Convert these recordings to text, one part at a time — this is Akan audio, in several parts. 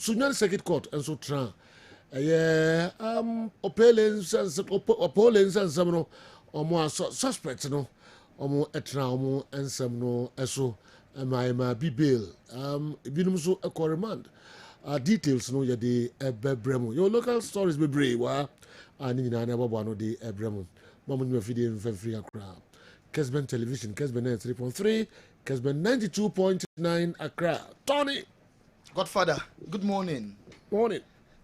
Sunyan Circuit Court and so tra. Opponents and some no or more suspects no or more etra and some no eso my be bail. Binum so a command. Details no yadi ebremo. Your local stories be brave wa and in never one de ebremo. Moment me feeding free Accra. Kessben Television, Kessben 3.3, Kessben 92.9 Accra. Tony. Godfather, good morning. Morning.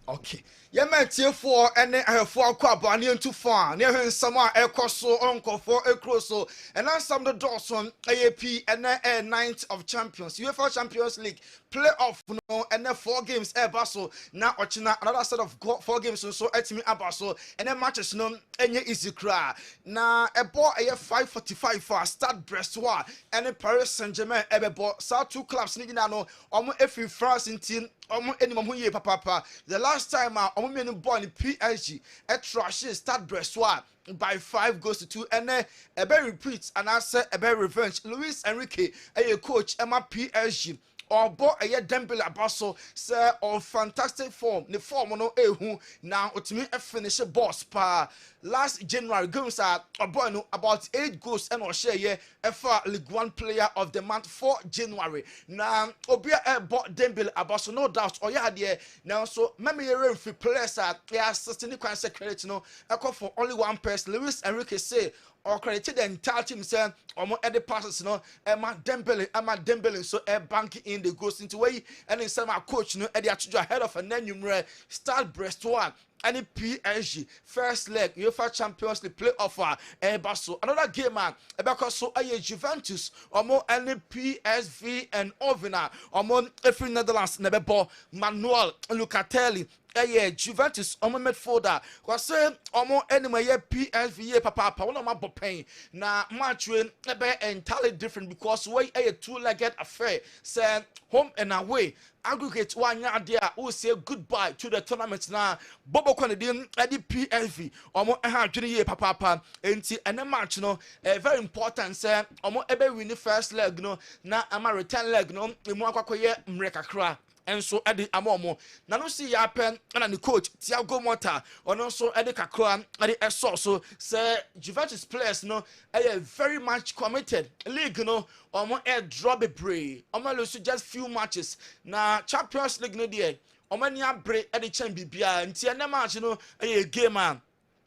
Okay. Yeah, man, tier 4 and I have 4 quab and too far. Near him, some air coso, uncle for a crosso, and then some the Dawson, AAP, and a ninth of champions. UEFA Champions League playoff, no, and then 4 games, air basso. Now, watching another set of 4 games, so at me abasso, and then matches, no, and ye easy cry. Now, a ball a 5:45 for start Brestois, and a Paris Saint Germain, ever bought, saw 2 clubs, Nidano, almost every France in team. The last time I'm born in PSG at Trashy start Brestois by 5 goes to 2 and a bear repeats and I said a bear revenge. Luis Enrique, a coach, Emma PSG. Or bought a Dembele Abaso, sir, on fantastic form. The form no who now to me a finish a boss pa. Last January goes out about 8 goals and or share FA League 1 player of the month for January. Now Obia bought Dembele Abaso, no doubt. Or yeah, dear. Now so maybe a free players are sustaining credit no. I call for only one person. Luis Enrique say or credited the entire team say or any passes no Emma Dembele so a bank in the goes into way and in some coach no Eddie ahead of a number start Brestois any PSG first leg UEFA Champions League playoff Basso another game man because so Juventus or more any PSV and Ovina or more every Netherlands never ball Manuel Lucatelli. Juventus on my midfielder was say almost anyway PSV papa one of my pain now match win entirely different because way a 2-legged affair say home and away aggregate 1 year there who say goodbye to the tournament now Bobo Kwanedin at the PSV almost a 20 year papa and the match no very important say almost ebe win the first leg no now I'm a return leg no emu akwakoye mrekakra. And so at the amomo na no see ya pen and the coach Thiago Motta or also at the kakra at the so say Juventus players no are very much committed league no omo air drop a bray omo lose just few matches na Champions League no there omo nia break at the champion bia ntia na match no a game man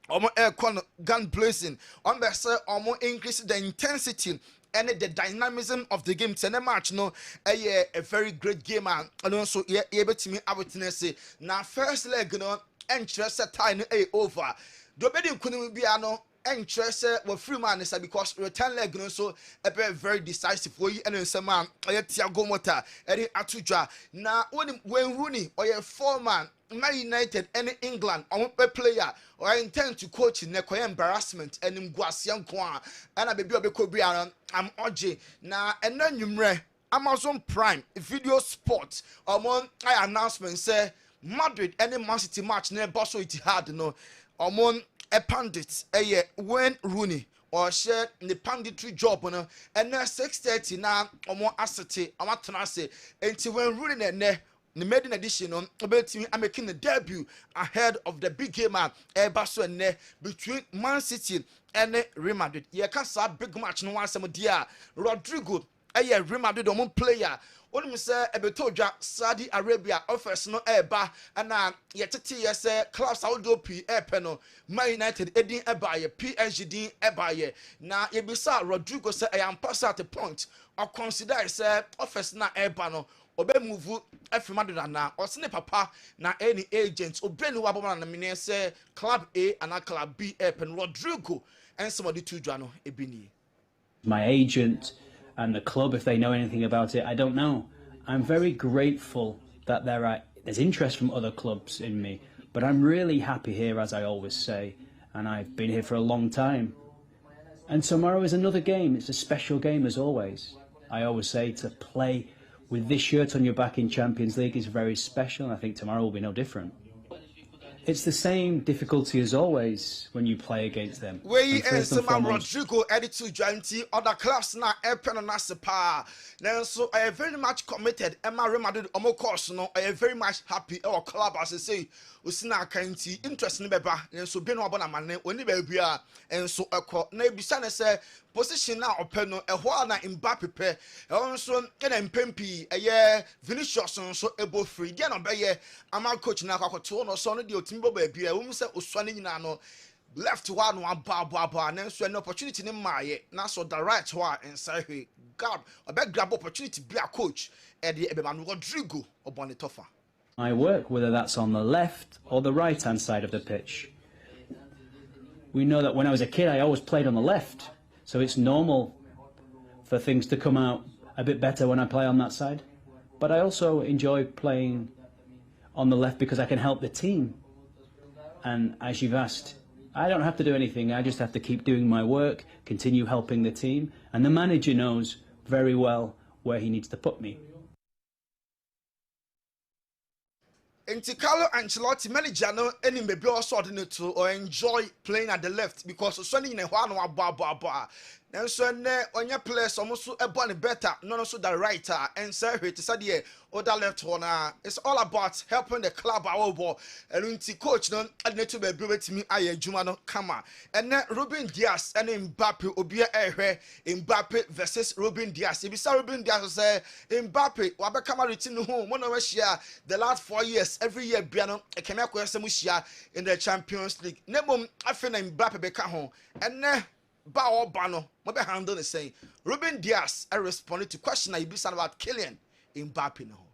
omo air gun blazing on the say omo increase the intensity and the dynamism of the game. Tene match no a very great game and also able to me witness now first leg no interest time over do be kunu bia no interest we free man is because return leg no so a very decisive for you and some man Thiago Motta eri atudwa na when Rooney or a 4-man Man United and England on player or intend to coach in the embarrassment and in Guasian Kwa and I baby Obekobian I'm OJ now and then you Amazon Prime video sport among announcement say Madrid any Man City match near Bosso it had no among a pandit when Rooney or share the panditry job on and now 6:30 now more asset I'm say until when Rooney and the maiden edition on I'm making the debut ahead of the big game Basso and between Man City and Real Madrid. Yeah, can't say big match no one some dear Rodrigo Real Madrid player. Only say Ebetoja Saudi Arabia offers no eba and yetati yes club Saudi P epeno Man United edin ebaye PSG din ebaye na yebisa Rodrigo say I am pass at the point or consider say offers na eba no obe move every Madrid na or sne papa na any agents obe no waboma na mine say club A and club B pen Rodrigo and somebody to Jano ebini. My agent and the club, if they know anything about it, I don't know. I'm very grateful that there's interest from other clubs in me, but I'm really happy here, as I always say, and I've been here for a long time. And tomorrow is another game. It's a special game as always. I always say to play with this shirt on your back in Champions League is very special, and I think tomorrow will be no different. it's the same difficulty as always when you play against them. We and some Rodrigo edited Janti other class na Epen na Sepa. Then so I am very much committed. Emma Remaded Omo course no I am very much happy our club as I say Usina County interest in Beba and so Beno Abonamane when baby and so na bisane say position now open no ehwa na Mbappe pe also and Pempi a year Vinicius so able free then obey ama coach na kwakoto no so no de otimbo baby a wo say oswane nyina no left one bar and so an opportunity in my now so the right one inside here grab a big grab opportunity be a coach at the Ebeman Rodrigo or Bonitofa. I work whether that's on the left or the right hand side of the pitch. We know that when I was a kid I always played on the left, so it's normal for things to come out a bit better when I play on that side. But I also enjoy playing on the left because I can help the team. And as you've asked, I don't have to do anything, I just have to keep doing my work, continue helping the team, and the manager knows very well where he needs to put me. Carlo Ancelotti manager no any maybe also ordinate to or enjoy playing at the left because Sonny in a one bar. Then so on your players almost a bunny better, no so the writer and say it is a other left corner. It's all about helping the club our ball. And coach don't need to be with me. I Jumano Kama and then Ruben Diaz and Mbappe Obia Mbappe versus Ruben Diaz. If you saw Ruben Diaz say Mbappe, Wabakama return home one of us share the last 4 years every year. Biano a Kemako Samushia in the Champions League. Nemo I feel Mbappe beka home and Bao Bano, what they handle the same. Ruben Diaz, I responded to question I be about Kylian Mbappe now.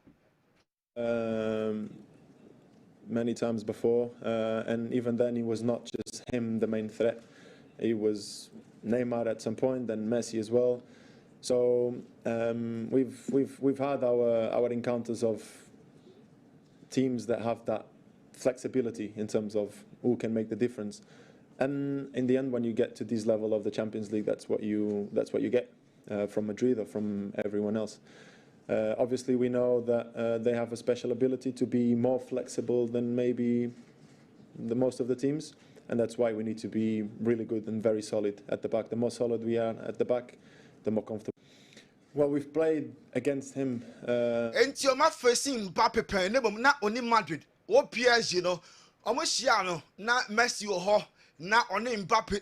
Many times before, and even then, it was not just him the main threat. It was Neymar at some point, then Messi as well. So we've had our encounters of teams that have that flexibility in terms of who can make the difference. And in the end, when you get to this level of the Champions League, that's what you get from Madrid or from everyone else. Obviously, we know that they have a special ability to be more flexible than maybe the most of the teams, and that's why we need to be really good and very solid at the back. The more solid we are at the back, the more comfortable. Well, we've played against him. And you're not facing Mbappe, not only Madrid. What PSG, you know, almost Yano, not Messi or na on Mbappe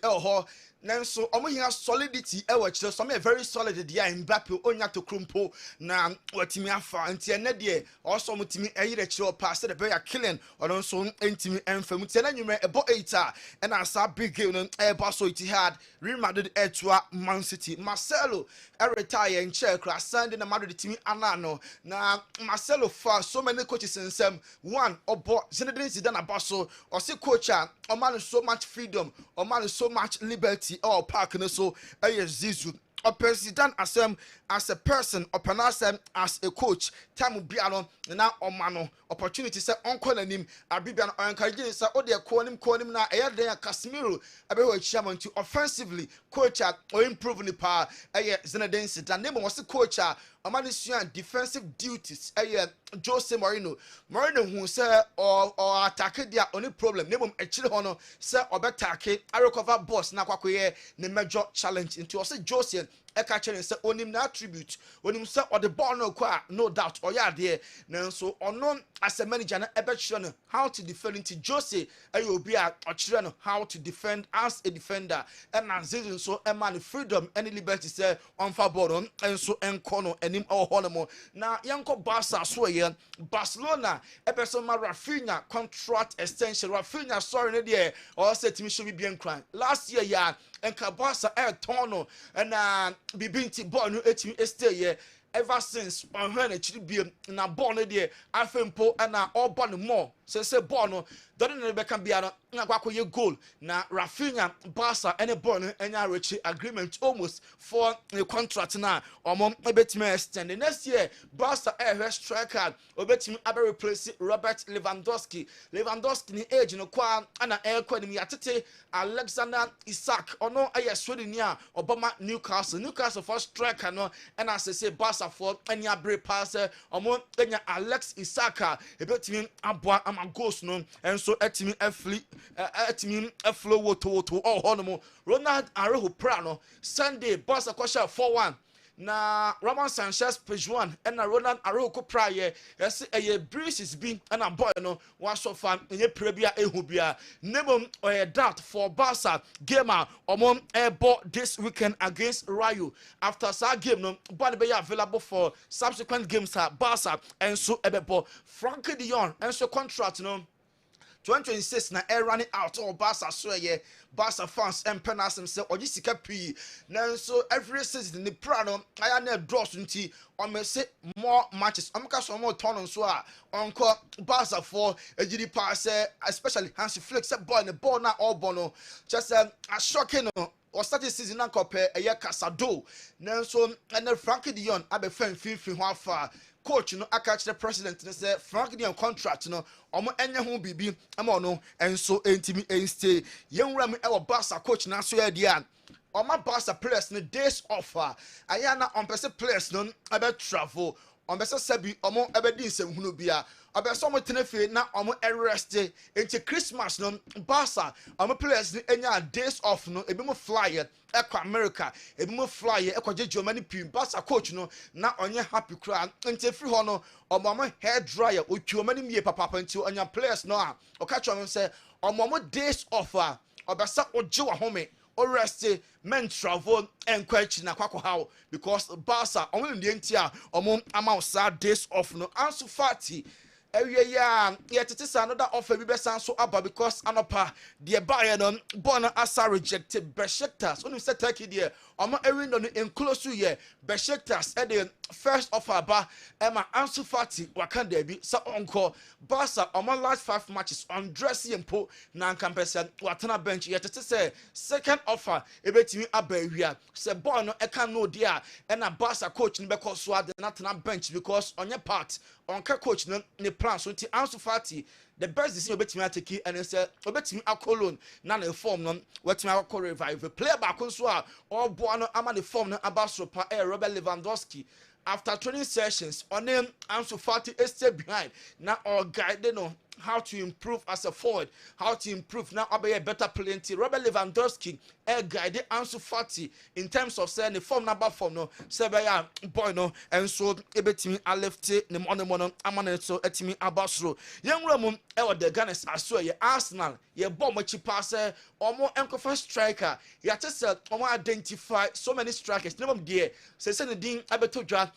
nanso omo hia solidity e wachire so me very solid dia Mbappe onya to krumpo na watimi afa nti ene de also mutimi eyire chire pass the be ya killing ono so entimi enfam ti na nwumre ebo 8 and asa big game no e ba so it had Real Madrid etua Man City Marcelo retire in chair class Sunday na Madrid timi anano na Marcelo for so many coaches in some one obo Zinedine Zidane abaso or see coach o man so much freedom o man so much liberty or park no so Zizu or president as a person or penasem as a coach time biano na omano opportunity say uncle him abibian or encouraging say o de call him na eya den Casemiro abeho chairman to offensively coach or improve the power Zinedine Zidane name was coach Omanisua defensive duties Jose Mourinho who say or attack dia only problem name echire hono say obetake I recover boss na kwakoye ne major challenge into say Jose catcher and say onim na attribute onim say or the ball no kwa no doubt or ya there nanso ono as a manager na ebetchire how to defend into Jose obi a ochire no how to defend as a defender and season so a man freedom any liberty say on fa ball and so enkono enim o honomo na yanko Barca so ye Barcelona epeso ma Rafinha contract extension Rafinha sorry ne there or say timi should be bien cry last year ya enka Barca tono and bibinti ball no etimi stay here ever since on her actually na ball no there afempo na all ball more say ball no don't never can be na kwakoye goal na Rafinha Barca any ball no enya reach agreement almost for a contract na omom ebetime extend the next year Barca striker obetime abe replace Robert Lewandowski ni age no kwa na ekwanim yatete Alexander Isak ono Sweden Obama Newcastle for striker no and as say Barca Barca for any abre pass omo enya Alex Isaka ebetimi aboa ama goals no enso etimi flow woto all hono Ronald Araujo Prano Sunday Barca kwasha 4-1 na Roman Sanchez Pejuan and Ronald Araujo Praye yes a breezes be and a boy no one so far in a prebia ehubia nebum or a doubt for Barca gamer omon airball this weekend against Rayo after that game no but be available for subsequent games at Barca and so ebebo Frankie de Jong and so contract no 2026 na running out all Barca so ye Barca fans and penasem say oji sika pi nanso every season ni prano aya na draws nti o me say more matches o meka so more turn so a onko Barca for ejidi pass especially Hansi Flick say boy the ball na all bono just a shocking or started season na kope eye Casado nanso and Frankie de Jong abe fan fin ho afa coach no aka the president say Frankie de Jong contract no omo enye ho bibi ama no enso entimi enstay yenwura mu e Barca coach na so ya dia oma Barca players no days offer aya na on person players no ebe travel on person sabi omo ebe di nsem hunu bia obeso mo tenefe na omo rest into Christmas no Barca omo players ni enya days off no ebi mo flyer ekwa America ebi mo flyer ekwa je Germany pin Barca coach no na onye happy kra nti free ho no omo hair dryer otwa mani mie papa nti onya players no a okacho no say omo days off a obesa oje wa home or rest men travel and question na kwako how because Barca omo ndi ntia omo amount days off no Ansu Fati yeah, it's another offer we best so about because anopa the Bayern born asa rejected Besiktas. When you say Turkey there, every no in close to year Besiktas at the first offer ba Emma Ansu Fati wakande be so encore Barca last 5 matches on dressing and po nan campesa watana bench yet to say second offer ebetimi abawia say boy no e can no dia and a Barca coach ni because so not na bench because on your part on coach no ne plan so ti Ansu Fati the best decision obetimi ateki and say obetimi akolon na na form no wetimi akọ revive player back so a all boy no ama the form no abasro pa Robert Lewandowski after 20 sessions on him Ansu Fati stay behind now or guide no how to improve as a forward, how to improve now be a better player. Robert Lewandowski guide Ansu Fati in terms of saying the form number form no say boy no and so ebetimi a left the mono amane so etimi abasro young Ramon the Gunners as so ye Arsenal ye bomb chi pass omo enkofa striker ya just omo identify so many strikers never there say the din abeto dwa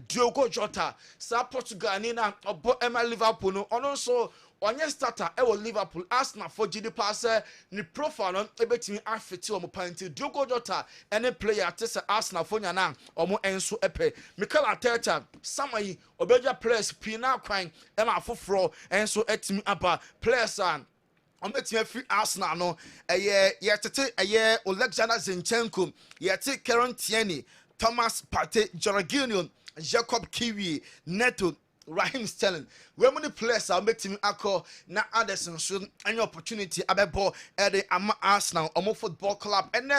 Diogo Jota sa Portugal ni na obo Emma Liverpool no ono so onye starter Liverpool Arsenal for GD pass ni profile no ebetimi afiti omo panti Diogo Jota any player tese Arsenal for nyana omo enso epe Mikel Arteta samayi obeja players pina kwan ema afoforo enso etimi aba players on betting free Arsenal no yetete Alexander Zinchenko yete Kieran Tierney Thomas Partey Jorginho Jacob Kiwi Neto Raheem Sterling when many players are making akọ na Anderson so any opportunity abebo the Arsenal omo football club and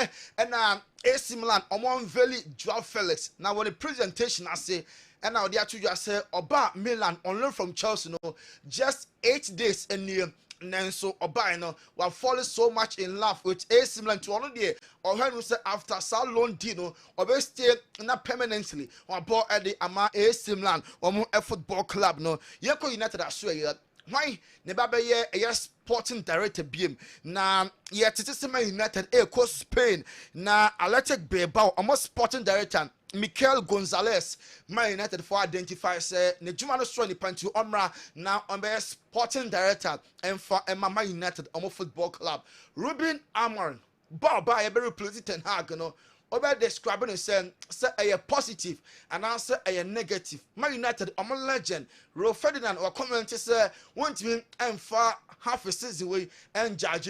AC Milan omo Veli Joao Felix now when the presentation I say and now they actually just say Oba Milan on loan from Chelsea no just 8 days and near Nanso Oba no were falling so much in love with AC Milan to one day or when say after so long dino or stay not permanently or bought at the AC Milan or a football club no Yeko United as well why never be a sporting director BM na yet it is United a Spain na Athletic Bilbao almost sporting director Mikel Gonzalez, Man United for identify say ne juma no so ni pantu omra now on be sporting director and for Man United football club Ruben Amorim Baba e be replace Ten Hag no over describing say a positive and answer a negative Man United legend Ro Ferdinand or comment say want me and for half a season way and judge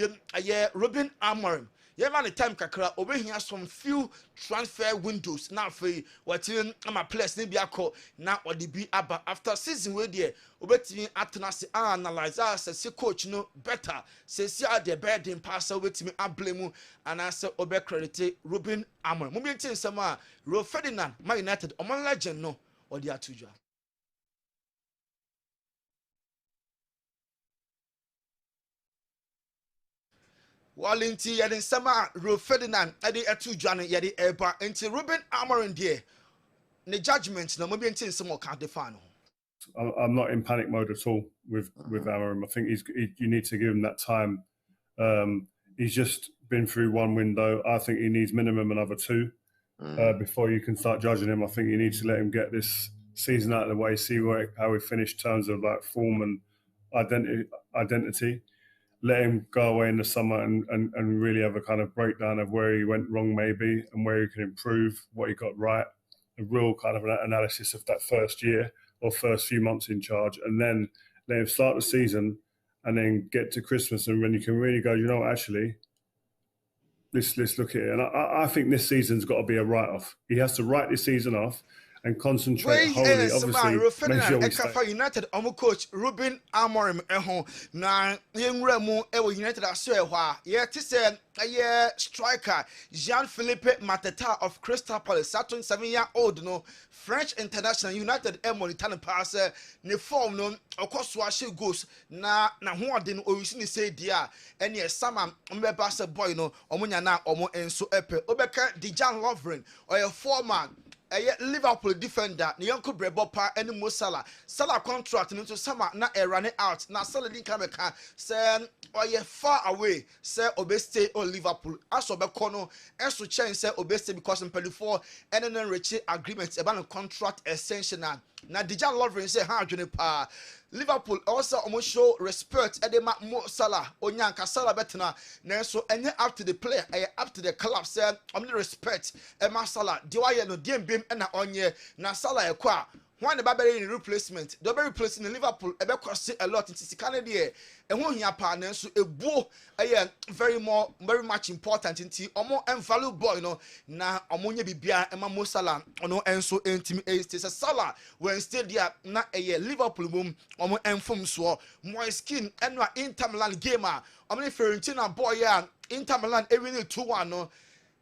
Ruben Amorim man the time kakra over here some few transfer windows now for what in my place ni biako now or the be aba after season we there obetimi atena analyze as coach no better say see the bed in pass obetimi ablame and as obe credit Ruben Amorim mo bi ntin sama Ro Ferdinand Man United omon legend no or the atuja Walinti yadi sama Ro Ferdinand adi atuja no yadi eba nti Ruben Amorim there the judgment no mo bi ntin sama ka defano. I'm not in panic mode at all with Amorim. I think you need to give him that time. He's just been through one window. I think he needs minimum another 2 before you can start judging him. I think you need to let him get this season out of the way, see how he finished in terms of like form and identity. Let him go away in the summer and really have a kind of breakdown of where he went wrong maybe and where he can improve, what he got right. A real kind of an analysis of that first year or first few months in charge, and then let him start the season and then get to Christmas and when you can really go, you know, actually, let's look at it. And I think this season's got to be a write-off. He has to write this season off and concentrate wholly, obviously, make sure we stay. United coach Ruben Amorim na yenwura United aso ehwa ye ti say striker Jean-Philippe Mateta of Crystal Palace 27-year-old no French international United Monitano pass ne form no okoso ahye goals na ho ode no oyusi ni say dia ene sama mbeba se boy no omunya na omo enso epe obeka Dejan Lovren or former Liverpool defender ne yonko brebo pa ene Mo Salah contract into summer na running out na Salah din kameka say far away say obestay on Liverpool aso be kono enso chen say obestay because impelifo ene no reach agreement about no contract extension na Dejan Lovren say ha adwene pa Liverpool also almost show respect edema Mo Salah onyanka Salah betena nanso enye up to the player up to the club say the respect Emma Salah di wa ye no dem bem na onye na Salah ekwa when the Barbary in replacement, the very replacing in Liverpool, a cost a lot in Canada, and one here partners so a bull very much important in tea or more and valuable, you know. Now, ammonia bibia and Mo Salah, or no, and so intimate is a Salah when still there not a Liverpool boom or more and from so more skin and no Inter Milan gamer. I'm only Fiorentina boy, Inter Milan every 2-1 no.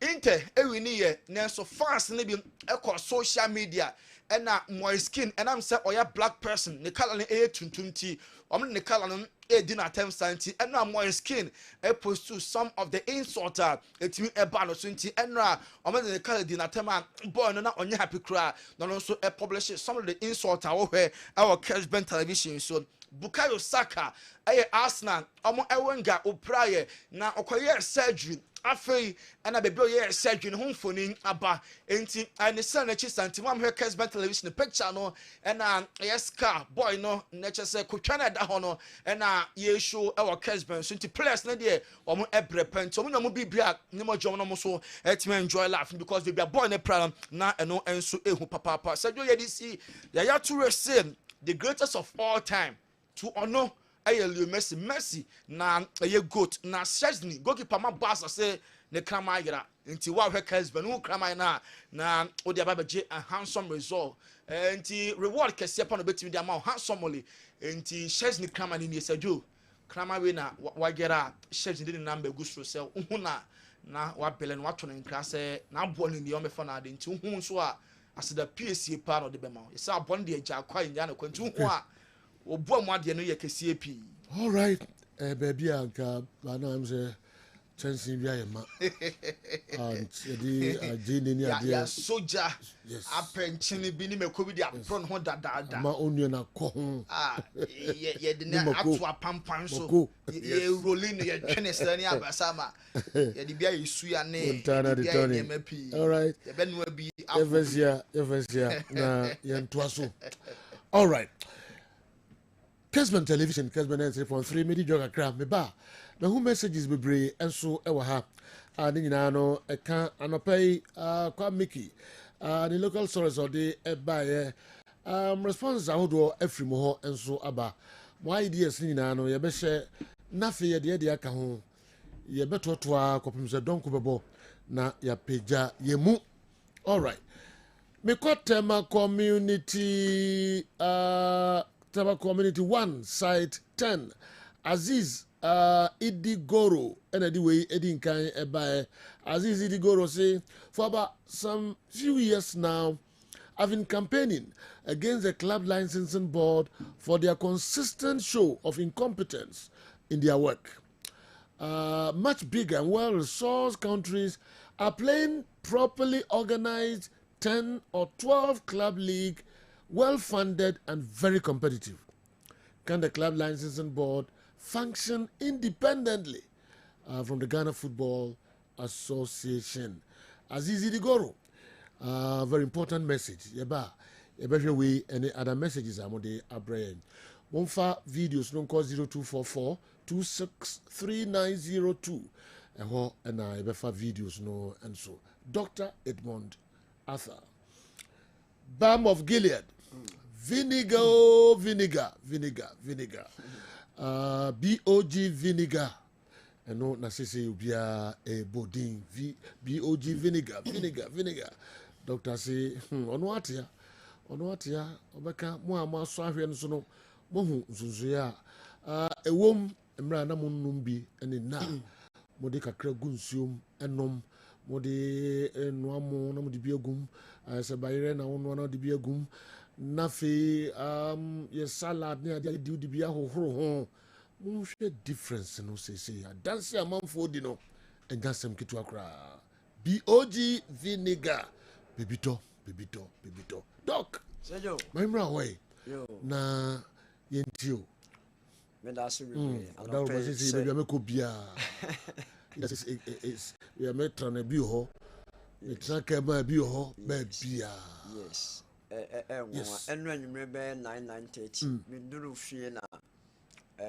Inter every year, now so fast maybe across social media. And now my skin and I'm say a black person the color a 20 I'm the color a dinner time sanity and now my skin opposed to some of the insulter it me a ban 20 and now I'm the color dinner time boy no on happy cry no also a publish some of the insulter over our Kessben television so Bukayo Saka Arsenal ewenga upraye na okoye surgery afei ana bebe oye surgery ho mfonin aba enti ane sana chi santi mam he Kessben television picture no na yes car boy no na chese kotwana da ho no na ye show e Kessben so enti players na de omo ebre pent omo na mo bibia ne mo jom no mo so etime enjoy life because they be boy na pra na eno enso ehu papa sajo ye disi ya to receive the greatest of all time to honor Leo Messi na goat na Chesney goalkeeper ma boss say ne krama yira nti wa hwe Kessben who krama na odi ababeje a handsome result nti reward kese pa no betimi dia ma handsomely nti Chesney krama ni esajo krama we na wa gera Chesney dey number gustro say hu na wa belen wa to ne nkra say na abo ni ni o me fa na de nti hu so a aseda PSA pa no de be ma say abon de agya kwa nya na kwanti hu a obo mu ade no ye kese pi all right baby anka bana am say chance bi ayema and the agene ni ade ya soldier apenchini bi ni mekobi di apron ho dada ma onua na ko ho ye de na atu apampan so ye rolling ye twene sani abasama ye de bia yesu ya ne all right ye benu abi Evesia na ye ntoa so all right Kessben television Kessben 3.3 medi joga kra me ba na who messages bebre enso e wa ha ani nyina no e ka anopai kwa Mickey the local source of the e responses ahodo afrim ho enso aba mo ideas nyina no ye be hye na fe ye de aka ho ye beto to a kopim se donko bebo na ya peja yemu. All right. Me ko tema community Tema community 1 site 10 Aziz Idigoro and the way Edin kan eba Aziz Idigoro say for about some few years now I've been campaigning against the club licensing board for their consistent show of incompetence in their work. Much bigger and well-resourced countries are playing properly organized 10 or 12 club league, well-funded and very competitive. Can the club licensing board function independently from the Ghana Football Association? Azizi Digoro, very important message. Yeba we any other messages I'm de abrain. Wonfa videos no call 0244 263902. And I befa videos no and so. Dr. Edmond Arthur. Balm of Gilead. Vinegar. BOG vinegar. And no nasisi ubia a bodin. BOG vinegar. Doctor say, ono atia, obeka mo ama so ahwe nso no mo hu nsunsuya ewom emra na mo nnum bi ene na mo de kakra gu nsuom enom mo de enuamo na mo de bi agum se bayire na wono na de bi agum na fe ye salad ne ade de bi ahohoro ho mo hwe difference no say dance amamfo di no engasem kitu akra BOG vinegar bebito. Doc. Sejo. Maimra way. Yo. Na yentio. Me da so That was say baby ameko bia. Yes, it's we are metra na bi ho. Metra ka ba bi ho ba bia. Yes. Enu anwumre be 9:30. Me duru fie na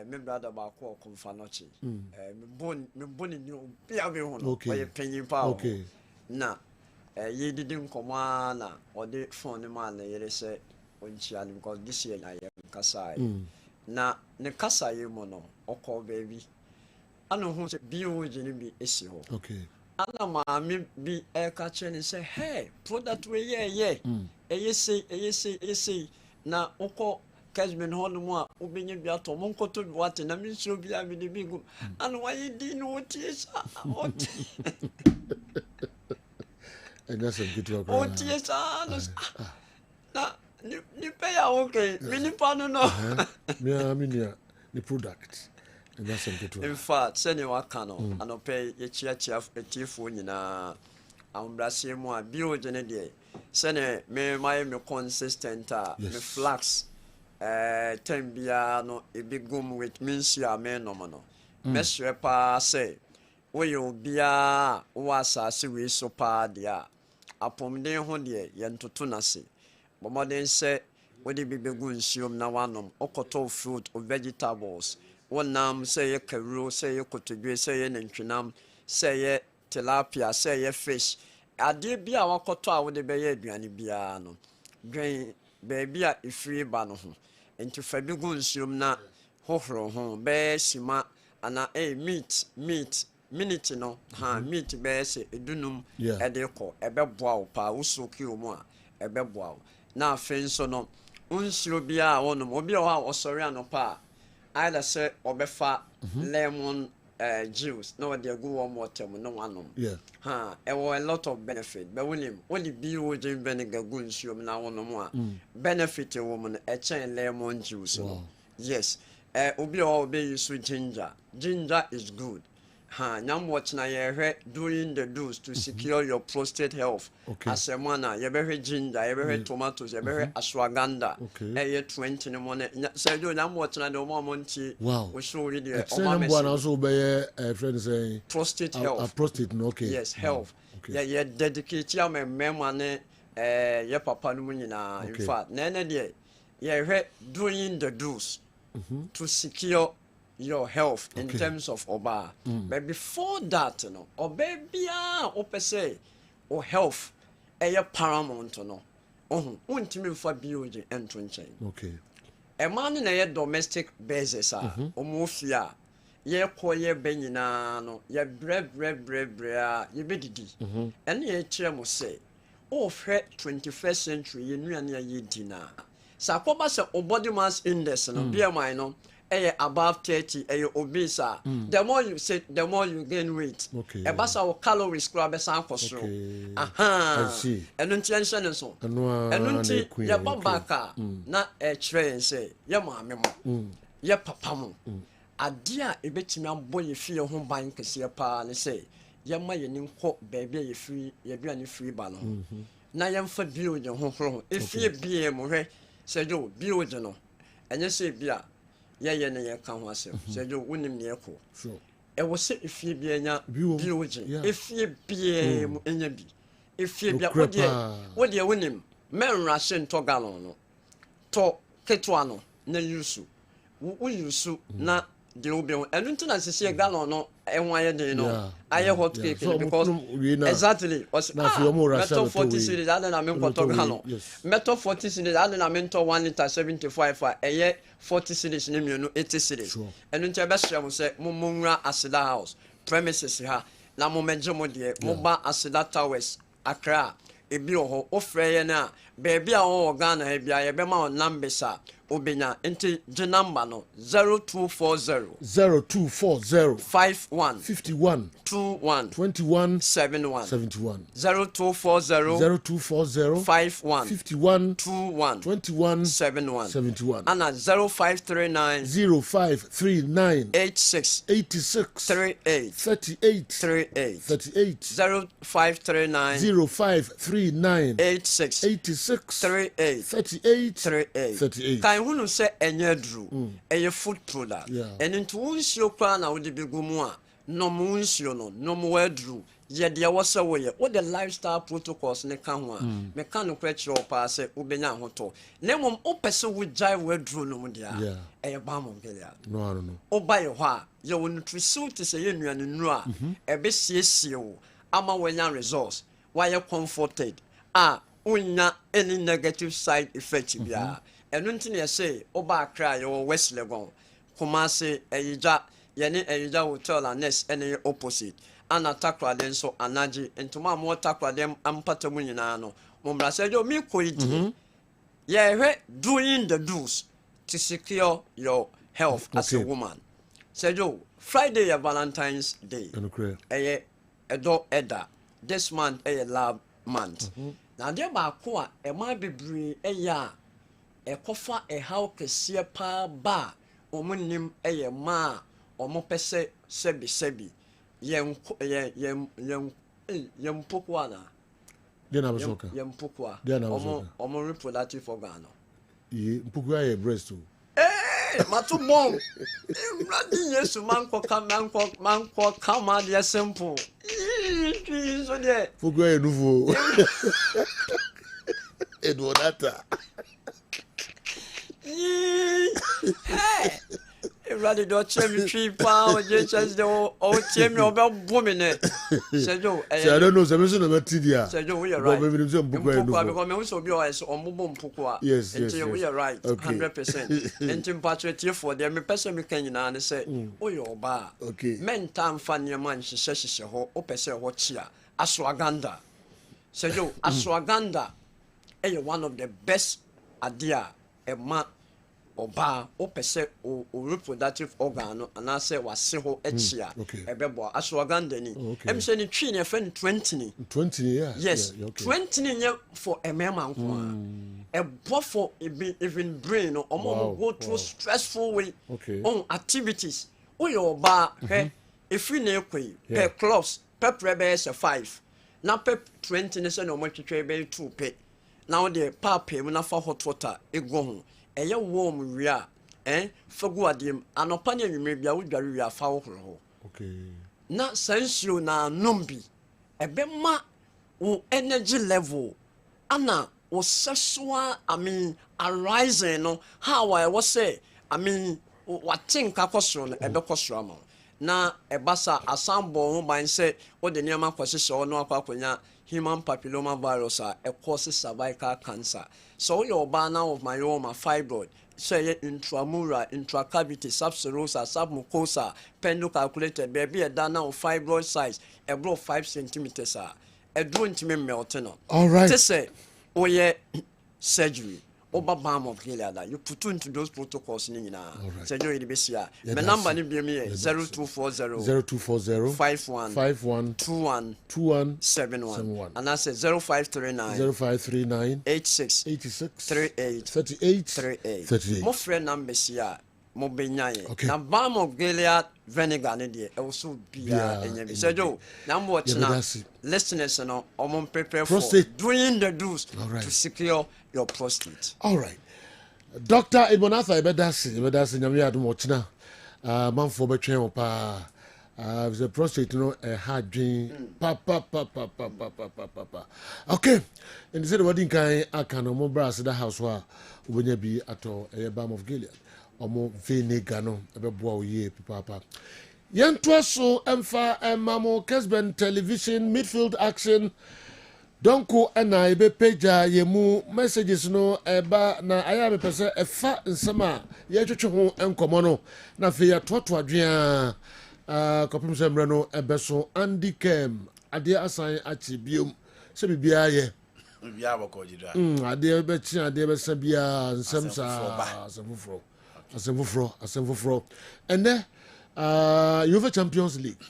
me brother ba ko komfa nochi. Me boni ni bia be ho no. Oye panyin pa. Okay. Na ye didn't come on or the phone man ye say when she had because this year I am Kasai. Na ne Kasai mono or call baby. I know who's a BOG be issue. Okay. Anna ma be air catcher and say, hey, put that way, yeah. You say, now, Oko Kessben Honor, Ubin Biato, Monko to what and I mean, so be I mean, the big and why you didn't notice. And that's a good work. Oh, yes, na you pay okay. Mini pano no. I mean, the product. And that's a good work. In fact, send you a cano and pay a chief a chief na ambrasi mo bio genede. Send me my consistent me flax 10 bia no e big gum with means you are men no mono. Mesre pa say we you bia was as we so pa dia. Apomden ho de yentoto nase bomoden se we de bibegu nsuom na wanom okoto fruit or vegetables wonam say ye kawuro say ye kotodwe say ye nantwinam say ye tilapia say ye fish ade bia wakoto a we de be ye aduane bia no dwen baby a ifiri ba no ho enti fa begu nsuom na hohoro ho be sima ana meat minute no meat be se edunum edeko ebeboa wo pa usoki omu a ebeboa na afen so no unsiro bia wonom obi o ha osori anopa either say obefa lemon juice no dey go warm water mu no wanom a lot of benefit but only be wojin vinegar go nsiro na wonom a benefit woman e chen lemon juice no yes obi o be use ginger is good. Nyam watch na ye doing the dose to secure your prostate health. As a man, you be ginger, you be tomatoes, you be ashwagandha. Ye 20 no money. So you nyam watch na the month. Wow. We show you the. One also be friend say prostate health. Prostate, okay. Yes, health. Yeah, ye dedicate your memane ye papa no nyina. In fact, na dey ye doing the dose to secure your health in terms of oba. But before that, you know, oba bia opese o health paramount no. Untimi fa BOG ento nchen. Okay. A man na ye domestic basis omo fia ye ko ye benyina no ye bre ye bedidi ene ye kire mo say o hwe 21st century ye nuane ye dina sa koba se body mass index no BMI no above 30 obese the more you say the more you gain weight basa wo calories kura be san kosoro I see eno ntienhye ne so eno nti ye babaka na kire say ye maame mo ye papa mo ade a ebetimi abɔ ye fie ho ban kese pa ne say ye ma ye ni nkɔ baabi a ye free ye bia ne free ba no na ye mfa bio je ho horo efie bia mo hwɛ say jo bio je no enye say bia ye ne ye ka ho asem say jo wonim ne ekɔ so e wo se efie bia nya bio je efie bia mo enya bi efie bia wo de wonim menra hye ntɔ galon no to ketwa no na yusu wo yusu na de obi enu ntina sese galon no enwa ye de no aye hot cake because exactly metal 40 cedis ada na me nkoto galon metal 40 cedis ada na me nto 1 liter 75 eye 40 cedis ne mienu 80 cedis enu ntia be hye mo se mo nwura Asida house premises ha na mo meje mo de mo ba Asida towers Accra ebi ho ofre ye na baby a wo Ghana ha bia ye be ma on numbers a obenya enti je number no 0240 51 21 71 0240 51 21 71 ana 0539 86 38 0539 86 38 hunu se enye dru eye food product and into unsio kwa na wode begumu a no mu unsio no mu wadru ye de wo se wo ye wo the lifestyle protocols ne ka ho a me ka no kwa kire opa se ubenya hoto na mom opese wo jai wadru no mu dia eye ba mo gelia no oba ye ho a ye wo nutrition te se ye nuane nu a ebe siesie wo ama wanya results why you comforted unya any negative side effect bia enu ntine ye say oba Accra ye West Legon Kumasi Eyija ye ne Eyija hotel annex ene opposite ana takrade nso anaji entuma mo takrade ampatamu nyina no mo mra say yo mi koidi ye hwe doing the do's to secure your health as a woman say yo Friday ya Valentine's Day eye edo eda this month love month na de ba ko a e ma bebre eya ekofa how kese pa ba omunim ma omopese sebi yem pokwa na de na besoka yem pokwa omo reproductive organ ye pokwa ye breast matu bom imradi yesu manko kama dia simple so de pokwa ye nouveau Edwardata hey Everybody do chemi tree pa o je chance de o chemi o be bomine sejo I don't know some no material sejo we are right because me so bi o es o mbom poko yes we are right 100% entim patriot for them me person me kan nyina ne say o yo ba men tam fa ne man hye ho o pese ho chia ashwagandha sejo ashwagandha one of the best idea ma oba o pese o reproductive organ no ana say wase ho echia ebebo ashwagandha ni em say ni twi ne fe 20 yes 20 for a man nko a for even brain no omo go through stressful way on activities o yo ba he if we na ekwe per clubs per prebe 5 na per 20 ne say no mo twetwe be 2 pe now the papa mu na fa hot water ego ho eye warm wia fagu adiem anopa ne nwume bia wo dware wia fa wo ho na sensuo na nombi ebe ma wo energy level ana wo sexual arising no how I was say what think akosoro no ebe kosoro ma na ebasa asambo ho ban say wo de niam akwahye no akwakonya human papilloma virus a causes cervical cancer. So your banner of myoma fibroid, say intramural, intracavity, subserosa, submucosa, pendule calculated, baby, a dana of fibroid size, a blow 5 centimeters, a drone melting. All right. Just say, oh, yeah, surgery. Oba balm of Gilead, you put into those protocols in surgery the best year. The number ni be me 0240 0240 51 51 21 21 71 and I say 0539 86 38 38. Mo friend number here. Mo benyaye na balm of Gilead vinegar ne de e so bia enye so jo na mo watching listeners no omon prepare for doing the do's to secure your prostate. All right. Dr. Ibonatha Ibedasi nyame adom ochina manfo betwen opa the prostate no hard dream pa. Okay. And said what kan aka no mo brass the house wa obonya bi ato balm of Gilead omo vinegar no ebeboa oye papa. Yentoa so emfa mamo Kessben television midfield action donko na ebe peja yemu messages no eba na aya me pese efa nsema ye twetwe ho enkomo no na fe ya toto adwea kopim sembre no ebeso Andy Kem ade asan achi biom se bibia ye bibia bokojidra ade be chi ade be se bia nsem sa asemfofro and then UEFA Champions League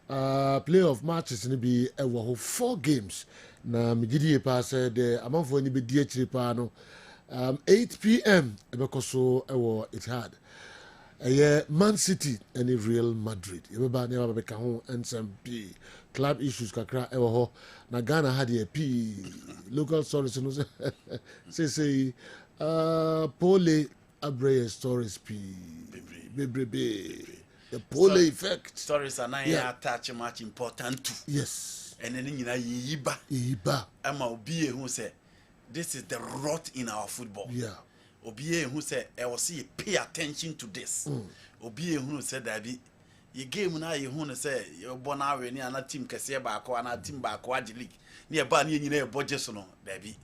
playoff matches ni bi ewo ho 4 games na migidi pa said amanfo ni be die chiri pa no 8 p.m. ebekoso ewo Etihad Man City and Real Madrid yeba na yeba beka ho NSMP club issues kakra ewo ho na Ghana had a P local stories no say Pole Abreye stories P the pole effect stories are not attach much important too. Yes. And then yiba ama obi who say this is the rot in our football. Yeah. Obi who say I will see pay attention to this. Obi who said that you game na you who say you born awe ni ana team kese ba ko ana team ba ko adi league. Ni ba ni nyina e budget so no baby.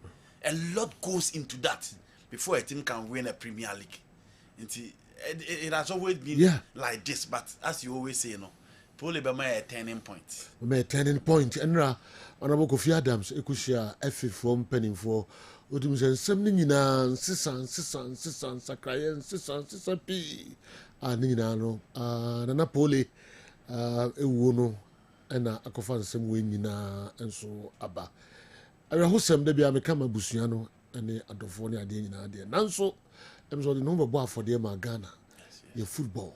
A lot goes into that before a team can win a Premier League. It has always been like this, but as you always say, probably be a turning point. A turning point. Enra, Honorable Kofi Adams, Ekushia, F from penning for Udimsen, Semnina, Sisan, Sakrayan, Sisan P. Ninano, Napoli, Ewuno, and a cofan some winina, and so Abba. I hope some baby I become a Busiano and the Adofonia Dina, Nanso. I'm so the number bar for them Ghana, your football,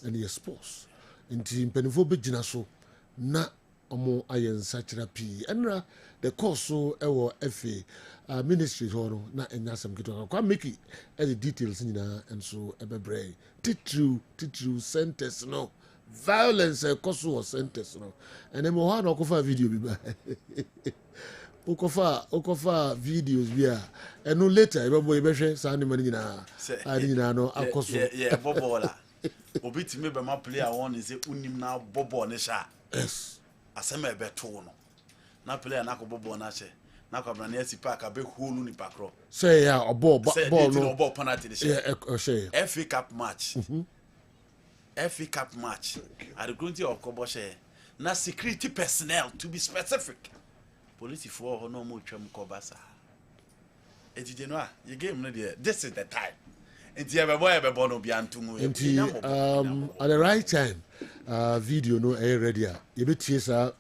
and your sports. In team penifo bejina so na omo ayen sachira P. Enra the course so ewo FA ministry hono na enya sam kito kwa make it the details nyina and so ebebre titru sentence no violence course was sentence no and then mo ha na okofa video bi ba Okofa videos bia eno later ebo ebehwe sa ni mani nyina nyina no akoso bobola obi ti me be ma player one is unim na bobo ne sha yes asema ebe to no na player na ko bobo na che na ko brana esi park abe holu ni pakro say ya obo ball no obo penalty de she FA Cup match FA Cup match at the ground of Koboshe na security personnel to be specific police for no more tram kobasa. You game no there. This is the time. At the right time, video no air ready. You bet yes, some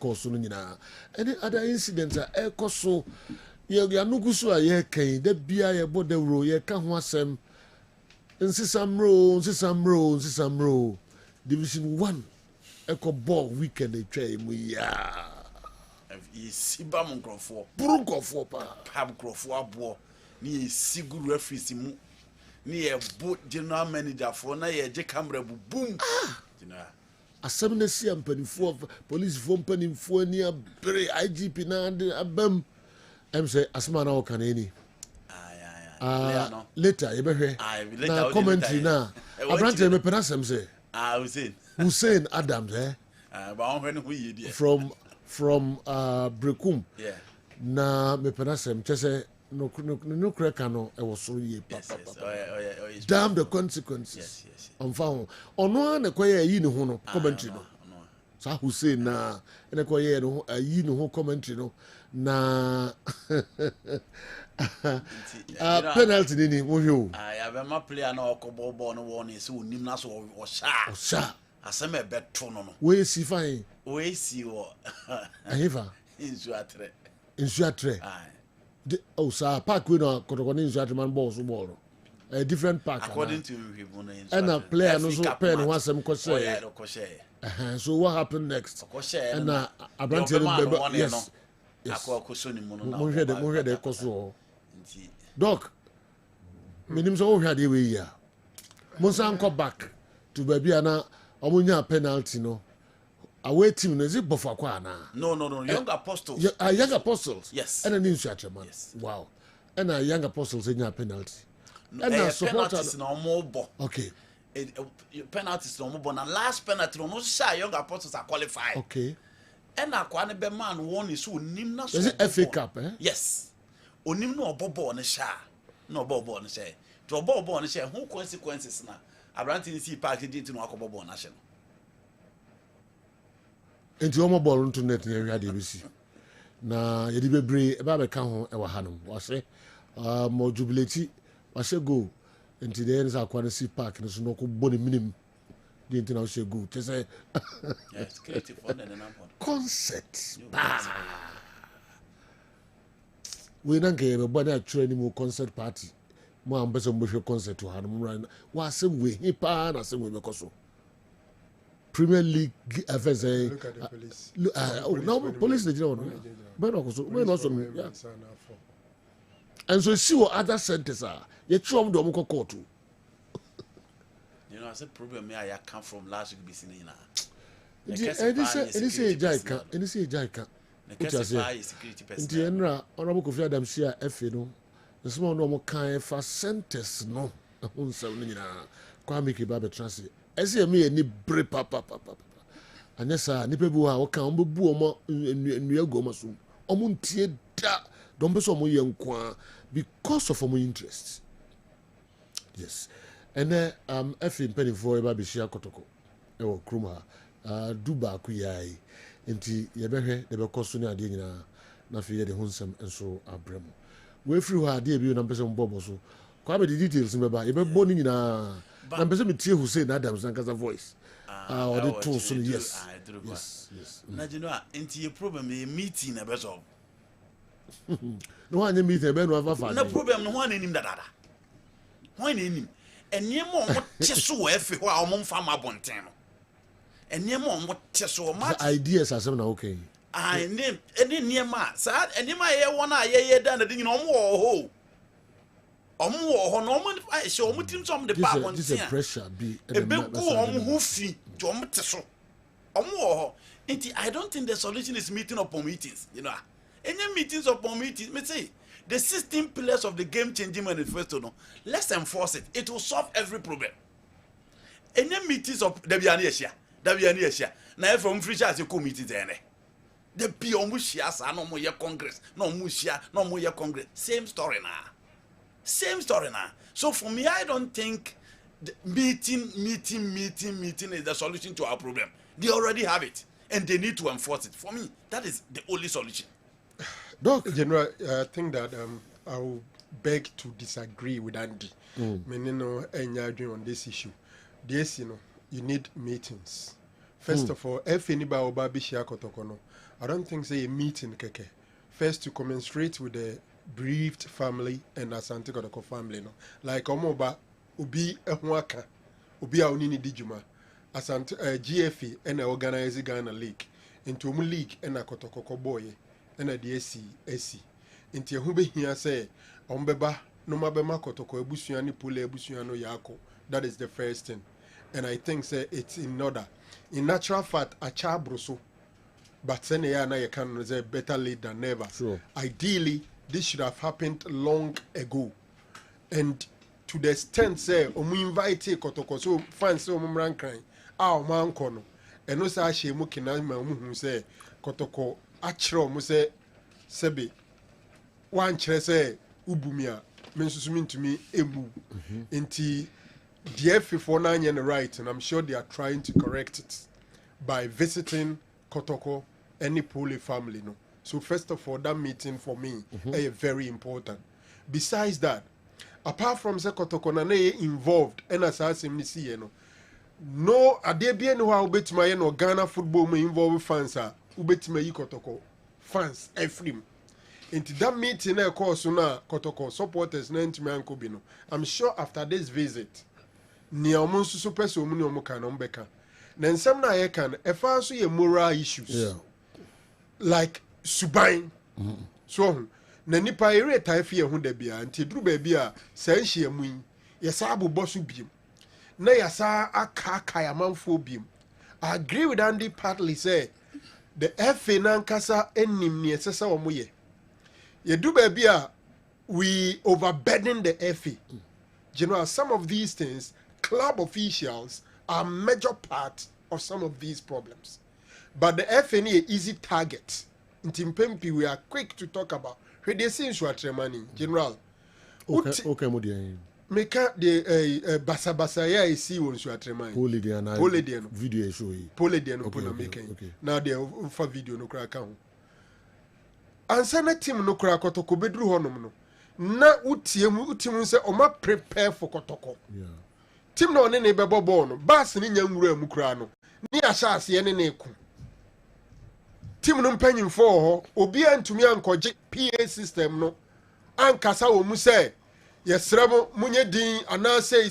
course no nyina. Any other incidents are air course so. You no go so aye kan. The bia ye bo the row ye ka ho asem. Nsisam row. Division 1. Echo ball weekend they try mu ya. Siba Mungrofo, Brunkofo, Pab Grofo, Abo, near Sigur referees near boat general manager for na ye camera boom. A 70 and penny for police phone penny for near Berry IGP na abem. I'm say Asmana or Canini. Later, you better commentary now. I ran to me penasem say. Hussein Adams, from Brekum. Yeah. Na me penasem chese no cracker no e was so ye papa. Damn The consequences. Yes. On found. Ono na kwa yi ne ho no commentary no. Sa Hussein na na kwa yi no yi ne ho commentary no na penalty ni wo hwe. I be my player na okobo no won so nim na so o sha. Asem e beto no. We see fine. We see wo. Ahiva. Insu atre. Oh, sir, park we no kotokoni insu atre man ball so ball. A different park. According to him, and a player no so pen one some question. So what happened next? And Abranti yes. Mo hwe de koso. Doc. Minim so hwe de we ya. Mo san come back to baby ana omunya penalty no. Away team is it Bofakwa na? No. Young Apostles. Young Apostles. Yes. And a new structure man. Yes. Wow. And a Young Apostles in your penalty. And a penalties no more. Okay. Penalties no more. And last penalty no shy Young Apostles are qualified. Okay. And a Kwanebe man won is who nim na. Is it FA Cup? Yes. Onim no bobo on the sha. No bobo on the sha. To bobo on the sha. Who consequences na? Abranti see party did to no bobo on national. Enti omo ball into net na area de bisi na yedi bebre e ba be ka ho e wa hanom wa se mo jubilate wa se go enti de nza akwa na si park no so no ko boni minim de enti na wa se go te say yes creative fund and number concert we na ge be body atwa ni mo concert party mo ambeso mo hwe concert wa hanom right wa se we hipa na se we be koso Premier League FSA. Look at the police. Now police they don't. But also, yeah. And so see what other centers are. You try them to court too. You know, I said problem here I come from last week BC na. Any say Jaika. Which I say security person. Inti enra honorable Kofi Adam share FA no. The small no kan for centers no. Unsam ni na. Kwa make ba be translate. Ese me ni bre papa anyesa ni pebu a wo kan ombebu omo nnuago omo so omo ntie da don be so omo ye nkwa because of omo interest. Yes. And efi mpenifo e ba be shia kotoko e wo krum ha duba ku yai enti ye behwe de be koso ni ade nyina na fi ye de hunsem enso abremo we free ha ade bi na pese mbobo so kwa be the details me ba ye be bo ni nyina na pese me tie Hussein Adams na kasa voice or the tools so yes. Na you know enti your problem e meeting na be so no one meeting be no afa no problem no one enim dadada one enim enemo mo teso efe ho a mo mfa ma bonten no enemo mo teso ma ideas asem na okay ene niema sa enema ye wona ye dan na dinyi no mo ho no mo se o mutim so mo de pa bonten this is pressure be e be go ho fi to mo teso ho I don't think the solution is meeting upon meetings, you know. Any meetings upon meetings, me say the 16 pillars of the game-changing manifesto, no, let's enforce it. It will solve every problem. Any meetings of the Bianisha, now from free as you committee there. The Piomushia, no more Congress, no Mushia, no more Congress. Same story now. So for me, I don't think the meeting is the solution to our problem. They already have it, and they need to enforce it. For me, that is the only solution. Doc, General, I think that I will beg to disagree with Andy. Meaning, on this issue. Yes, you need meetings. First of all, if anybody obabi shiakotokono, I don't think say a meeting keke. First to commensurate with the bereaved family and Asante Kotoko family, no. Like omoba ubi ehwaka, ubi aunini dijuma. Asante GFE and organize Ghana League. Into league and a Kotoko boy. And a DSC. Into who be here say, Ombeba, no mabema kotoko ebusuani pule ebusuano yako. That is the first thing. And I think say it's in order. In natural fact, a chabruso, but seneyana you can say better late than never. Sure. Ideally, this should have happened long ago. And to the extent say, we invite kotoko, so fans so mumran crying, our man kono. And no sa she mukina who say kotoko. Achro mu say sebe wan kire say ubumia mensusumi to me emu inti the FA na anya right, and I'm sure they are trying to correct it by visiting Kotoko any Pole family no. So first of all, that meeting for me is very important. Besides that, apart from say Kotoko na involved and as I say no adebia no how betima no Ghana football me involve fans are ubetima yi Kotoko fans every into that meeting na course na Kotoko supporters na ntimi anko bi no. I'm sure after this visit ni omo nsusu pese omu ni omo kan no mbeka na nsem na ye kan e fa so ye moral issues like suban so na nipa ere taife hu da bia nti duru ba bia san hye mu ye sa abobɔ so biem na ya sa aka ya manfo biem. I agree with Andy partly say the FA na nkasa enim ne esesa omo ye do ba bia we overburden the FA. You know, some of these things club officials are major part of some of these problems. But the FNE is easy target. In Timpempi, we are quick to talk about. When they say money, General. Okay, Modian. Make the basa ya see on Swatremani. Poledian video show. Poledian upon making. Now they for video no crack out. And send team no crack or to bedru honomo. Na utimu se oma prepare for Kotoko. Yeah. Tim no ne bebo born bas ni nyamura mu kra no ni asase ne ne ku tim no mpanyin fo ho obi antumi ankoje PA system no ankasa wo mu se yesremo munye din ana say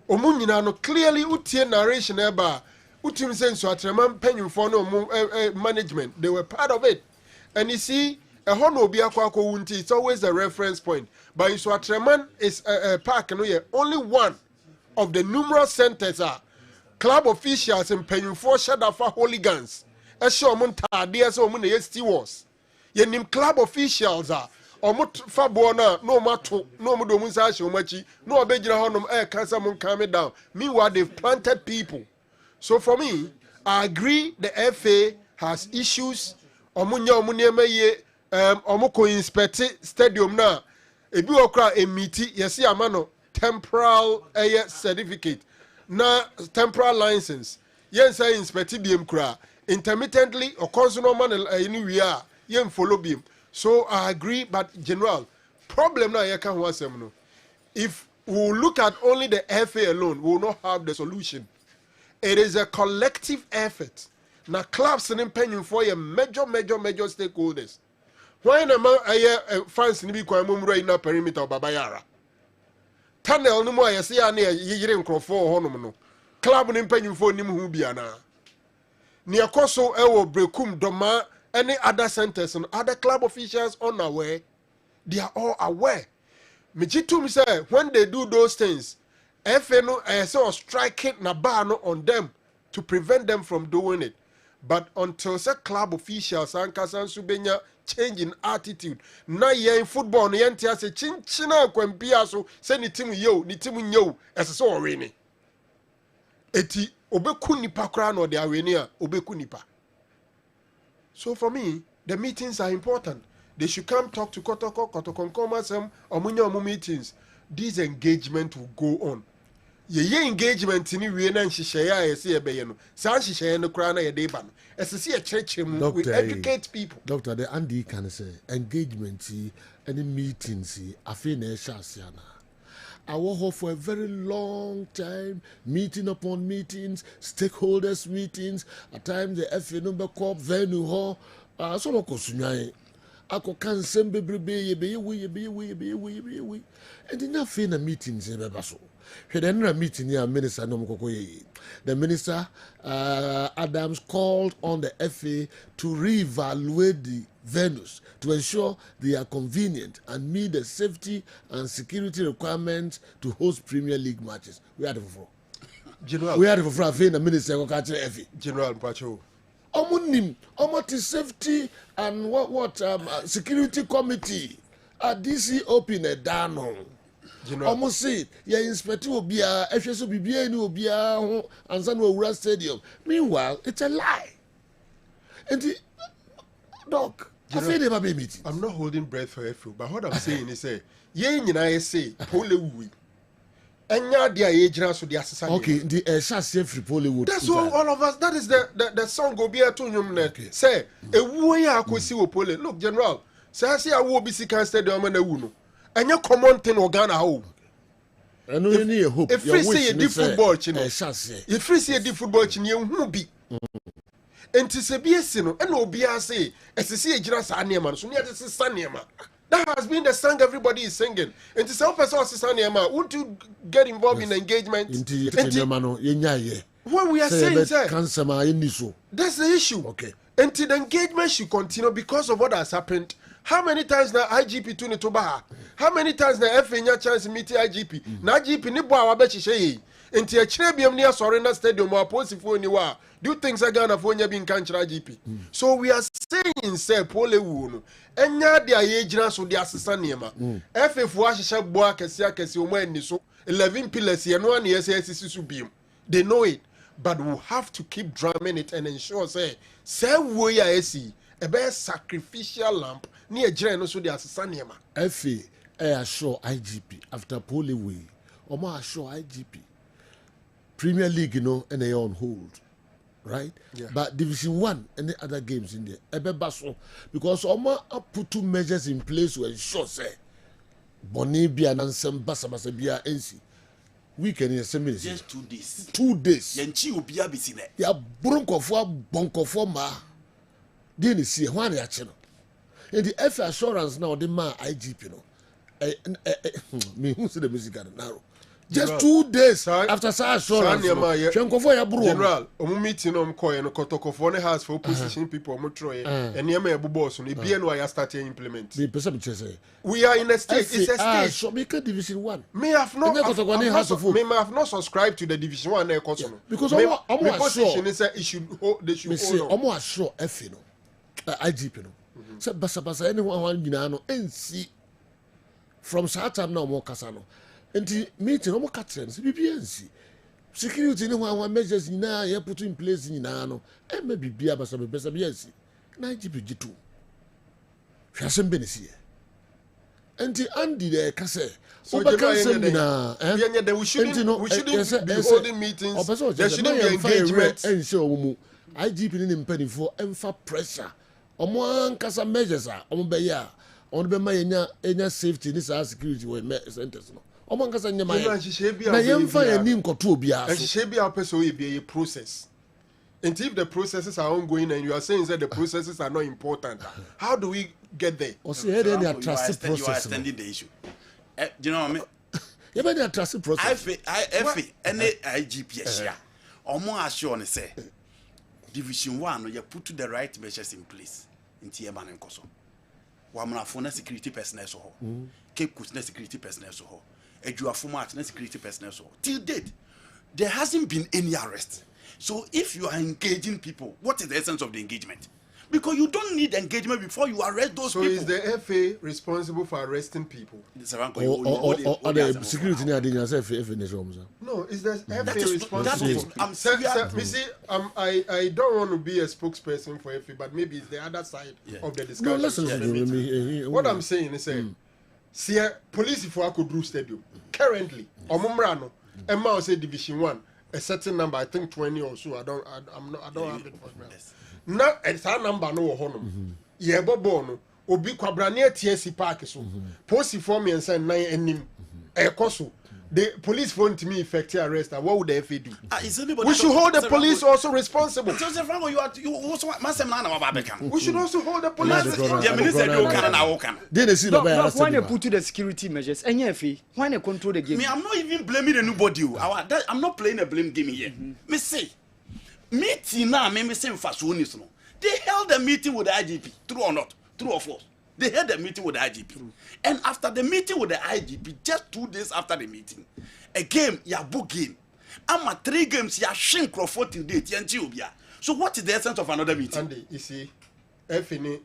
omu nyina no clearly utie narration eba utim se nso atrema mpanyin fo no management they were part of it. And you see a hono obi akwa wunti, it's always a reference point. But so Atreman is a park no only one of the numerous centers are club officials and paying for shadafa hooligans. Esho munta dia so mun ye stewards. Ye nim club officials are omut fabona no mato no mudo mun sa shomachi no obejira honom cancer mun calm it down. Meanwhile they've planted people. So for me, I agree the FA has issues. Omunya omuniema ye omoko inspect stadium na ebi okra emiti yesi amano temporal certificate na temporal license yensa inspect biem kra intermittently or consular man anywhere yen follow biem. So I agree, but general problem na yeka ho asem no, if we look at only the FA alone, we will not have the solution. It is a collective effort. Now clubs and paying for your major stakeholders. Why na fans ni bi kwa mumura ina perimeter babayara. Tunnel no mo ayese ya na yire nkrofo honom no. Club ni paying for nim hu bia na. Ni akoso ewo brekum doma any other centers and other club officials unaware. They are all aware. Mijitum say when they do those things, FA no ayese striking na bar no on them to prevent them from doing it. But until say club officials and Kasan Subenya change in attitude, na ye in football no yentia se chinchina kwempia so say ni timu yo as so already. Eti obeku nipa kra no de aweni a obeku nipa. So for me, the meetings are important. They should come talk to Kotoko Komasem or meetings. This engagement will go on. Ye engagement in we na nhihye ya se ebe ye no sa nhihye no kra na ye de ba no esese ye church we educate people. Doctor, the Andy can say engagement any meetings afi na ehasiana I work for a very long time, meeting upon meetings, stakeholders meetings, at times the FA number corp venue hall so no kosunyai ako kan sembe brebe ye be we and enough in meetings in bebaso. The meeting here, Minister Nomokoye. The Minister Adams called on the FA to reevaluate the venues to ensure they are convenient and meet the safety and security requirements to host Premier League matches. We had it before. General. We had it before. The Minister FA. General Pacho. Omunim, omoti safety and what security committee. DC open a down. Almost say, yeah, inspector will be a FSO will be a and San Wura Stadium. Meanwhile, it's a lie. And the doc, I feel never be meeting. I'm not holding breath for FA, but what I'm saying is, I say, Polewood. Enya dia ejina so dia sesa. Okay, the chassis free Polewood. That's all of us. That is the song go be to nyum na. Say, ewu ya akosi wo Pole. Look, General, say see awu bi sika stadium na ewu no. Enya common thing Ghana ho. Eno ni hope. If free say di football chi no. Chassis. If free say di football chi no hu bi. Enti se bi esi no, ena obi ase, esese ejina sa niema no, so ne ate sa niema. That has been the song everybody is singing. And to some person won't you get involved in engagement? When we are saying that, that's the issue. Okay. Until the engagement should continue because of what has happened. How many times now IGP to Nitobaha? How many times now FA nya chance meet IGP? Na IGP ni boa wabechi shey. Until a Chrebium near Sorena Stadium or Posifo niwa. Do things are gonna for being country IGP. So we are saying, say, Polewood. Enya dia yejina so dia sesa niema. FA fo ahihye boa kese omani so 11 pillars ye no an yesesisu biem. They know it, but we have to keep drumming it and ensure say we ya esi a be sacrificial lamp near ejira no so dia sesa niema. FA assure IGP after Polewood. Omo assure IGP. Premier League, you know, and they on hold. Right? Yeah. But Division 1 and the other games in there. Because Oma put 2 measures in place to ensure say Bonibia and some Basabasabia NC. Weekend in the just 2 days. 2 days. Yenchi Ubia Bisine. Ya bonko for ma. Didn't see one reaction. And the F assurance now, the man IGP, me who see the music now. Just 2 days after sa assurance. General, meeting Kotoko has for opposition people and Yama boss on the BNY are starting to implement. We are in a state, it's a state. So make a Division 1. May have not subscribed to the Division 1 because my position is that they should hold on. Almost sure F IGP so basa anyone NC from Satam now more Casano. And the meeting almost cuts BBNC. Security no one measures in now put in place in Nano and maybe be about some best BNC. 90 She hasn't been here. And the Andy there can say, so we shouldn't be holding meetings. There shouldn't be engagement. And so IGP in penny for empha pressure. One casa measures are on Baya, on the any safety, this our security were centers. And she should be a process. And if the processes are ongoing and you are saying that the processes are not important, how do we get there? You are extending the issue. Do you know what I mean? You better trust the process. Any IGP here. Omo assure say Division 1 you put the right measures in place in Tieman and Koso. Wamana phone security personnel so Cape Coast security personnel so Edua format security personnel so till date there hasn't been any arrest. So if you are engaging people, what is the essence of the engagement? Because you don't need engagement before you arrest those people. So is the FA responsible for arresting people? Or the security near the FA? No, is the FA responsible? I'm serious. I don't want to be a spokesperson for FA, but maybe it's the other side of the discussion. No, listen to me. What I'm saying is, see, police if I could do stadium currently, Omumrano, and Mao say Division 1, a certain number, I think 20 or so. I don't have it for me. Now, it's our number no honum. Yeah, Bobono, Obi Quabrania TSC Park so. Post for me and say 9 and him. The police phone to me effective arrest. What would the FA do? We should hold the police also responsible. Joseph Rango, you also we should also hold the police responsible. Why not put to the security measures? And why not control the game? Me, I'm not even blaming anybody. I'm not playing a blame game here. Me say. Meeting now, me say fast one is no. They held a meeting with the IGP, true or not, true or false. They held a meeting with the IGP, and after the meeting with the IGP, just 2 days after the meeting, a game, ya book game. I'm at 3 games, ya shrink for 14 days, so what is the essence of another meeting? Andy, you see, FNA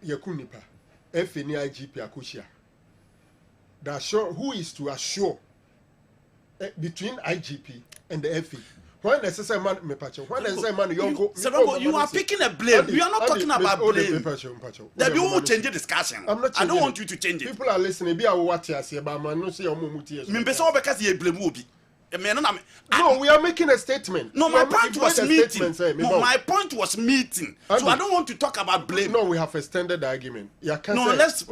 Yakunipa, FNA IGP Akushia. Who is to assure between IGP and the FA? When necessary man me pacho. When necessary man you are picking a blame. We are not talking about blame. That you will change the discussion. I'm not I don't want you to change it. People are listening. Be aware what you say, but man, no say omuti. Me be so because you blame Obi. No, we are making a statement. No, my point was meeting. My point was meeting. So I don't want to talk about blame. No, we have extended the argument. No, let's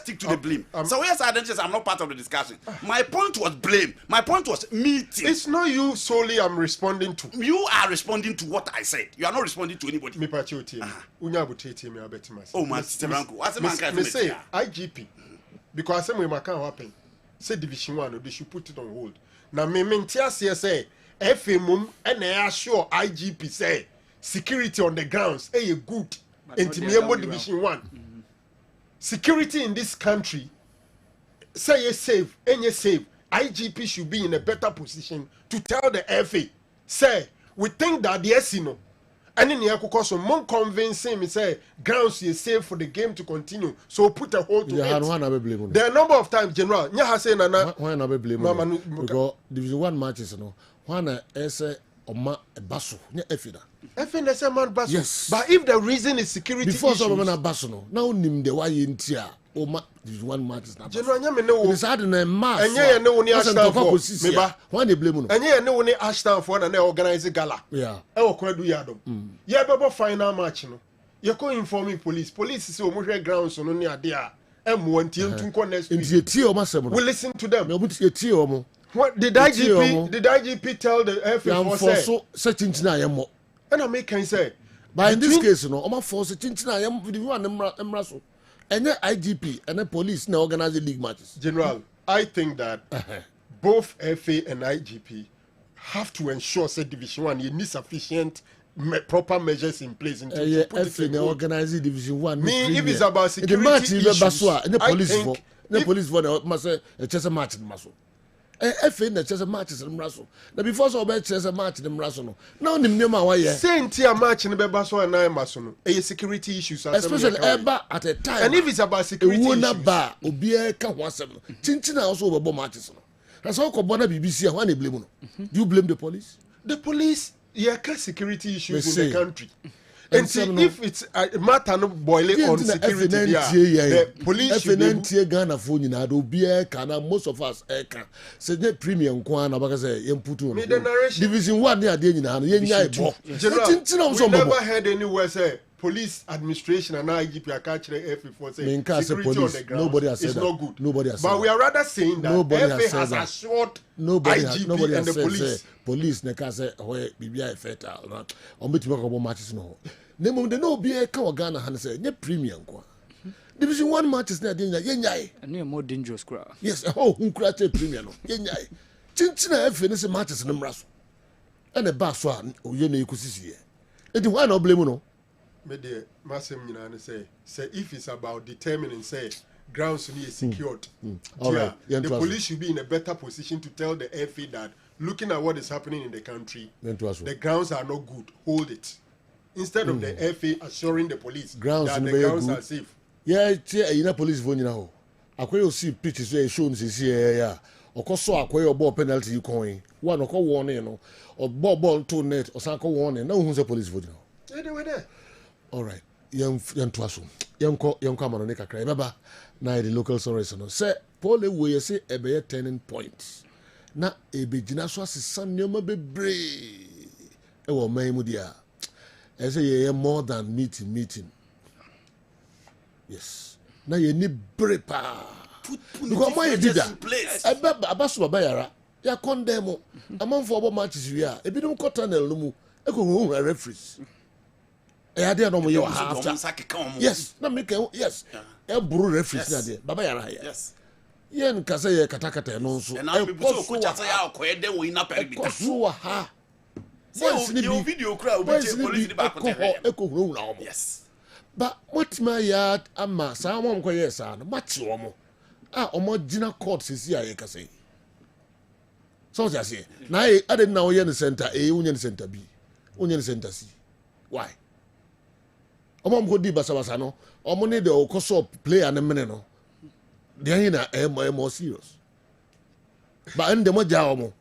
stick to the blame. So yes, I'm not part of the discussion. My point was blame. My point was meeting. It's not you solely I'm responding to. You are responding to what I said. You are not responding to anybody. Me pacho team. Unya butete me abeti mas. Oh man, Steranko. What's man me say IGP because I say we can happen. Say division 1 they should put it on hold. Na me mentia say FMum and I assure IGP say security on the grounds good in division 1 security in this country say you save and you save IGP should be in a better position to tell the FA say we think that the SNO and in the so more convincing me say grounds is safe for the game to continue so put a hold to it. There are a number of times general nya ha say nana why not be blame because division 1 matches no when say oma baso nya efida efina say man baso yes. But if the reason is security before issues so na baso no now nim the why ntia oma division 1 matches na general nya me no it's hard na mass enye ye ne woni ashton for me ba why they blame no enye ye ne woni ashton for na organize gala yeah e wo kwadu yadom ye bebo final match no ye ko informing police say o mo hwe grounds no ne ade a emo antie ntunko next week ntie tie o masem no we listen to them me obu tie o mo what did IGP tell the FA for say chinchina yemo and I make can say but in this case no o ma force chinchina yemo the one emra so enye IGP and the police na organize the league matches. General, I think that both FA and IGP have to ensure say division 1 you need sufficient proper measures in place in to put FA it in organize division 1 me if it's about security the match issues the police for the must say a chess match maso FA na chess matches in Brasso. The before so be chess match in Brasso no. Now nim nema wa ye. Say ntia match in Bebaso and Maso no. Security issues especially ever at a time. And if it's about security issues. Wona ba obi e ka ho asem no. Chinchina also obo matches no. That's how ko bona BBC and when blame no. Do you blame the police? The police security issues in the country. And see, if it's a matter of boiling on security, the police should be Ghana phone in Adobia, Kana, most of us, say that premium Kwan, Abaka, Yamputu, Division 1 near Daniel, we never heard anywhere say police administration and IGP are catching FA for saying security on the ground. Nobody has said it's that. Not good. Nobody has said but we are rather saying that FA has assured IGP and the police. Police neka say where bibia effect on betime ko matches no nemo de no be ka Ghana han say nye premium kwa division 1 matches na de nyai and no more dangerous crowd yes nkura te premium no nyai chinchina efe ne say matches no mra so and the bass so oye na ekusisi e di why no blame no me de masem nyina ne say if it's about determining say grounds to be secured right. The police should be in a better position to tell the FA that looking at what is happening in the country, the grounds are not good. Hold it. Instead of the FA assuring the police that the grounds are safe. Yeah, you know police phone now. Akwe see pictures where show me yeah. Okoso akwe obo penalty you coin. One oko warning no. Or ball to net or sanko warning. No who's a police phone now. Yeah, they were there. All right. Young twaso. Young amano ne kakra. Baba na the local stories no. Say Paul we say e be turning point. Na ebegyina so asesa nneoma bebre e wo man mu dia e say ye more than meeting yes na ye ni brepa because my dida ebe abaso baba yara ya condemn amanfo obo matches wi a ebi dum quarter-nel no mu e ko hu referees e ade no mo ye after yes na make yes e buru referees na de baba yara yes yen kasa ye katakata no nso na me buso ko chasa ya akoye de wo ina peribita so ha so your video crowd be police di back to ekohuru na omo yes but what my yard ama sa mo ko yes na machi omo omo gina court sisi aye kasa so just say na e ade na wo ye no center unye no center B unye no center C why omo go di basa no omo ne de okoso player na mene no they are more serious. But in the Moja.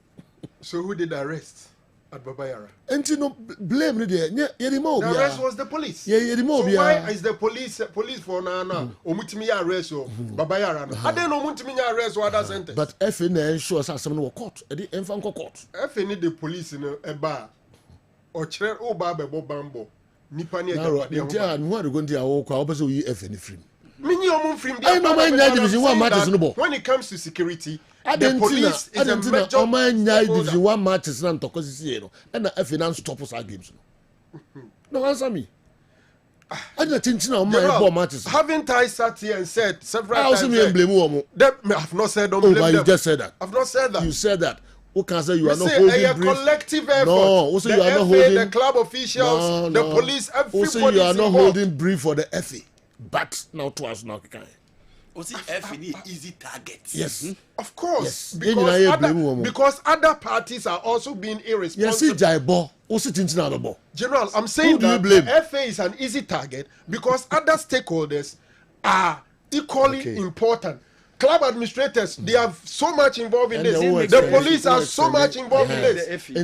So who did arrest? at Babayara. And you know, blame the The arrest was the police. Yeah, so why is the police for Nana Omutimi arrest or Babayara? I don't know Omutimi arrest or other sentence. But FN ensures us some court. The infant court. FN the police in a bar or chair or Babo Bambo. Nipani yeah, and what are going to walk out of FN free? When it comes to security, the police is a major division 1 matches and the finance stops our games. No, answer me. Haven't I sat here and said several times? I've not said don't blame them. You just said that. I've not said that. You said that. Who can say you are not holding a collective effort. No, also you are not holding the club officials, the police, everybody. Also you are not holding brief for the FA. But now to us now can. Also FA need easy targets. Yes. Of course. Yes. Because other parties are also being irresponsible. Yes, General, I'm saying that the FA is an easy target because other stakeholders are equally important. Club administrators, they are so much involved in this. The police are so much involved in this. If you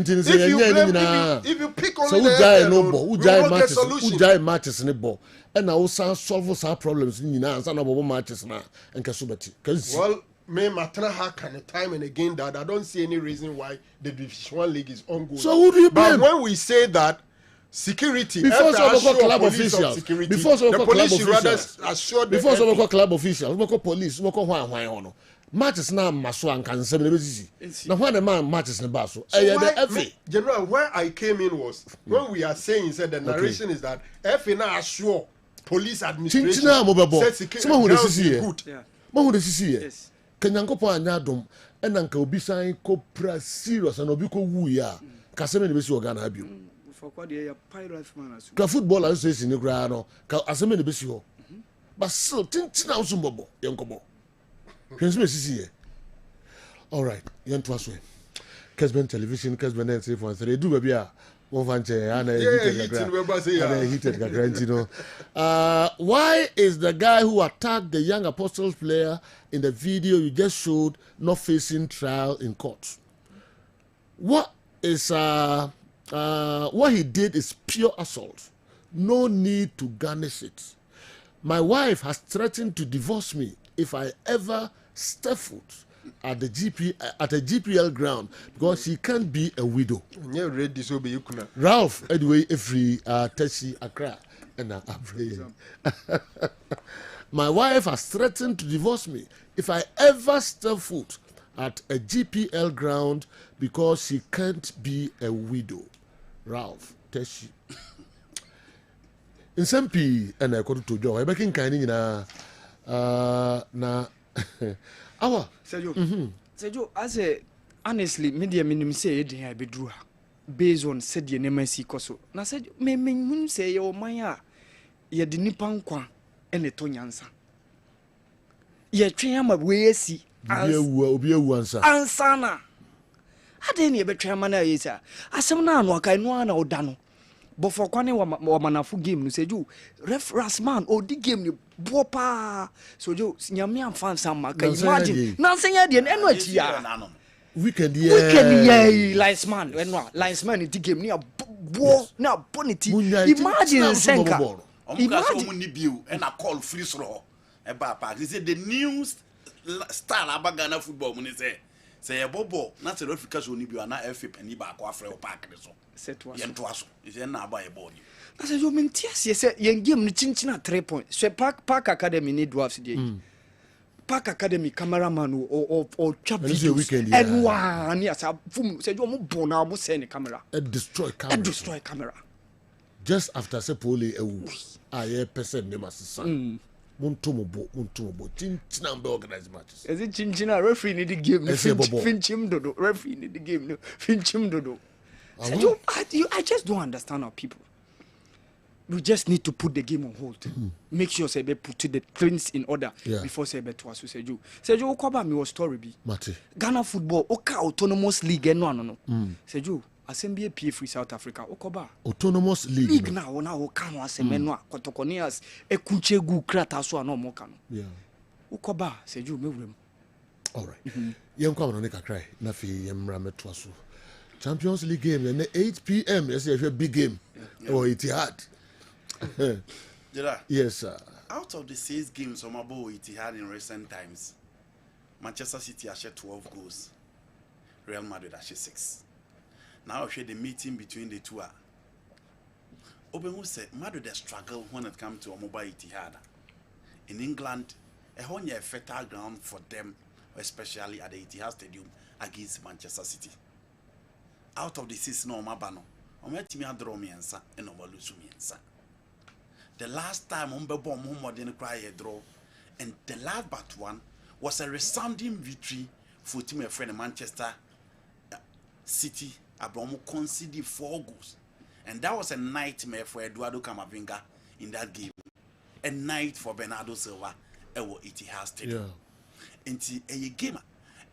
pick only the FA, we will get solution. And now solve some problems in matches now and well, me matana can time and again that I don't see any reason why the Division 1 league is ongoing. So who do you blame? But when we say that security, before some club officials, before some club officials, before some club officials, we call police, we call why matches now maso and can say now when the man matches in baso. General, where I came in was when we are saying said the narration is that FA now assure police administration said security is good. Yes. Kenyankopo anyadom enanka obi san ko pra serious and obi ko wu ya kaseme ne be si organ abio for kwa dey pilot man asu ka football association ni gra no ka aseme ne be si ho but still tintina usu mbobo yenkobo hwensme sisi ye all right yento aso Kessben television Kessben 3.3 do baby a why is the guy who attacked the young Apostles player in the video you just showed not facing trial in court? What he did is pure assault. No need to garnish it. My wife has threatened to divorce me if I ever step foot at a GPL ground because she can't be a widow. Ralph, anyway, every Teshi Accra and my wife has threatened to divorce me if I ever step foot at a GPL ground because she can't be a widow. Ralph, Teshi. In some P and I go to Joe. I back kind na Awa. Sergio, as a honestly, media minimum say I be drew based on said your name see koso. Na said me say your maya ye di nipan kwa ene to nyansa. Ye twen ama we si obi ewu ansa. Ansa na. Ade ne be twen ama na yesa. Asem na anu aka enu ana oda no. But for kwane wa manafu game no Sergio, reference man odi game ni bopa so jo nyame amfan sam ka imagine na senya de eno achi ya weekend linesman eno linesman di game ni bo na bonity imagine senka imagine ni bio and a call free throw e ba pa they say the new star abagana football mun say e bobo na South Africa so ni bio na FA pani ba ko afre o park so set was yento aso is na aba e ball. I said, you mean, yes, young game, the chinchina 3 points. So, Park Academy need dwarfs. Park Academy cameraman or chap videos. And one, yes, I said, you're more born, I will send a camera. Destroy camera. Just after Sepoli, a person name as son. Muntumobo, chinchina be organized matches. Is it chinchina referee need the game? Finchim dodo, referee need the game, Finchim dodo. I just don't understand our people. We just need to put the game on hold. Make sure say put the things in order before say to us Sergio. Sergio Okoba me was story be. Ghana football Oka autonomous league no. Sergio Assembly PA free South Africa Okoba autonomous league now Oka no asemeno Kotokonias Ekuchegu krata so no mo ka no. Yeah. Okoba Sergio me wurem. All right. Yem kwa no ne kakrai na fi yemra meto aso. Champions League game and 8 p.m. Yes, a big game. Oh, Etihad. Yes, sir. Out of the 6 games Omabo Etihad in recent times, Manchester City has 12 goals. Real Madrid has 6. Now the meeting between the two. Obenhu said Madrid struggle when it comes to Omaba Etihad. In England, a fertile ground for them, especially at the Etihad Stadium against Manchester City. Out of the 6 no Mabano, Ometimi draw me and Omalusu me. The last time Ombebo Muhammad didn't cry a draw, and the last but one was a resounding victory for team friend Manchester City. Abramu conceded 4 goals, and that was a nightmare for Eduardo Camavinga in that game. A night for Bernardo Silva ewo Etihad Stadium. Enti a game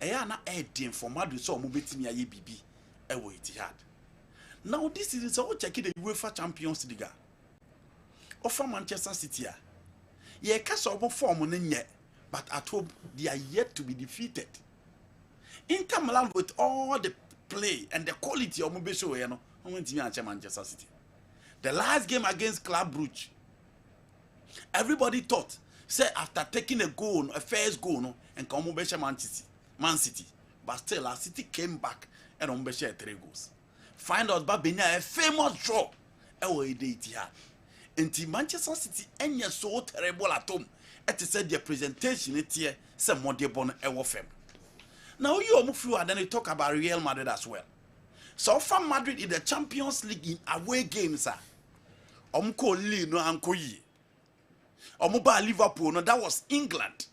na edin for Madrid so mo betimi aye bibi ewo Etihad. Now this is so check the UEFA Champions League. Offer Manchester City. Ye cast obo form no nye, but at home they are yet to be defeated. Inter Milan with all the play and the quality of Mobesho no, Manchester City. The last game against Club Brugge, everybody thought, say after taking a goal, a first goal, no, and come Man City, but still, our City came back and Ombesha 3 goals. Find out Babina a famous draw. Etihad. Until Manchester City any so terrible at home. It said their presentation it here some more bon fem. Now you are then talk about Real Madrid as well. So far Madrid in the Champions League in away games are Li no Ankoyi. Omuba Liverpool, no, that was England.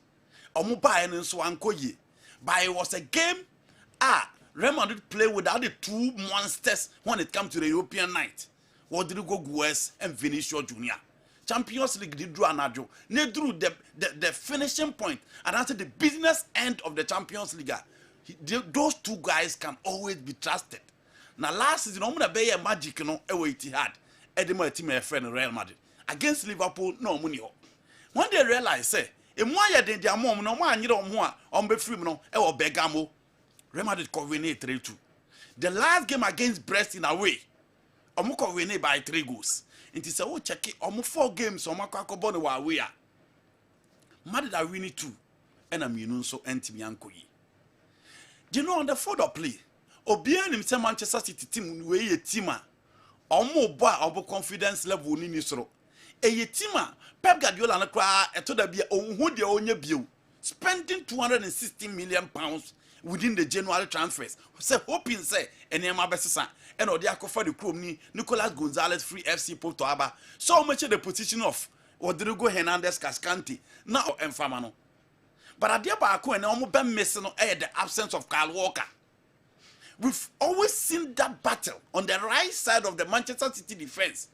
Omuba and so Ankoyi. But it was a game Real Madrid play without the 2 monsters when it comes to the European night. Rodrigo Guez and Vinicius Junior. Champions League did draw another. They drew the finishing point, and after the business end of the Champions League, those 2 guys can always be trusted. Now last season, I'm gonna be a magic, Etihad. Edema team a friend Real Madrid against Liverpool. No money. When they realize, say, Moya de their mom, no man, you don't want on be free, no, Begamo. Real Madrid coordinate 3-2. The last game against Brest in away, Omuko win by 3 goals. It is a check it. 4 games. Omako Bono wa we are. Madrid are winning 2, and I'm so anti-Miankoyi. Do you know on the further play? Obian himself Manchester City team we a teamer. Omo boy obo confidence level ni nisro. A teamer Pep Guardiola na kwa eto da bia ohun de onye bio. Spending 260 million pounds within the January transfers. Say hoping say enema besesa and odi akofa the chrome ni Nicolas Gonzalez free FC Porto Aba. So much the position of Rodrigo Hernandez Cascante now Enfamano. But at the baako and almost been missing the absence of Kyle Walker. We've always seen that battle on the right side of the Manchester City defense.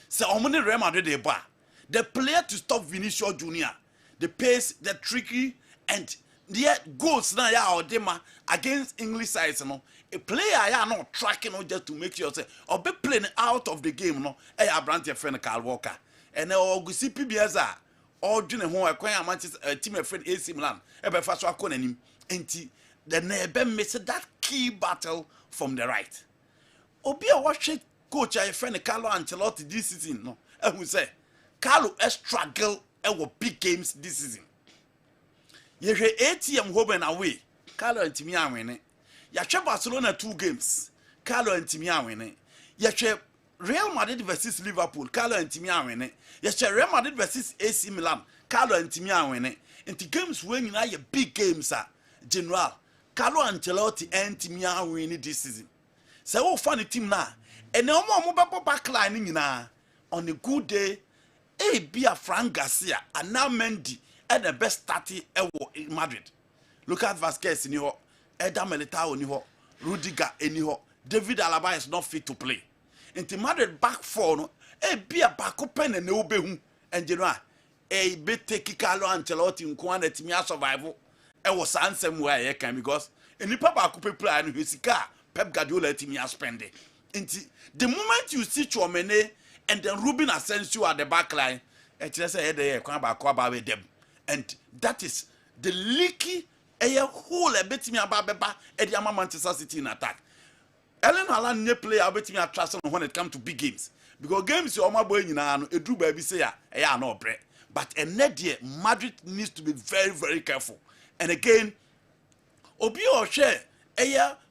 So Omoni Real Madrid the bar. The player to stop Vinicius Junior. The pace, the tricky, and the goals now ya Odema against English sides. A player ya not tracking just to make sure say or be playing out of the game. Brand your friend Kyle Walker. And Augusti PBSA. All doing home acquire Manchester team friend AC Milan. Ebe first one him. Enti the nebe missed that key battle from the right. Obi a watch coach a friend Carlo Ancelotti this season. No, and we say Carlo has struggled with big games this season. You hear ATM home and away. Carlo and Timmy are winning. You check Barcelona 2 games. Carlo and Timmy are winning. You check Real Madrid versus Liverpool. Carlo and Timmy are winning. You check Real Madrid versus AC Milan. Carlo and Timmy are winning. And the games when you know your big games are General. Carlo Ancelotti and Timmy are winning this season. So what funny team now? And no more mobile backlining na on a good day. Be a Frank Garcia and now Mendy at the best 30 in Madrid. Lucas Vazquez in your Eder Militao in your Rudiger in your David Alaba is not fit to play. Into Madrid back 4 no. Be a back open and no be and you know be take Carlo Ancelotti in Kwana Timia survival. Was answer where I can because any papa could play and his car Pep Guardiola Timia spend it. Into the moment you see Chouameni and then Ruben Asensio at the back line, and them. And that is the leaky hole a bit me about Manchester City in attack. Ellen Haaland ne player betimi attract when it comes to big games. Because games your boy nyina no edru ba bi say ya na obre. But enedie Madrid needs to be very very careful. And again, obi o share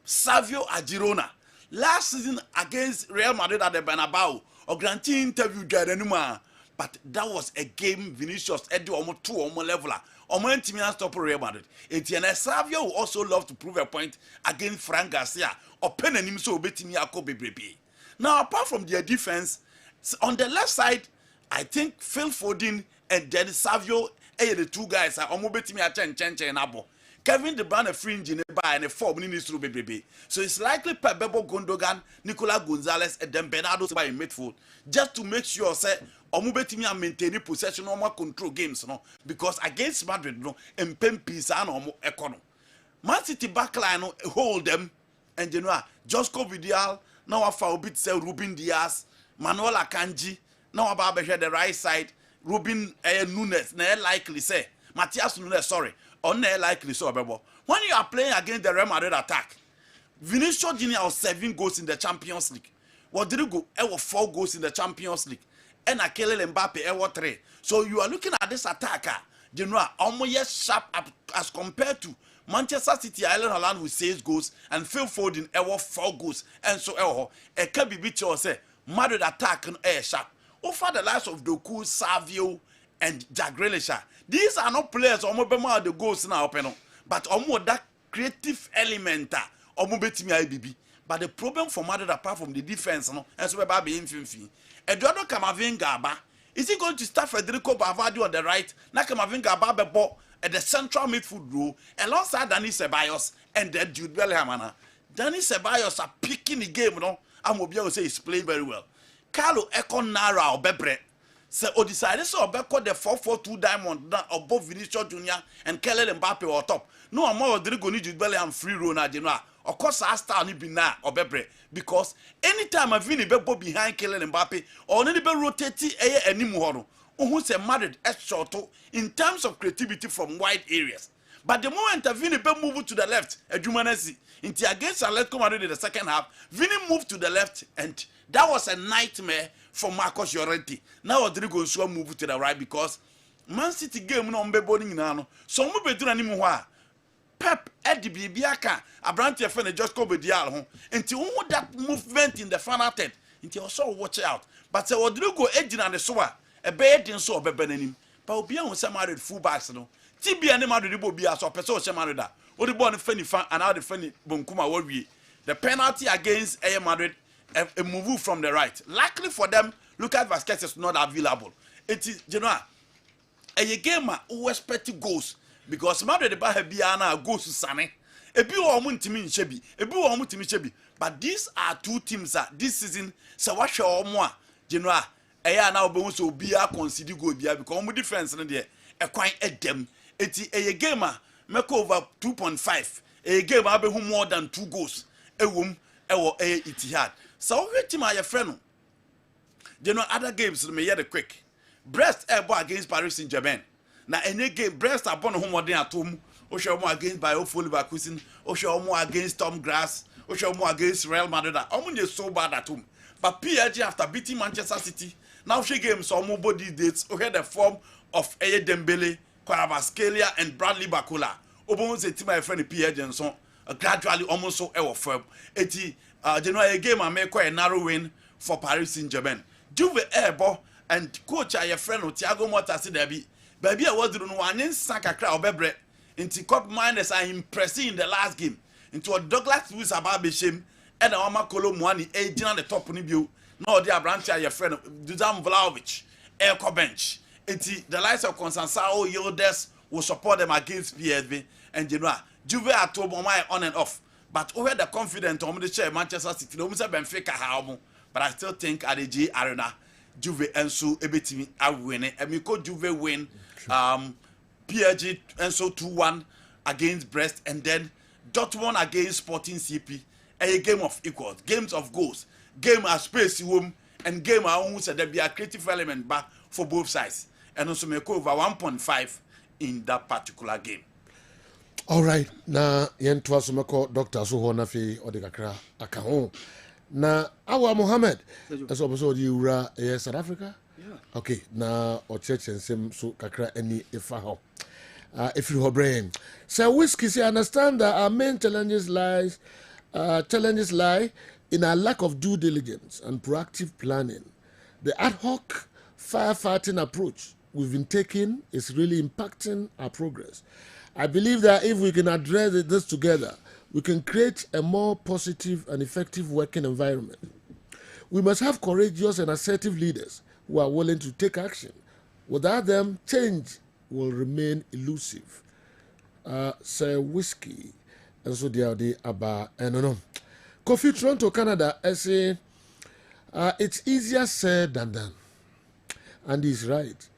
Savio Agirona last season against Real Madrid at the Bernabeu or granting interview Jadenuma, but that was a game Vinicius Eddie almost 2 leveler. Omo ntimi stop Real Madrid. Etienne Savio will also love to prove a point against Frank Garcia or pen and him so betimi akọ bebrebe. Now apart from their defense, on the left side, I think Phil Foden and then Savio the two guys are omo betimi chen abo. Kevin De Bruyne fringe in by and a 4 minutes through baby. So it's likely Pep Bebo Gundogan, Nicolas Gonzalez, and then Bernardo Silva in midfield, just to make sure say Omubetimi and maintaining possession or more control games, no, because against Madrid, no, and Pempisa no econo. Man City backline no hold them, and you know, Josco Vidial, now a foul bit say Ruben Diaz, Manuel Akanji, now about the right side, Ruben Nunes, na likely say Matias Nunes, sorry. Likely so, when you are playing against the Real Madrid attack, Vinicius Junior has 7 goals in the Champions League. Rodrigo 4 goals in the Champions League, and Kylian Mbappe 3. So you are looking at this attacker, you know, almost sharp as compared to Manchester City, Erling Haaland with 6 goals, and Phil Foden 4 goals, and so it can be bit say Madrid attack sharp. Over the likes of Doku, Savio, and Jack Grealish. These are not players omo bema the goals now open, but omo that creative element omo betimi IBB. But the problem for Madrid apart from the defense no, and so be infimfi. Eduardo Camavinga ba, is he going to start Federico Valverde on the right? Na Camavinga ba bebo at the central midfield role alongside Dani Ceballos and then Jude Bellingham. Dani Ceballos are picking the game, no. Amobia will say he's playing very well. Carlo Ekonara or Bebre. So o decided so obeko the 4-4-2 diamond above Vinicius Junior and Kylian Mbappe or top. No more Rodrigo ni Jude Bellingham free row na genoa. Of course our star ni be na obebre because anytime a Vini bebo behind Kylian Mbappe or any be rotate animu hono. Who say Madrid short in terms of creativity from wide areas. But the moment Vini be move to the left, Jumanesi into against Atletico Madrid in the second half, Vini moved to the left and that was a nightmare for Marcos Llorente. Now Rodrigo Nsua move to the right because Man City game no mbe boni nyina so mo bedu na nimu ho a Pep Eddie Bibiaka Abrante Fene just go be dial ho until who that movement in the final third until also watch out but say Rodrigo ejina ne so a be din so obebe nanim but obi an say Madrid full backs no tibia ne Madrid bo bia so person say Madrid da o the ball ne fani fan and how the fani bonkuma wawie the penalty against Madrid a move from the right. Luckily for them, Lucas Vazquez is not available. It is, you know, a game who expect goals because Madrid the Bahabiana goes to Sane. A few woman to me shebi, a few woman to me shebi. But these are 2 teams that this season, so what show more, you know, now be so be a consider go there because defense in there, a quite at them. It's a game make over 2.5. A game I be more than 2 goals. A womb, a Etihad. So we team are your friend. You know other games me hear the quick. Brest ball against Paris Saint-Germain. Now any game Brest are born home at home. Osho more against Bayern Leverkusen. Osho more against Tom Grass. Osho more against Real Madrid. Omo is so bad at home. But PSG after beating Manchester City, now she games some more body dates. We had the form of Eye Dembele, Kvaratskhelia and Bradley Barcola. Obo say team my friend PSG and so gradually almost so firm. Eti January game I make quite a narrow win for Paris Saint-Germain. Juve airball and coach your friend Thiago Motta said baby I was doing one in Saka crowd bebre into cup minus are impressing in the last game into a Douglas Luiz about shame and a Oma Colomwani aging on the top of the no dear branch your friend Dusan Vlahovic air bench. The likes of Constanzao Yildiz will support them against PSV and Genoa. Juve are told on and off. But over the confident on the chair Manchester City, no Benfica how, but I still think at the G Arena, Juve and so ebetimi are winning. And we could Juve win PSG and so 2-1 against Brest, and then Dortmund against Sporting CP. A game of equals, games of goals, game of space room, and game of said there be a creative element back for both sides. And also make over 1.5 in that particular game. All right, na yentoa so meko doctor so ho na fi odi kakra aka ho. Na Awa Mohammed, eso obo so di wura South Africa? Yeah. Okay, na o church ensem so kakra ani efa ho. If you brain. So Whiskey say understand that our main challenges lie in our lack of due diligence and proactive planning. The ad hoc firefighting approach we've been taking is really impacting our progress. I believe that if we can address this together, we can create a more positive and effective working environment. We must have courageous and assertive leaders who are willing to take action. Without them, change will remain elusive. Sir Whiskey, and so the Abba, and no. Coffee Toronto, Canada, I say, it's easier said than done. And he's right.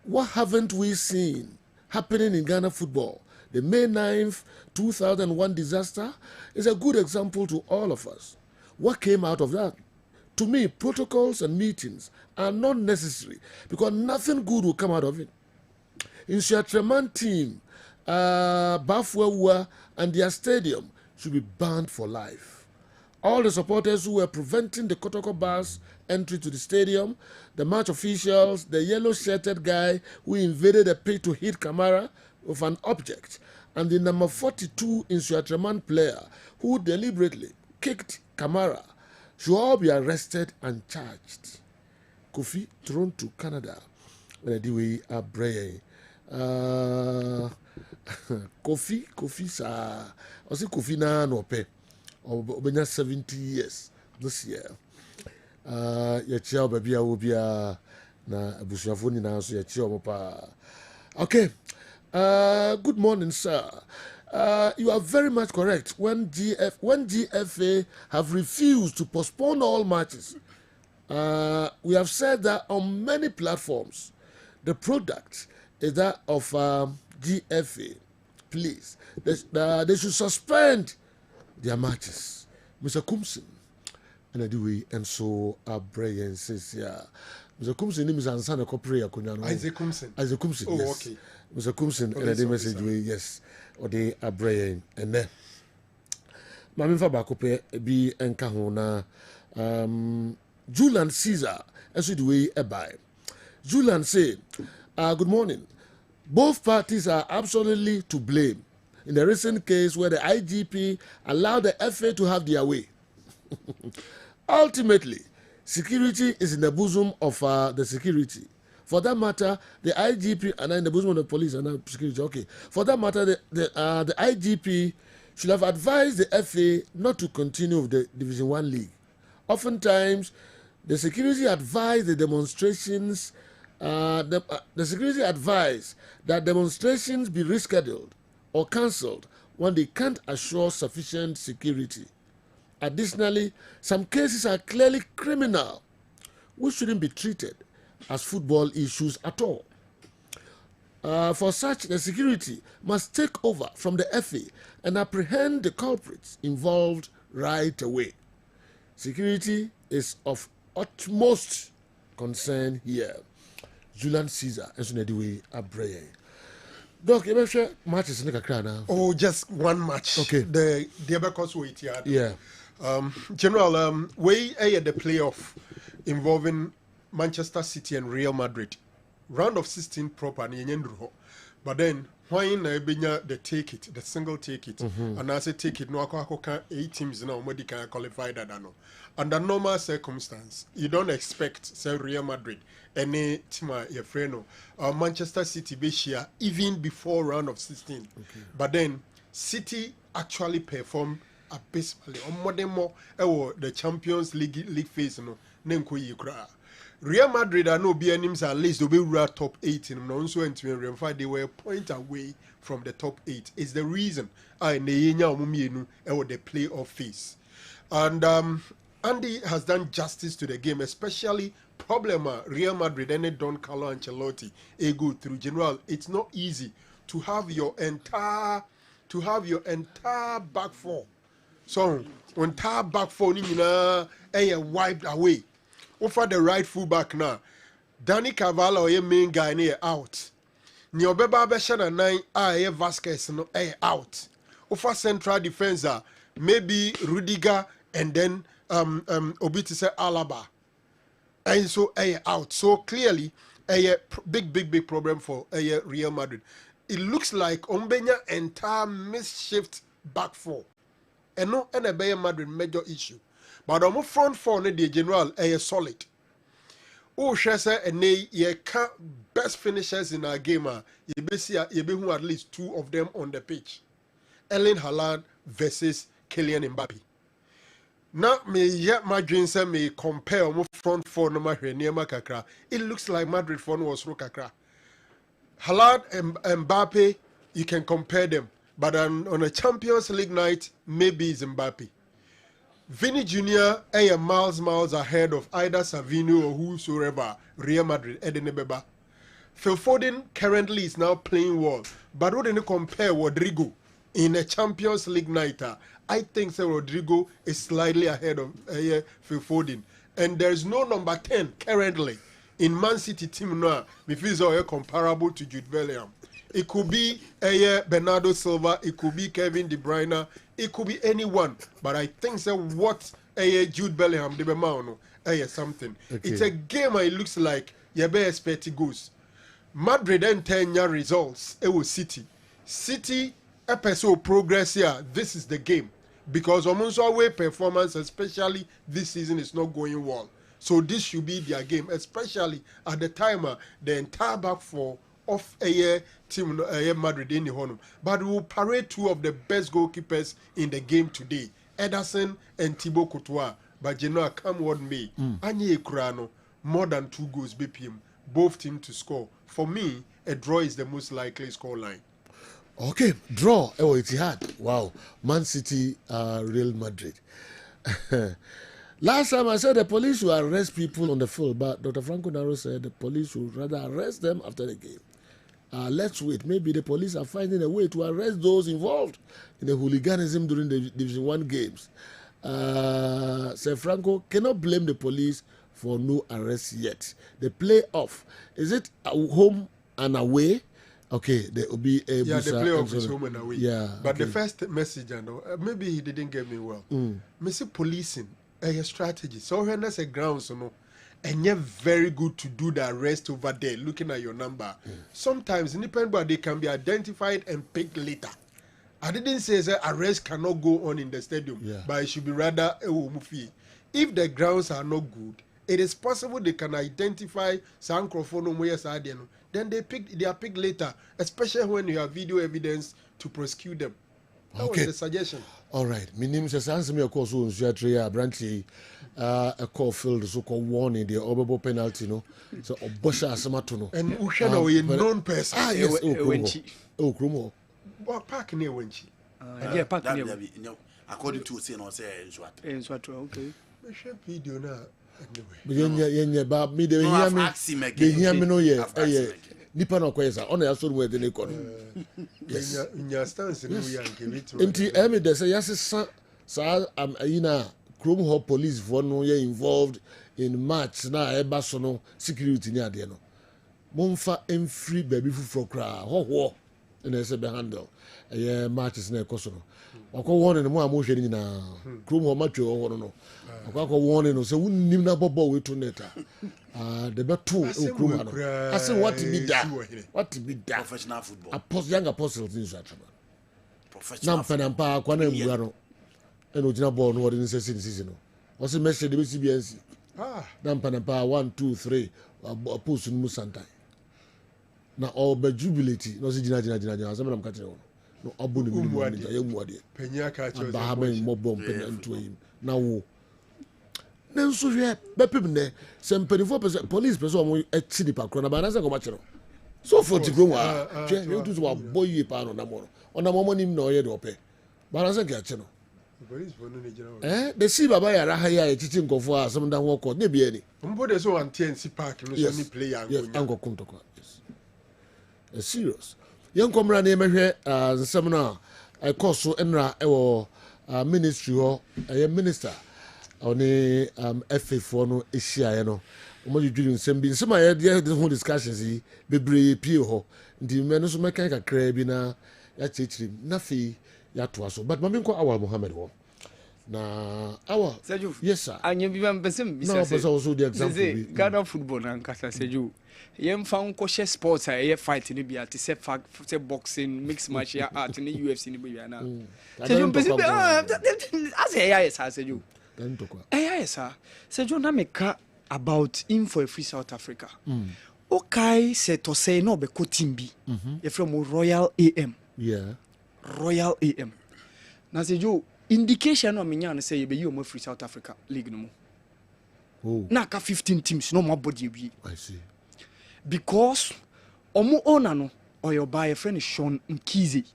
What haven't we seen happening in Ghana football? The May 9th, 2001 disaster is a good example to all of us. What came out of that? To me, protocols and meetings are not necessary because nothing good will come out of it. In Suatreman team, Bafwewa and their stadium should be banned for life. All the supporters who were preventing the Kotoko bus entry to the stadium, the match officials, the yellow-shirted guy who invaded the pitch to hit Kamara with an object, and the number 42 in Suatreman player who deliberately kicked Kamara should all be arrested and charged. Kofi, Toronto, Canada. Anyway, Kofi, sir. I say Kofi na no pe. Obenya 70 years this year. Yechia baby obia na abusuafo ni na so yechia omo pa. Okay. Good morning, sir. You are very much correct. When GFA have refused to postpone all matches, we have said that on many platforms, the product is that of GFA. Please, they should suspend their matches. Mr. Kumsin, and I do we and so Brian says, yeah. Mr. Kumsin is answer a prayer. Isaac Kumsin. Isaac Kumsin, oh, yes. Okay. Mr. Kumsin, and I did message we, yes. Or they are Brian, and then Mammy Fabacope be and Kahona. Julian Caesar, as we do a buy. Julian said, good morning. Both parties are absolutely to blame in the recent case where the IGP allowed the FA to have their way. Ultimately, security is in the bosom of the security. For that matter, the IGP and in the bosom of the police and the security. Okay. For that matter, the IGP should have advised the FA not to continue with the Division 1 league. Oftentimes, the security advised the demonstrations. The security advised that demonstrations be rescheduled or cancelled when they can't assure sufficient security. Additionally, some cases are clearly criminal, which shouldn't be treated as football issues at all. For such, the security must take over from the FA and apprehend the culprits involved right away. Security is of utmost concern here. Julian Caesar, and so anyway, Brian. Doc, you sure matches in the crowd. Oh, just one match. Okay. The Abacus wait here. Yeah. General, we at the playoff involving Manchester City and Real Madrid. Round of 16 proper, but then when the take it, the single take it, and I say take it, no, I 8 teams now, nobody can qualify that. Under normal circumstance, you don't expect, say, Real Madrid, any team, your friend, or Manchester City be share even before round of 16. Okay. But then City actually performed abysmally. The Champions League phase, no, Real Madrid are no BNMs at least they will top 8 in they were a point away from the top 8. It's the reason the playoff phase. And Andy has done justice to the game, especially Real Madrid and Don Carlo Ancelotti go through. General, it's not easy to have your entire back four. So entire back four wiped away. Over the right full back now. Danny Carvalho, your main guy, out. ni obeba be na 9 a Vasquez no out. Over central defense maybe Rudiger and then Obiti say Alaba. And so out. So clearly a big problem for Real Madrid. It looks like Ombenya entire misshaped back four. And no and a Bayern Madrid major issue. But on front four the general solid. Oh, Shesa and they can't best finishers in our game. You be at least 2 of them on the pitch. Erling Haaland versus Kylian Mbappe. Now me Madrid say me compare front four no kakra. It looks like Madrid front was kakra. Haaland and Mbappe, you can compare them, but on a Champions League night, maybe it's Mbappe. Vini Jr. miles ahead of either Savino or whosoever Real Madrid Edenebeba. Phil Foden currently is now playing well, but wouldn't you compare Rodrigo in a Champions League night? I think so Rodrigo is slightly ahead of Phil Foden, and there's no number 10 currently in Man City team now. Me feel comparable to Jude Bellingham. It could be Bernardo Silva, it could be Kevin De Bruyne, it could be anyone. But I think so what Jude Bellingham de Bemano something. Okay. It's a game it looks like you better expect it goes. Madrid and 10-year results, it was City. City episode progress here. This is the game. Because almost always performance, especially this season, is not going well. So this should be their game, especially at the time the entire back four of a team Madrid in the honor. But we will parade 2 of the best goalkeepers in the game today, Ederson and Thibaut Courtois. But you know, come what may, Anye Kurano, more than 2 goals BPM, both teams to score. For me, a draw is the most likely score line. Okay, draw. Oh, it's hard. Wow, Man City, Real Madrid. Last time I said the police will arrest people on the field, but Dr. Franco Naro said the police would rather arrest them after the game. Let's wait. Maybe the police are finding a way to arrest those involved in the hooliganism during the Division 1 games. Sir Franco cannot blame the police for no arrest yet. The playoff, is it home and away? Okay, there will be a the playoff is home and away. Yeah, but the first message, maybe he didn't get me well. Me say policing a strategy. So when there's a ground, and you're very good to do the arrest over there, looking at your number. Sometimes, independent, but they can be identified and picked later. I didn't say that arrest cannot go on in the stadium, but it should be rather a mufi. If the grounds are not good, it is possible they can identify some microphone, then they are picked later, especially when you have video evidence to prosecute them. That was the suggestion. All right. My name is Answer me, of course, who's Brantley, a call field, so called warning, the overball penalty, no? So, Bosha Samatuno. And Ushano, a known person. Yes, oh, Krumo. What park near Winchi? Yeah, park near. According to say, no, say, in Swat, okay. I should video now. Anyway. But me, they hear me no, yeah. Nipa no kweza ona ya so no de ne ko yes in your stance no ya nke bitu enti emi de say yasesa sa am ayina Chrome Hall police for no ye involved in match na eba so no security ni ade no momfa emfree baby fufro kra ho na se be handle matches na ekoso no akọ warning mo amhwe ni na Chrome Hall match ho no akọ warning no say wunnim na bobo we to net the better I say what to be done. What to be done? Professional football. Young apostles in Zatra. Professional. Nampa Kwana Mugano. And Ojina Ball, no one in the season. What's the message? The CBNC. Nampa 1, 2, 3. A post in Musantai. Now, all but jubility. No, Jina. Some of them catching on. No, Abu Muadi. Penyaka, Bahaman, Mobom, Pen into him. Now, then so here, Bepim, some 24% police person will at City Park, Ronabana, go so for to go, you do a boy pan on the morning. On the moment, no yet or pay. But as a catcher, they see Baba Rahaya teaching go for some that walk on, maybe any. Somebody so on TNC Park, yes, play Uncle Kuntoko. Yes, a serious young comrade name here as seminar. I call so Enra or ministry or a minister. ɔne FA for no ahyia no ɔmo dwedwiri nsɛm bi nsɛm a yɛde ho discussions yi bebree pie hɔ nti mmɛ no so mɛka kakraa bi na yɛakyerɛkyerɛ mu na afei yɛatoa so but mame nkɔ Awal Mohammed wɔ na Awal yes sir anya bi ban pesem bi no person also the example bi Ghana football na nkasa Seju yɛmfa nkɔhyɛ sports a ɛyɛ fight ne bia te sɛ boxing mixed martial art ne UFC ne bia na Seju pesem as ɛyɛ sa Seju ɛyɛ sa Seju na meka about him for a free South Africa okay se to say no be ko team bi from Royal AM Royal AM na Seju indication no menya no say you be you free South Africa league no mo na ka 15 teams no more body wi I see because omo owner no or your buyer friend Sean Nkizi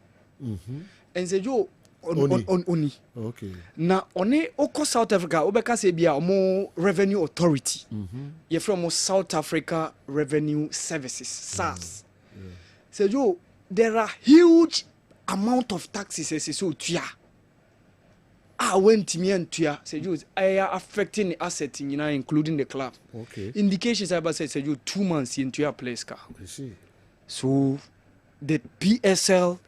and say you oni okay na one oko South Africa obeka say bia omo revenue authority you from South Africa Revenue Services SARS say you there are huge amount of taxes so tua went me and tua say you are affecting the asset including the club okay indications about say you 2 months into your place car I see so the PSL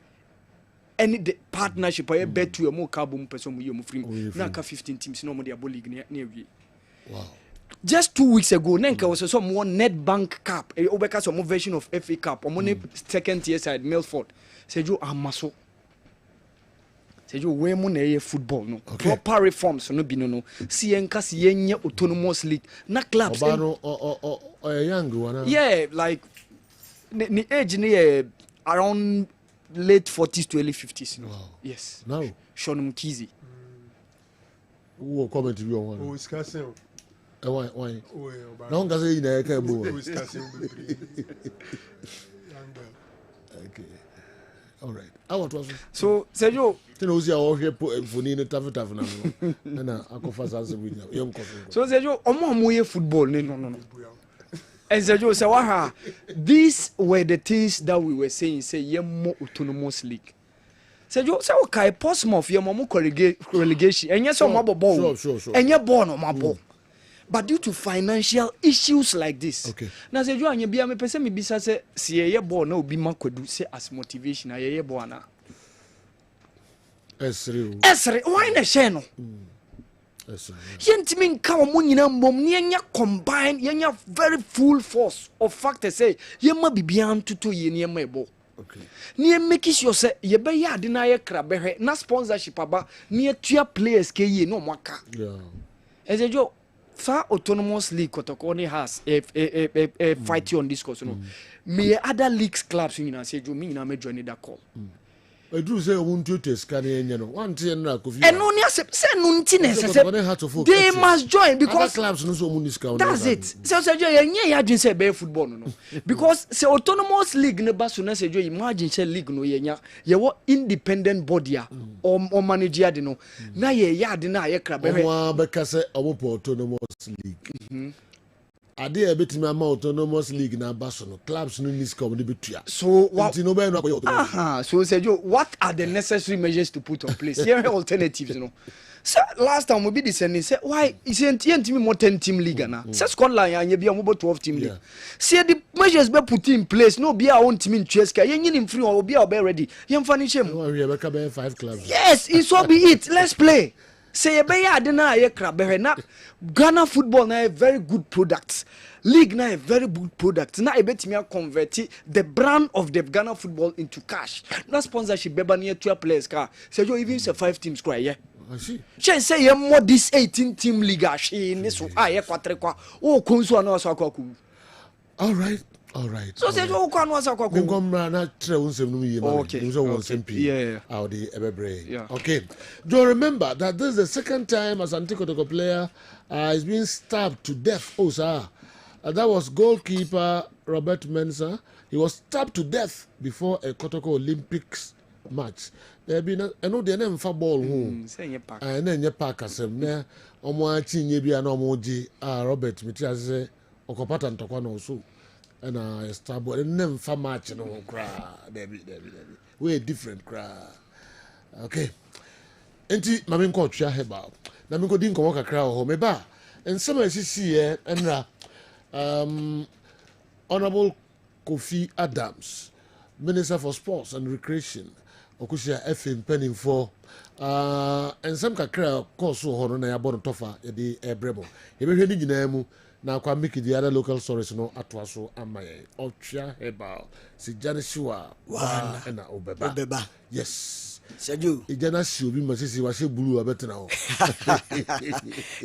any the partnership I bet to a more carbon person you free na ka 15 teams no more the league near wow just 2 weeks ago Nenka was some one net bank cap obeka some version of FA Cup or money second tier side Milford said you amaso said you we mo na football no proper reforms no bi no see enka see yenye autonomous league na clubs young one yeah like the age ni around late 40s to early 50s no wow yes now Sean Mkizi who comment you on Oh, discussing. why now nga say na ka bo okay all right what was so say you tell us your phone in tafu na na akofa sanse bi yam ko so say you omo ye football no and say you say what these were the things that we were saying say yem autonomous league say you say okay Portsmouth yem mo relegation enye so mo ball sure enye ball no mo ball but due to financial issues like this okay na say you anya bia me pese me bisa say se ye ball na obi makwadu say as motivation ye ball na esre why na share no yentimi nka omo nyina mbom ne enya combine yenya very full force of factor say yema bibian tutu ye ne yema ebo okay ne make sure say ye be ya de na ye kra behwe na sponsorship aba ne tua players ke ye no maka ezejo fa autonomous league kotokoni has a fight on this course no me other leagues clubs you know say jo me na me join that call I do say won't you test can you one thing na kofi and no say no nti they must join because clubs no so munis count that's it so say you ya dream say be football no because say autonomous league ne baso na say you imagine say league no yenya ye wo independent body or manager de no na ye ya de na ye kra be ka say omo autonomous league ade e betimi ama autonomous league na baso no clubs no nis come be tua so what no be no so say you what are the necessary measures to put on place here alternatives you know so last time we be descending say why is me more 10 team league na say Scotland ya bia mo 12 team league see the measures be put in place no bia on team in Cheska yen free or bia be ready yen fani shem we be ka be 5 clubs yes it so be it let's play say be ya de na ye kra be na Ghana football na a very good product league na a very good product na e betimi convert the brand of the Ghana football into cash na sponsorship beba near 2 players car say you even say 5 teams cry yeah I see she say you more this 18 team league she ni so ye kwatre kwa o konso na so akwa all right so say you kwa no so akwa ngomra na tre unsem no yi ma so won sempi yeah how the ebebre okay do remember that this is the second time as Antikotoko player is being stabbed to death sir. That was goalkeeper Robert Mensah. He was stabbed to death before a Kotoko Olympics match. There been I know the name for ball home. And then your pack as him there. Omoachi nyebia no moji Robert Mitia say okopata ntokwa no so. And I stab but the name for match no cry. Debbie. We different cry. Okay. enti mame nko twia heba na me nko di nko kakra ho me ba ensema esisi enra Honorable Kofi Adams, Minister for Sports and Recreation, okusia FM penning for ensem kakra course ho no na ya bono tofa e di ebrebo e be hwedi nyina mu na kwa make the other local stories no atoa so amaye otwa heba si jane shiwa wa na obeba yes Seju ijana si obi masisi wa she blue abetena ho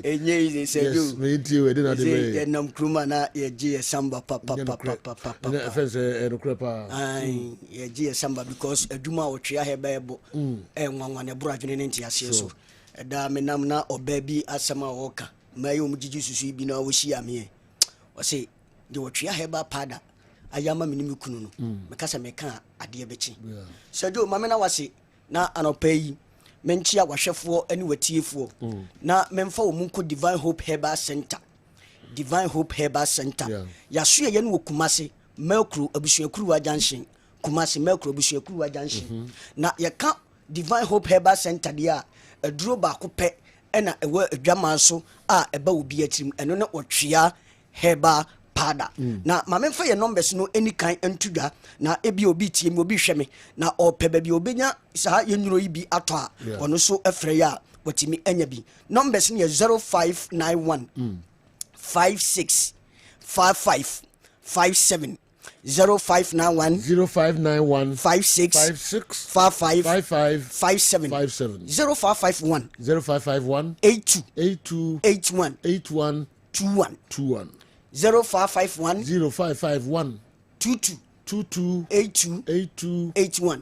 enye ize Seju yes me ntie we dey na de me ye nam kruma na ye gi samba papa na fence no krepa ai ye gi samba because aduma otwea heba ebo enwanwa ne bro adwene ne ntiase so da me nam na oba bi asema woka maye omugigi susu bi na wo hia me o se de otwea heba pada ayama me ni kunu no me kasa me kan ade bechi Seju mame na wase na anopai menchia wahwefo ani watiefo na memfa wo munko Divine Hope Herbal Center ya so ye no Kumasi Melkro abusuakuru ajanshin Kumasi Melkro abusuakuru ajanshin na ye ka Divine Hope Herbal Center dia aduro ba ko pe na ewa adwaman so a eba obi atirim eno ne otwea herbal pada na mamemfa ye numbers no any kind entudwa na ebi obi tie mi obi hweme na opeba bi obenya saa ye nyuro yi bi ato a ono so efre ya watimi anya bi numbers ne 0591 56 55 57 0591 56 55 57 0551 82 81 21 0551 22 82 81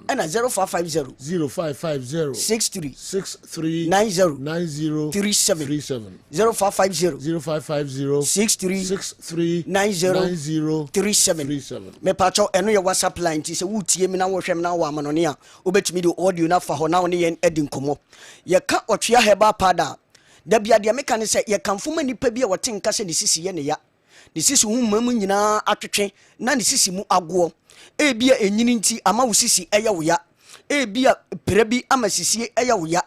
and 0550 63 90 37 0550 63 90 37 me pacho eno ye WhatsApp line ti se wutie mi na wo hwem na wo amanone a obetumi de audio na fa ho na wo ne yen edi nkomo ye ka otwea heba pada da bia de meka ne se ye kamfoma nipa bia wote nka se ne sisi ye ne ya ne sisi hu mamu nyina atwetwe na ne sisi mu ago e bia enyini nti ama wo sisi eye wo ya e bia prebi ama sisi eye wo ya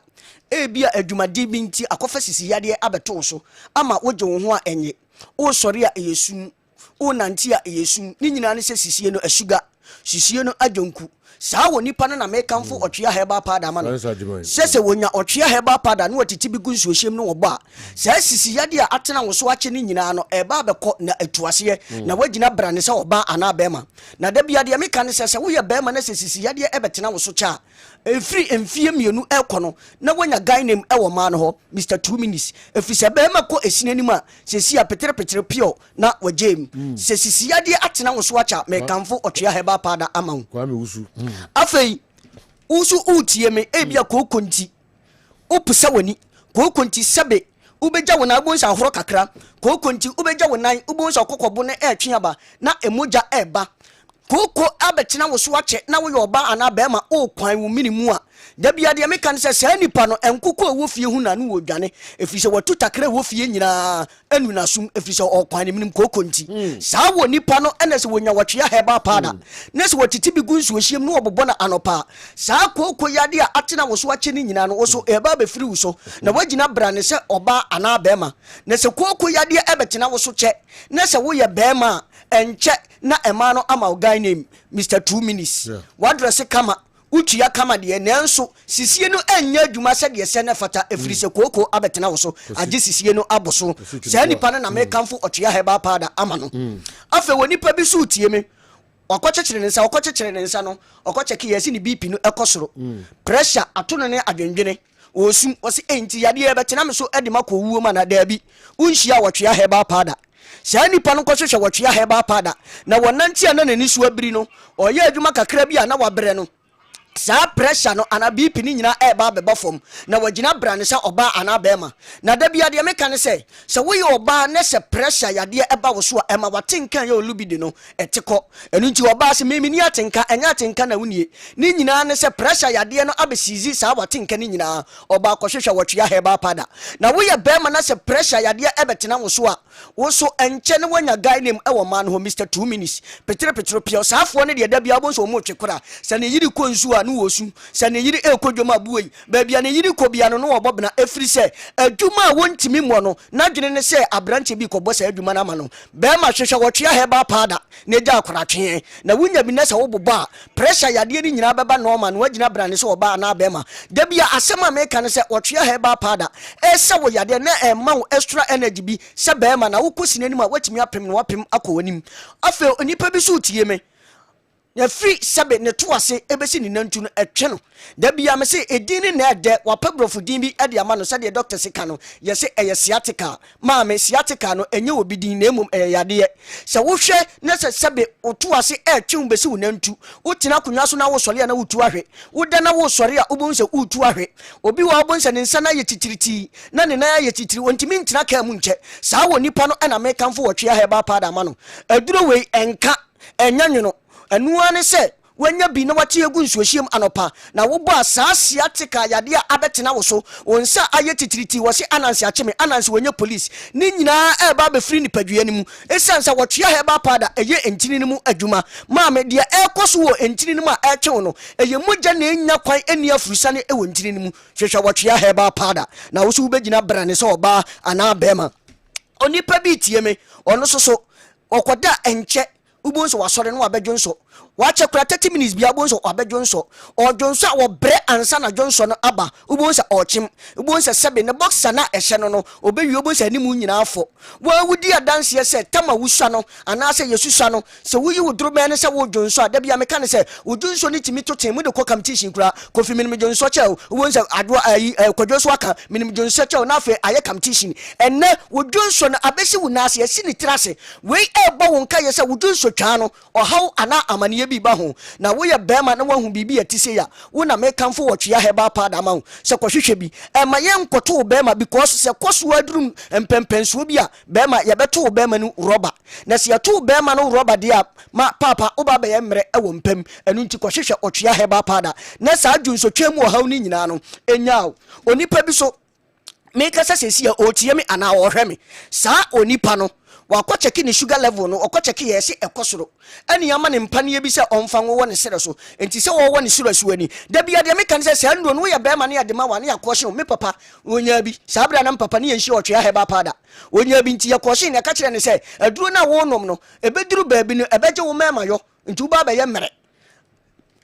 e bia adwumadi bi nti akofa sisi yade abeto so ama woje wo ho a enye o sori a eyesu o nanti a eyesu ni nyina ne se sisi no asuga sisi no ajonku saa wo nipa no na mekamfo otwea heba pada ma no sese wonya otwea heba pada no watiti bi gu nsuohyem no woba saa sisi yade a atena wo so ache ni nyina no eba beko na atuase na wagina brane se oba ana bema na da bia de meka ne sese wo ye bema na sisi yade ebetena wo so cha efri emfie mienu ekono na wonya guy name ewo ma no ho Mr 2 minutes efise bema ko esinani ma sesi a petere pio na wajem sisi yade atena wo so acha mekamfo otwea heba pada ama wo kwa me wusu afei usu utie me ebia kokonti opesa wani kokonti sebe ubeja wona agbonsa ahoro kakra kokonti ubeja wonan ubonsa kokobo ne etweaba na emoja eba koko abetena wo so ache na wo yoba ana bema o kwan wo minimu a da bia de meka ne se saa nipa no enkoko wo fie hu na no wo dwane efise watu takra wo fie nyina anu na sum efise o kwan ne minim kokonti saa wo nipa no ene se wonya watwea heba pada ne se watiti bi gunsu ohiem no obobo na anopa saa koko yade a atena wo so ache ni nyina no wo so eba be firi wo so na wagina brane se oba ana bema ne se koko yade ebetena wo so che ne se wo ye bema enche na emano ama guy name Mr 2 minutes wadresse kama utua kama de nanso sisie no anya adwuma se de se ne fata efrise koko abetena wo so age sisie no aboso saa nipa na mekamfo otwea heba pada ama no afa woni pa bi so tie me okochekere ne nsa no okocheke yesi ni BP no ekosoro pressure atono ne adwendwene osu osi enti yade ebetena me so edima ko wuo ma na da bi unhia wotwea heba pada saa nipa no kwhwehwe wotwea heba pada na wonanti ana nani so abiri no oye adwuma kakra bi ana wabre no saa pressure no ana BP ni nyina eba beba fom na wagina brane se oba ana bema na da bia de meka ne se wo ye oba ne se pressure yade eba wo so a ema watenkan ye olubide no eteko enu nti oba se memi ni atenka enya atenka na wunie ni nyina ne se pressure yade no abesizi saa watenka ni nyina oba kwhwehwe wotwea heba pada na wo ye bema na se pressure yade ebetena wo so a wo so enche ne wanya guy name ewo man ho Mr 2 minutes petre pio saa afo ne de da bia bo so mo twekora se ne yiri konsu a no wosu se ne yiri ekodwoma buoi ba bia ne yiri kobia no no obobna efiri se adwuma a wontimi mo no na dwene ne se abranche bi kobɔ se adwuma na ma no be ma hwehwe wɔtwe heba pada ne gya akoratwe na wonya bi ne se wobobɔ a pressure yade ni nyina beba no ma no wagina brane se oba na be ma da bia asɛm a meka ne se wɔtwe heba pada se wo yade na ma wo extra energy bi se be ma na wo kosine ni ma watimi apem no wapem akɔwanim afa onipa bi so tie me ya free sabe ne to ase ebesi ni nantu no etwe no da bia me se edin na ede wapabrofo din bi ede ama no se de doctor sika no ye se eye sciatica ma me sciatica no enye obi din na emum yade se wo hwe na se sabe oto ase etwe mbesi wo nantu wo tina kunwa so na wo sori na wo tu ahwe wo da na wo sori a obon se wo tu ahwe obi wa obon se ne nsa na ye titiriti na ne na ye titiri wontimi ntina ka mu nche saa wo nipa no na me kanfo wo twe aheba pada ma no aduro wei enka enyanwono anuane se wanya bi na wate egu nsuohiem anopa na wo bo asaasia tika yade a abetena wo so wonsa aye titiriti wo se anansi acheme anansi wanya police ni nyina e ba be free nipadua ni mu esansa wo twea he ba pada eye entini ni mu adwuma ma me de e koso wo entini ni mu a etwe no eye mogya na enya kwan eni afurusa ne e wo entini ni mu hwehwe wo twea he ba pada na wo so ubegina brane se oba ana bema onipa bi tie me ono so okoda enche ubonso wasore no abedwonso wache kura 30 minutes bia bonso abedwonso odwonso a wo bre ansa na dwonso no aba ubonso ochim ubonso sebe ne boxer na ehye no no obewi ubonso animu nyina afo wa wudi adanse ye se tama wusua no ana se yesusua no se wuyi wudrobe ne se wo dwonso a da bia meka ne se wudwonso ni timi to tem de ko competition kura kofi minim dwonso che ubonso adwo kwadwoso aka minim dwonso che na afa aye competition enne wudwonso no abesi wunase ye si ni trase we ebo wonka ye se wudwonso twa no ohaw ana amane bi ba ho na wo ye bema na wahu bibi atise ya wo na me kanfo wo twea heba pada ma ho se kohwehwe bi e ma ye nkoto bema because se koso adurum empempenso bi a bema ye beto bema no roba na se yato bema no roba dia ma papa oba be ye mre e wo mpem enu nti kohwehwe otwea heba pada na sa adwunso twemu ohaw ni nyina no enyaaw onipa bi so me kasa sesi ya otie me ana wo hwe me sa onipa no wakɔ cheki ni sugar level no wakɔ cheki yesi ekosoro ani yama ne mpane bi se onfa wo ne sere so enti se wo ne sere so ani da bia de me kan se ando no ye be ma ne ya de ma wa ne yakɔhye me papa onya bi sabra na papa ne ye hye otwe aheba pada onya bi nti yakɔhye ne ka kire ne se aduro na wo nom no ebeduru baabi no ebeje wo mema yo nti wo ba be ye mere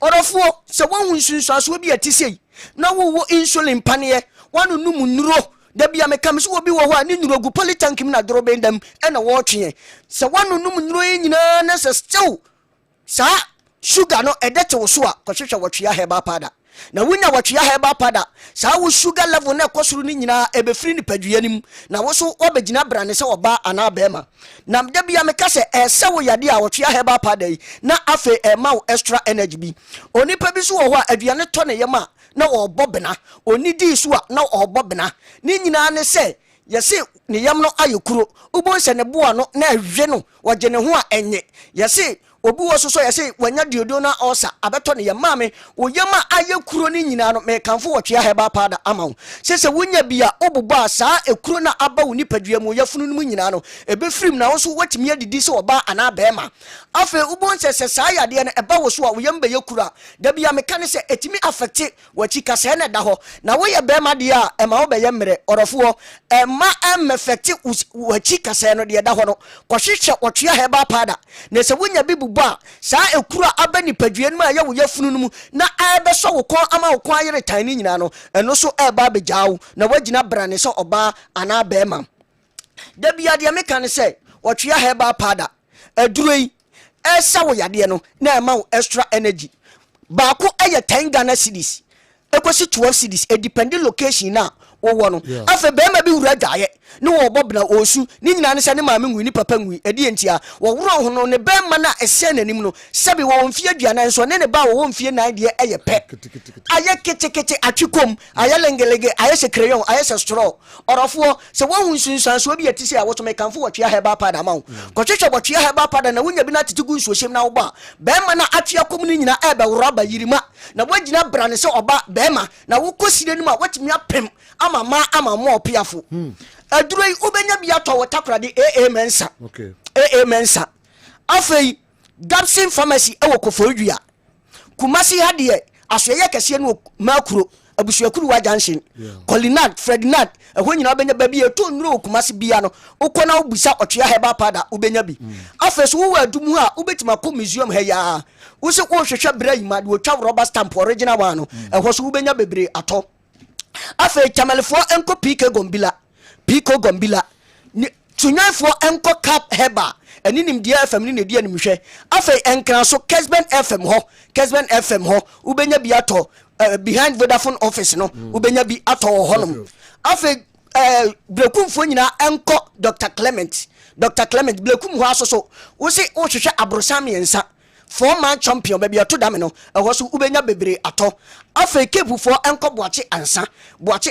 orofuo se wo hu nsunsuaso bi atisei na wo insulin pane wanu numu nuro da bia me kam so obi wo ho ani nurogu politankim na doro bendam ena wo twe se wanu num nuro nyina na se still sa sugar no edete wo so a kohwehwe wo twea heba pada na wunya wo twea heba pada sa wo sugar level na ekosuru ni nyina ebefiri ni padua nim na wo so obegina brane se oba ana bema na da bia me ka se ese wo yade a wo twea heba pada yi na afa ma wo extra energy bi onipa bi so wo ho a aduane to ne yema na obobena onidi so a na obobena ni nyina ne se yese ne yam no ayekuro ubonse ne boa no na ahwe no woje ne ho a enye yese obi wo so yese wanya diodo na osa abeto ne yam ame oyama ayekuro ni nyina no me kanfo wo twea heba pada amawo sese wonya bia obobo a saa ekuro na aba wo nipadua mu yafunu no nyina no ebefrim na wo so watimi adidi se oba ana bema afa ubonse se saa yade ne eba wo so a wo yam be yekura da bia me kan se etimi affect wachi kase na da ho na wo ye bema de a ema wo be ye mere orofo ema em affect wachi kase no de da ho no kohwehwe wo twea heba pada na se wonya bibu ba saa ekura aba nipadua no ya wo yafunu no mu na ebe so wo kon ama wo kon ayere tan ni nyina no eno so eba bejaawo na wagina brane so oba ana bema da bia de me kan se wo twea heba pada aduroi esa wo yade no na ema wo extra energy baako eye 10 Ghana cedis ekosi 12 cedis e depending location na wo no afa bema bi wura dwaye ne wo bobna osu ni nyina ne se ne maame ngui ni papa ngui edi entia wo woro ho no ne bema na ese nanim no sebi wo mfie aduana nso ne ba wo mfie nan de eye pe aye kete atwikom aye lengelege aye se crayon aye se straw orofo se wo hu nsunsan so bi atisi a wo to me kanfo wo twea heba pada ma wo kwetwe wo twea heba pada na wonya bi na titigu nsuohyem na wo ba bema na atwea kom ni nyina ebe woro ba yirima na wagina brane se oba bema na wo kosire ni ma watimi apem ama mo opiafo aduroi ubenya bia to wotakrade mensa okay mensa afei Gabson pharmacy ewo Koforidua Kumasi hade asoye kese no makuro abusuakuru wa junction Colinad Ferdinand ehwo nyina obenya ba bi eto nuro okumase bia no ukona obusa otwea heba pada ubenya bi afeso wo adum ha ubetima ko museum ha ya wo se ko hwehwe bra yima de otwa rubber stamp original one no ehwo so ubenya bebre ato afe chamalefo enko Pico Gombila tunyanfo enko cap heba eni nimdia FM ni nedi animhwe afe enkran so Kessben FM ho ubenya bi ato behind Vodafone office no ubenya bi ato honum afe brekumfo nyina enko Dr Clement brekum ho asoso wo se wo hwehwe abrosam yensa 4-man champion baby ato dame no ehwo so ubenya bebre ato afe kepufo enko boache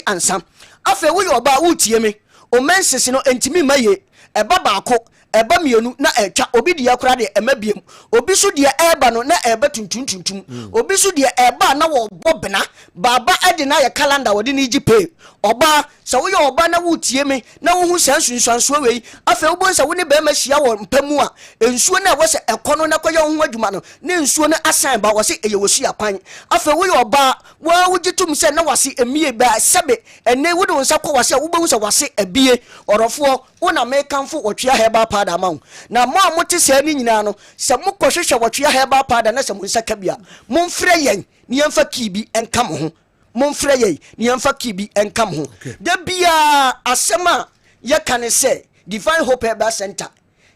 ansa afe wo yoba utie me o mensese no entimi maye eba baako eba mienu na etwa obi de akura de emabiem obi so de eba no na eba tuntuntuntum obi so de eba na wo bobena baba ade na ye calendar wo de ni gipe oba sa wo ye oba na wo tie me na wo hu sansunsanso we afa wo bonsa wo ne be ma hia wo mpamu a ensuo na wo se ekono na koye ho adwuma no ne ensuo na asan ba wo se eye wo su akwan afa wo ye oba wo gitum se na wase emie ba sebe ene wo de wonsa ko wase wo behu se wase abie orofo wo na mekanfo wotwea heba pada ma na mo amote se ani nyina no se mo kohwehwe wotwea heba pada na se mo nsa kabia mo mfre yen ne yemfa kibi enka mo ho momfre ye ni yemfa kibi enkam ho da bia asema ye kan se Divine Hope Herbal Center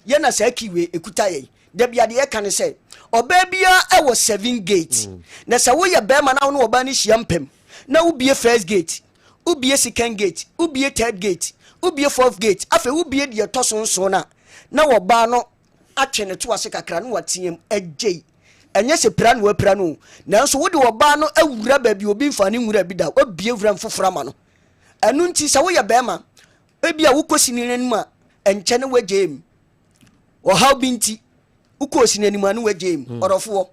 ye na sa kiwe ekuta ye da bia de ye kan se oba bia e wo 7 gate na sa wo ye be ma na wo oba ni hyiampem na wo bie first gate wo bie second gate wo bie third gate wo bie fourth gate afa wo bie de tosonso na wo ba no atwene to ase kakra no watiem agye enye se pra no apra no nanso wo de oba no awura ba bi obi mfa ne nwura bi da obie wura mfofora ma no anu nti sa wo ye be ma ebia wo kosi ni nanu a enche ne wajem o how binti wo kosi ni nanu anu wajem orofo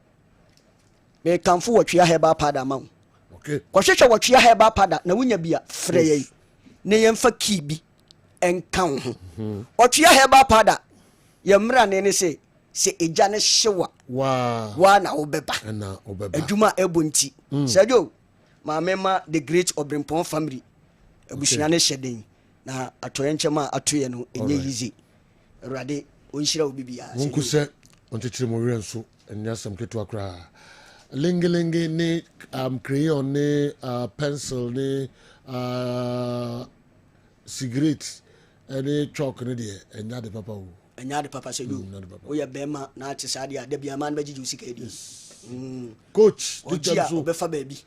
me kanfo wotwea heba pada ma okay ko hwehwe wotwea heba pada na wunya bia frɛ ye ne yemfa kibi enkan ho wotwea heba pada ye mra ne se eja ne hyewa wa na obeba adwuma ebonti sajo ma mema the great Obrimpon family abusua ne hyeden na atoyenchema atoye no enye yizi awrade onhyira obibia wonku se ontetire mo wienso enyasam ketu akra lingelinge ne crayon ne pencil ne cigarette ene chalk ne de enya de papa wo enya de papa sedu o ya bema na ati sade ade bia man beji usika edi coach o be fa baby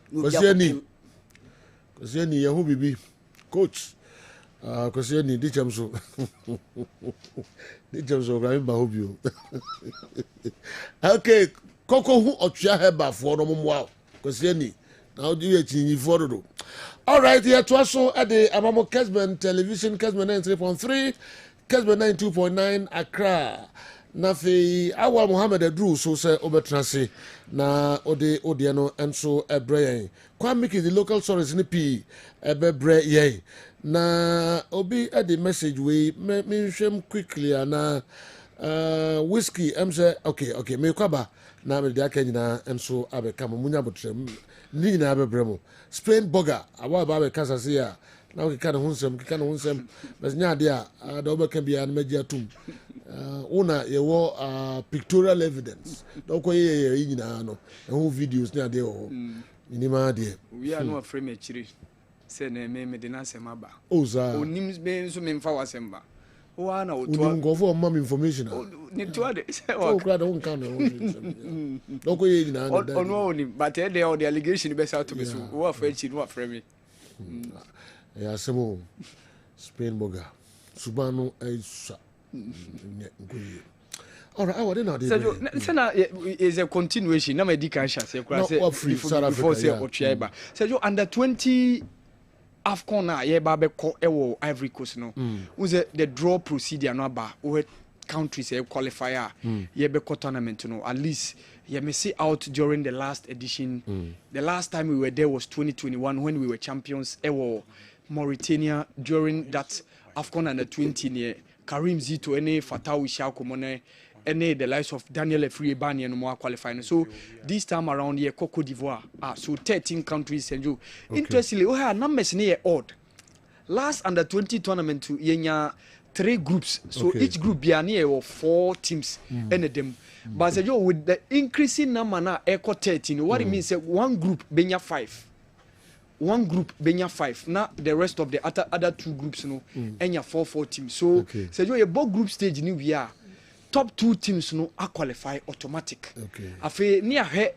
kosieni yehu bibi coach kosieni dichamso Ibrahim Bahobio okay koko hu otwea heba fo no momwa kosieni na odi ye chinyi fo dodo. All right, here to also at the Amamo Kessben television, Kessben 93.3, Kessben 92.9 Accra. Nafi awa Muhammad Adru so say obetrase na ode no enso ebre kwa make the local stories ni pi ebebre ye na obi at the message we me hwem quickly na whiskey em say okay me kwaba na me de aka nyina enso abeka munya botrem ni nyina abebre mo Spain burger awa ba be kasa se ya na we kika no hunsem bes nya de a da obeka bia na magia tum una yewo pictorial evidence doko ye nyina no e videos na de o ni ma de we are no frame chiri se na me de na sema ba oza onim be nso me mfa wasemba o na o to go for mom information ni to de se o kra da won kan no doko ye nyina na da ono oni but e dey the allegation be sa to be so wo afa chiri no aframe ya semo Spain burger subano aisa. All right, I wouldn't know. Is a continuation. Na medical share say before say Ochieba. Say under 20 AFCON na ye ba be ko ewo Ivory Coast no. Was the draw procedure no ba we countries say qualifier ye be ko tournament no at least ye may see out during the last edition. The last time we were there was 2021 when we were champions ewo Mauritania during that AFCON under 20 near Karim Zito ene Fatawu Shakomone any the likes of Daniel Efri Bani and more qualifying. So this time around here, Cote d'Ivoire. So 13 countries and you. Interestingly, we have numbers near odd. Last under 20 tournament to Yenya 3 groups. So each group be near 4 teams any them. But with the increasing number now echo 13, what it means is one group benya 5. One group benya 5. Now the rest of the other 2 groups no enya 4 teams. So say you both group stage new we are top 2 teams no are qualify automatic. Afe near he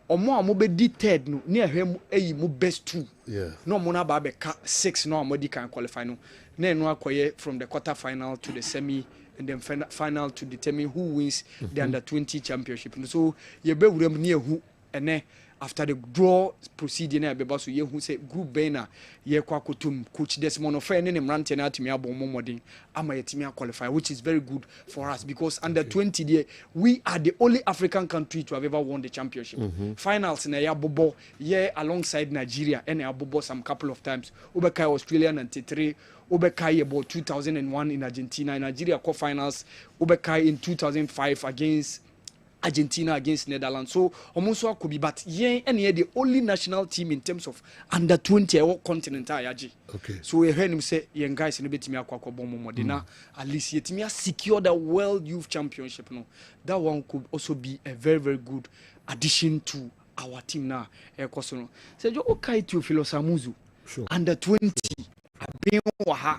omo amobe di third no near he eyi mo best 2. No mo na ba be 6 no amodi can qualify no. Na no akoye from the quarter final to the semi and then final to determine who wins the under 20 championship. So ye be wurem near who ene after the draw proceeding na beba so ye who say group bena ye kwa kotum coach Desmond Ofe ne mrante na atimi abon momodin ama yetimi qualify, which is very good for us because under 20 there we are the only African country to have ever won the championship. Finals na ya bobo ye alongside Nigeria and ya bobo some couple of times. Ubeka Australia 93, Ubekai about 2001 in Argentina, in Nigeria quarterfinals, Ubekai in 2005 against Argentina against Netherlands. So almost could be, but yeah, and the only national team in terms of under 20 or continental yaji. So we heard him say, young guys in a bit me modena at least yet me secure the World Youth Championship. No, that one could also be a very, very good addition to our team now. So you okay to Filosamuzu under 20. Being waha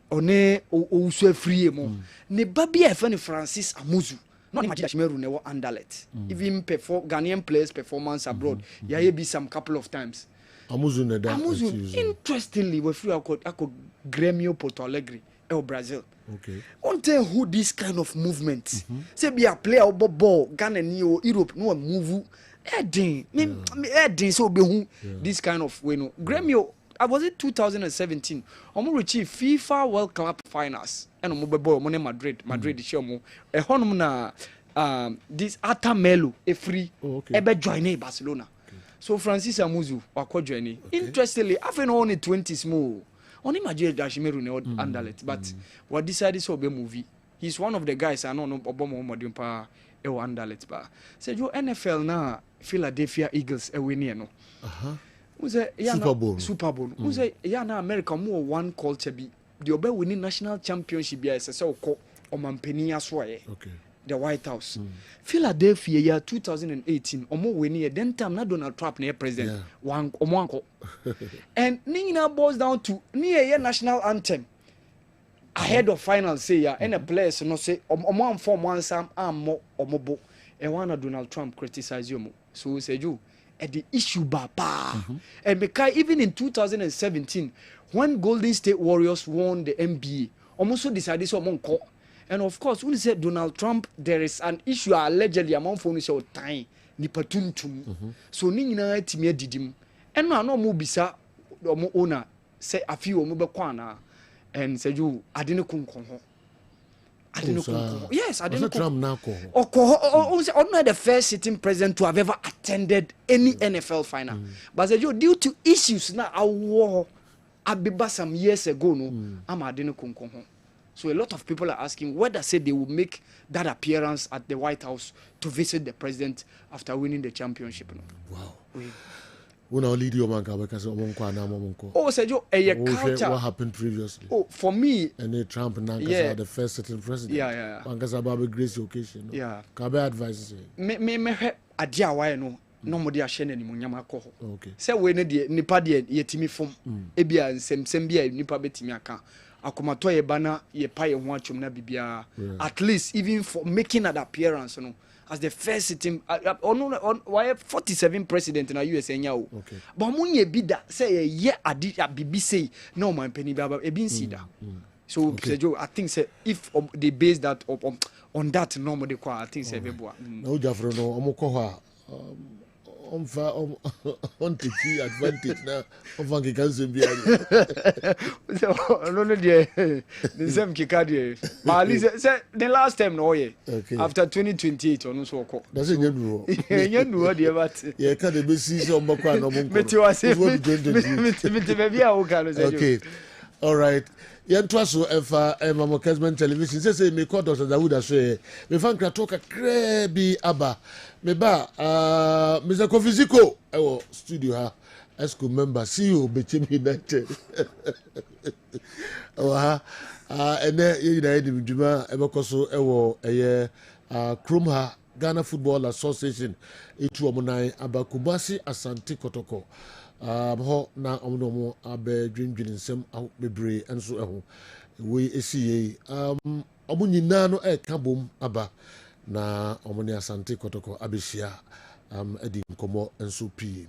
one o free mo ne babi e fa Francis Amuzu no imagine Shimeru ne wo underlet even perform Ghanaian players performance abroad ya be some couple of times Amuzu ne da Amuzu interestingly we free ako Grêmio Porto Alegre Brazil won't tell who this kind of movement say be a player or ball Ghana ni o Europe no move Edin so be who this kind of way no Grêmio. Was it 2017? Omo reach FIFA World Cup finals. And omo bebo omo ne Madrid show mo. E honom na this Atamelo free ebe join Barcelona. So Francis Amuzu akọ join. Interestingly, after only 20s mo. Only Madrid Dashimeru ne underlet, but what decided so be movie. He's one of the guys I know no obomo modern pa e underlet ba. Say you NFL na Philadelphia Eagles e win no. Super Bowl. Who say na America more one culture be the obe winning national championship be say ko omampeni asoye. The White House. Philadelphia year 2018 omo winning then time na Donald Trump na president one omo and nina boils down to near national anthem ahead of final say ya and a players no say omo form one sam ammo omobo e one Donald Trump criticize you so say you at the issue baba and because even in 2017 when Golden State Warriors won the NBA almost decided so monko and of course when said Donald Trump there is an issue allegedly among phone show time ni patuntum so ni nyina timi adidim and no mo bisa mo owner say afi o mo be kwana and say you adene kunkon ho. Yes, I didn't Trump now. Only the first sitting president to have ever attended any NFL final. But due to issues now, I war Abiba some years ago. No, I'm adino kunkonho. So a lot of people are asking whether say they will make that appearance at the White House to visit the president after winning the championship. No? Wow. Oh, so culture. What happened previously? Oh, for me, and Trump now the first sitting president. Yeah. About a grace occasion. Yeah. Can I advise you? Me adia why no mo dia hye nani mo nyama ko ho. Okay. Say we ne de nipa de yetimi fom. Ebia nsem bia nipa betimi aka. Akomato ye bana ye pa ye ho atwom na bibia. At least even for making an appearance no. As the first sitting on 47 president in the USA now. Okay. But munye bida say ye adi bibi say no man penny baba e bin sida. So I think say if they base that up on that normal de kwa I think say be boa. No jafro no omoko ho on the key advantage now of Van Gambia. So, no, the same Kikadi. But the last time, no, after 2028, or no, so called. Doesn't you know? You know what you about? Yeah, can't be season on Macron. Okay. All right. Yɛntoa so ɛfa ɛma Kessben television sɛ mekɔ Dr. Dawood aso mefa nkrato kakraa bi aba meba Mr. Kofi Ziko ɛwɔ studio ha ESCO member CEO Bechem United ɛwɔ ha ɛnɛ yɛnyina yɛde dwuma ɛbɛkɔ so ɛwɔ ɛyɛ kurom ha Ghana Football Association ɛtu ɔmo nan aba Kumasi Asante Kotoko hɔ na ɔmo abɛdwendwene nsɛm bebree nso ɛho wei esi yei ɔmo nyinaa no ɛka bom aba na ɔmo ne Asante Kotoko abɛhyia ɛdi nkɔmɔ nso pii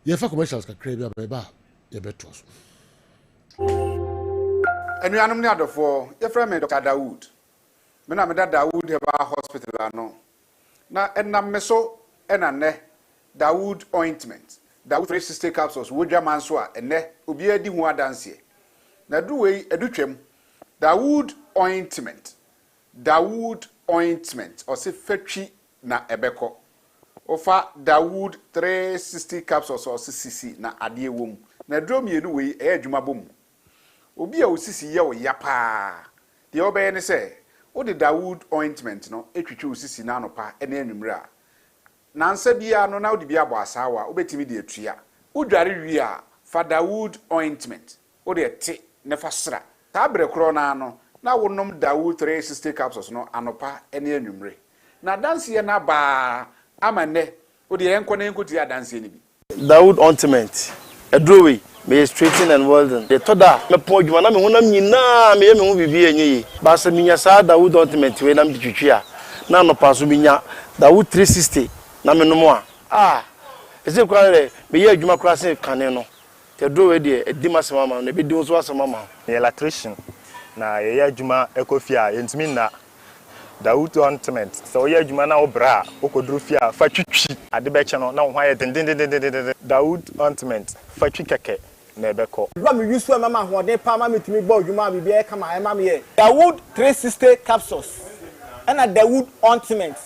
yɛfa commercials kakra bi abɛba yɛbɛtoa so anuanom ne adɔfoɔ yɛfrɛ me Dr. Dawood me na meda Dawood Herbal Hospital ano na ɛnam me so ɛna nnɛ Dawood ointment Dawood 360 capsules wodwa man so a ennɛ obi adi ho adanse na du wei edutwam Dawood ointment ɔse fatwi na ebeko ofa Dawood 360 capsules ɔse sisi na ade ewom na drum yenu wei ɛyɛ adwuma bom obi a osisi ye wo ya paa de obeye ne se wo de Dawood ointment no etwitwe osisi na anopa ene anwumre a nansa bia no na wodi bia bo asawa obetimi de atua wodware wi a fa Dawood ointment wo de te ne fa sra ta bre kro na no na wonom Dawood 360 capsules no anopa ene anwumre na danse ye na ba amane wo de enko na enko ti adanse ni bi Dawood ointment edrowe me straighten and welding the toda me po adwuma na me honam nyina me hu bibi enye ba se minya sa Dawood ointment we nam ditwitwi a na anopa so minya Dawood 360 na me nomo a ese kware me ye adwuma kra se kane no te do we de edi masema ma na be di so asema ma ye electrician na ye adwuma ekofia yentimi na Dawood ointment so ye adwuma na obra okoduru fia fa twitwi ade be che no na wo hwa ye den Dawood ointment fa twi keke na ebeko ba me use mama hode pa ma metimi gba adwuma bi e kama e ma me ye Dawood 360 capsules and a Dawood ointment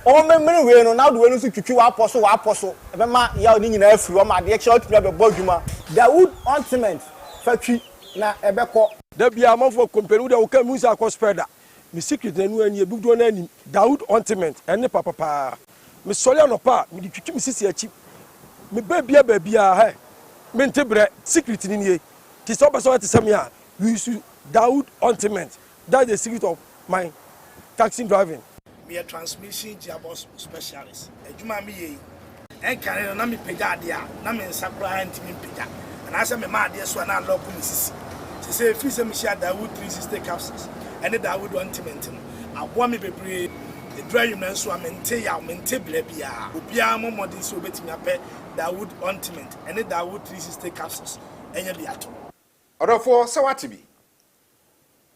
o memre we no na do we no so twitwi wa aposo e be ma ya oni nyina afiri o ma de che otumi be bo adwuma Dawood ointment fatwi na ebeko da bia amfo company da wo ka musa akospeda mi secret na nu ani e bugdo na ani Dawood ointment ene papa mi sole no pa mi twitwi mi sisi achi mi babia he mi ntebre secret ni nie ti so person ti sem ya we use Dawood ointment that's the secret of my taxi driving. Me a transmission gearbox specialist. Ejuma mi ye. En kan na mi pega ade a na me nsakura ntimi pega. And I say me ma ade so na lock me sisi. She say fi say me share Dawood 360 capsules. And the Dawood ointment no. Abo me bebre the dry you so amente ya mente bla bia. Obia mo modern so betimi apɛ Dawood ointment and the Dawood 360 capsules. Enya bi ato. Odofo se wate bi.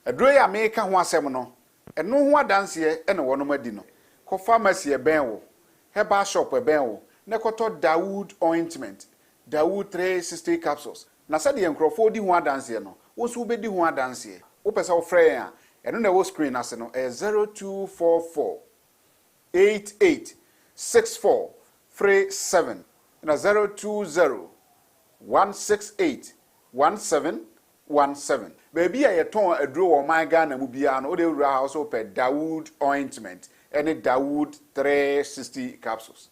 Aduro ya me ka ho asɛm no. Eno ho adanse ene wonom adi no. Ko pharmacy e ben wo. Herbal shop e ben wo. Ne koto Dawood ointment. Dawood 360 capsules. Na sɛ de enkrofo di ho adanse no. Wo so be di ho adanse. Wo pɛ sɛ wo frɛ ya. Eno na wo screen ase no 0244 88 64 37 na 020 168 1717. Baby a yeton aduro wo man Ghana mu bia no o de wura house pe Dawood ointment and Dawood 360 capsules.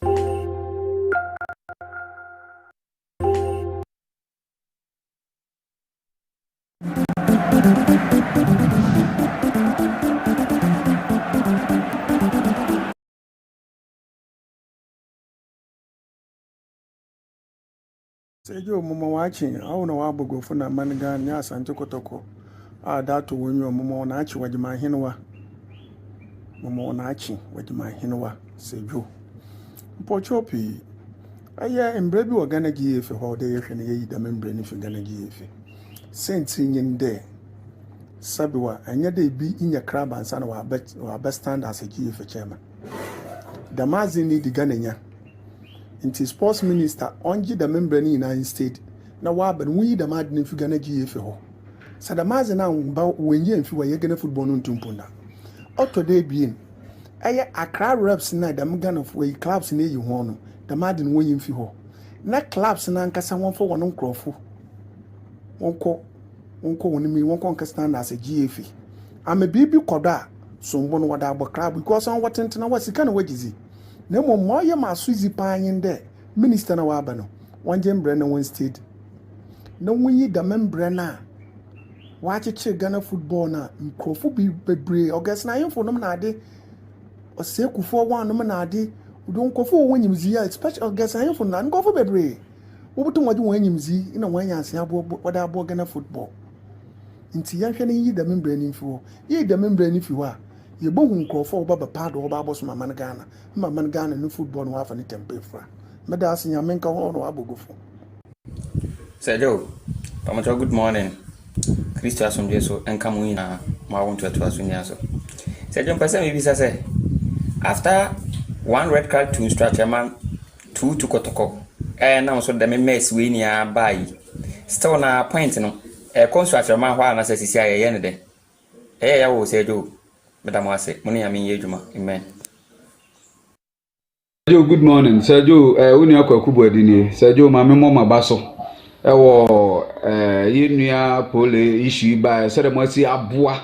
Sejo mumo wachi au na wabogo funa maniga nya Asante Kotoko a dato wenyo mumo na achi wajima hinwa mumo na achi wajima hinwa sejo mpochopi aya embrebi wa Ghana GF ho de yehwe ne yi da membre ni fi Ghana GF senti nyinde sabiwa anya de bi inya kraba ansa na wa best stand as a GF chairman damazi ni di Ghana nya nti sports minister onji da member ni United States na wa ban wi da madin fi Ghana GF ho sadamazi na ba wenye mfi wa ye Ghana football no ntumpunda auto de bien aya Accra reps na da Ghana for clubs na yi ho no da madin wenye mfi ho na clubs na nkasa won fo wono nkrofo wonko wonko wonimi wonko nkastan as a GFA ame bibi koda so mbo no wada abo crab because on watentena wasika na wagizi na mo moye masuzi panyin de minister na waba no wanje mbre na one state na wonyi da membre na wachiche Ghana football na nkrofu bi bebre August na yemfo nom na ade osekufo wan nom na ade udon nkofo wonyimzi ya especially August na yemfo na nkofo bebre wobuto waje wonyimzi ina wanya asia abo wada abo Ghana football nti yanhwe ne yi da membre ni mfo yi da membre ni fiwa ye bohu nkofo baba pado oba aboso mama Ghana no football no wafa ne tempe fra meda asenya menka ho no abogofo Sergio, good morning. Christian Jesu and Camuina, my own to Asunia. Sergio Passa maybe say after one red card to structure man, 2 to Kotoko, and also the mess we near by. Still na point no, a construction man while I say CCI. Eh, I will say, Joe, Madame Wase, money I mean, Yejuma, amen. Sergio, good morning. Sergio, Unia Kubo Dini, Sergio, my memo basso. Yenua pole issue by ceremony abua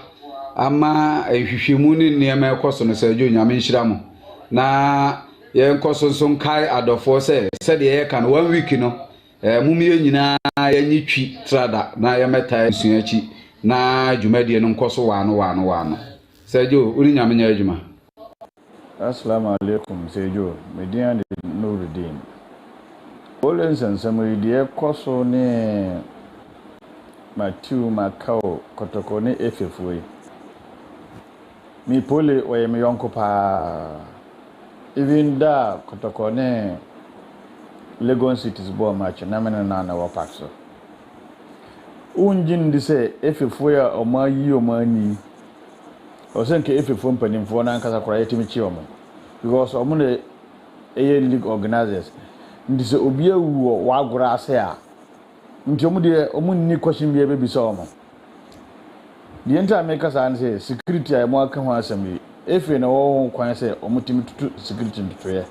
ama ehwehwemu ne niam ekoso no Sergio nyame nhiramo na ye nkoso so kai adofo se de ye kan 1 week no mumie nyina ye nyitwi trada na ye meta suachi na dwumadie no nkoso wano Sergio uri nyame nya adwuma. Assalamu alaikum Sergio median de Nuruddin Olens and Samuel de Koso ne Matthew Macau Kotokone Efefwe. Mi pole oye mi yonko pa even da Kotokone Lagos City's ball match na mena na wa pakso. Unjin dise Efefwe oma yi oma ni. Osenke Efefwe mpanimfo na nkasa kora yetimi chi omo. Because omo ne league organizers ndise obi awu wa agora ase a nti omu de omu ni question bia be so omo the entire makers and say security ay mo aka ho asem efe na wo kwan say omu timi tutu security ntutoye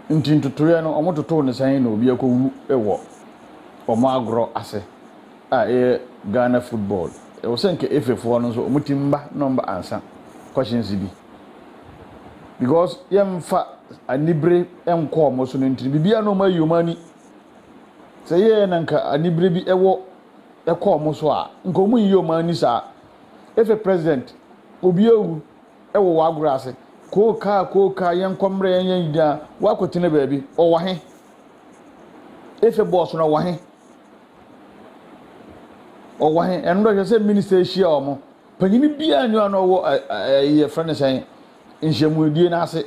nti ntutoye no omu toto ne san na obi akowu ewo omu agoro ase Ghana football e wo senke efe fo no so omu timba number ansa questions bi because yemfa anibre enko mo so ntiri bibia no ma yomani se ye nanka anibre bi ewo ekọ mo so a nko mu yomani sa efe president obi ewu ewo wa agurase ko ka yenkomre yen dia wa kotine baabi o wa he efe boss no wa he endo se minister shia omo panyini bia nyu ano wo ye friend say nhemudie na ase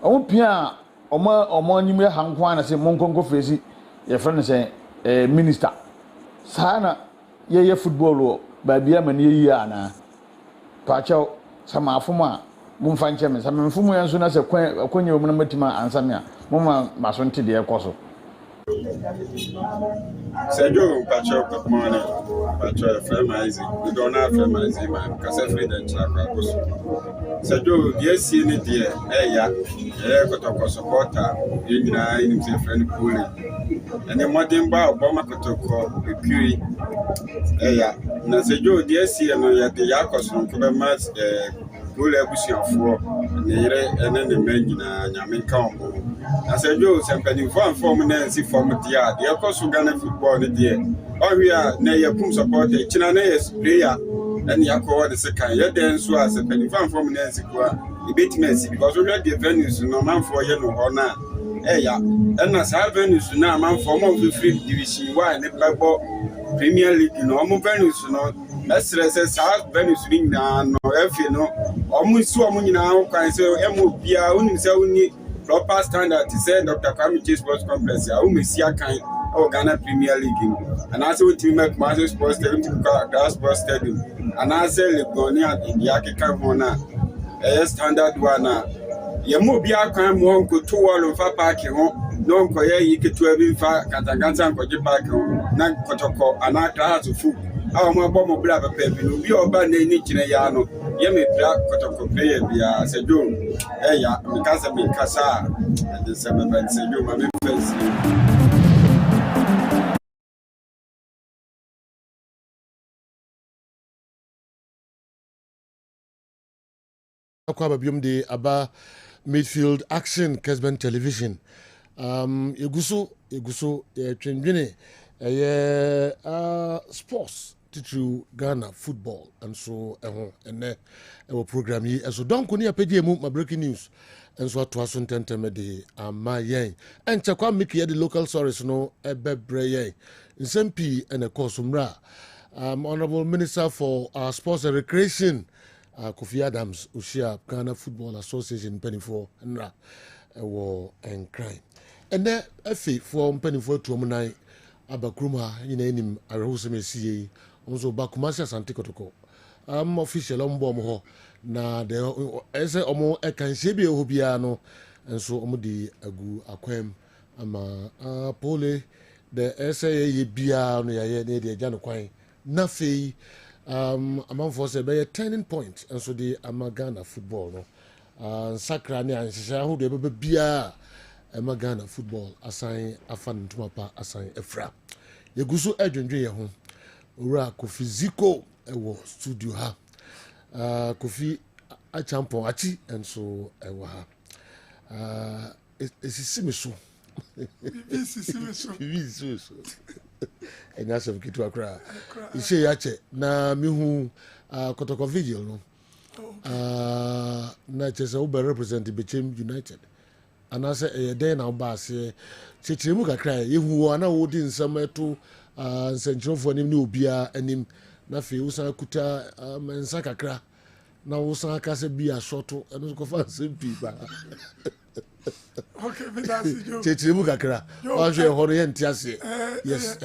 omo pia omo nyime hankwan na se monkonko fresi ye friend say minister sana ye football o ba bia mani yi ana pacho sama afuma mumfa ncheme sama mfumu yanso na se kwenye omo na matima ansamia mama masonte de ekoso. Sergio, Pacho, good morning. Pacho, Fremazi. We don't have Fremazi, man, because every day, Sergio, dear, see any dear, got a supporter, in himself, friend, pulling. And the modern bar, Obama Kotoko, a curie. Now, Sergio, dear, see, and the Yakos from Kubamas, Gula Bushia for, and then the men in Yamin Combo. I said, Joe, somebody form Nancy from the yard. The course of Ghana football, the dear. Oh, we are near Pum supported, Chinanes player, and Yako the second. Yet then, so as a penny from Nancy, a bit messy because we had the venues, no man for yellow or not. And as I venues now, man for more of the free division, why and the Black Ball Premier League, normal venues, that's South Venice ring down, no, if you know, almost so many now, can say, MOPA, only say, proper standard to say Dr. Kwame Sports Complex, I will miss your kind of Ghana Premier League. And I say, to make Master Sports Stadium to Grass Sports Stadium. And I say, Legonia in the Akika Hona, a standard one. You move your crime one could 2 wall of parking home. No, you get to have been far, Cataganta, and Kojipak, Nan Kotoko, and I class of food. Our mobile black paper, you be over the Nichino, Yemi Black Kotoko player, I said, Joe, because I'm in Casa, and the 7 months, you, my face. akwa biom de aba midfield action Kessben television. Yeguso twendwene sports to Ghana football and so and our program yi so don't kuni apedi mu my breaking news and so to aso ntenteme de amayen and chakwa make the local stories no ebebre yen nsempi and a course umra honorable minister for sports and recreation Kofi Adams ushia Ghana Football Association penifo nra ewo and crime and there efi for penifo to omunai abakruma yina enim arehusem also bakumasi asante kotoko official ombo mo na de ese omo ekanse bi ehobia no enso omo di agu akwam ama pole de ese ye bia no ye ne de agya no kwan na fei amanfo se be turning point enso di Ghana football no sakra ne anhyehyɛ ahodo ebe bia Ghana football asan afan ntuma pa asan efra yeguso adwendwe ye ho ora Kofi Ziko ewo studio ha Kofi achampon achi enso ewo ha esisimeso esisimeso enya se kitu akra ise yache na mihu kotoko vigil no na chese ube represent Bechem United anase eyeden na ba ase chechiremu kakra yehu ana wodi nsam eto nsenchofo anim ne obia anim na fe usan kuta mensa kakra na usan akase bia shoto eno ko fa sempi ba okay me that's you chechiremu kakra wa hwe horo ye ntiase yes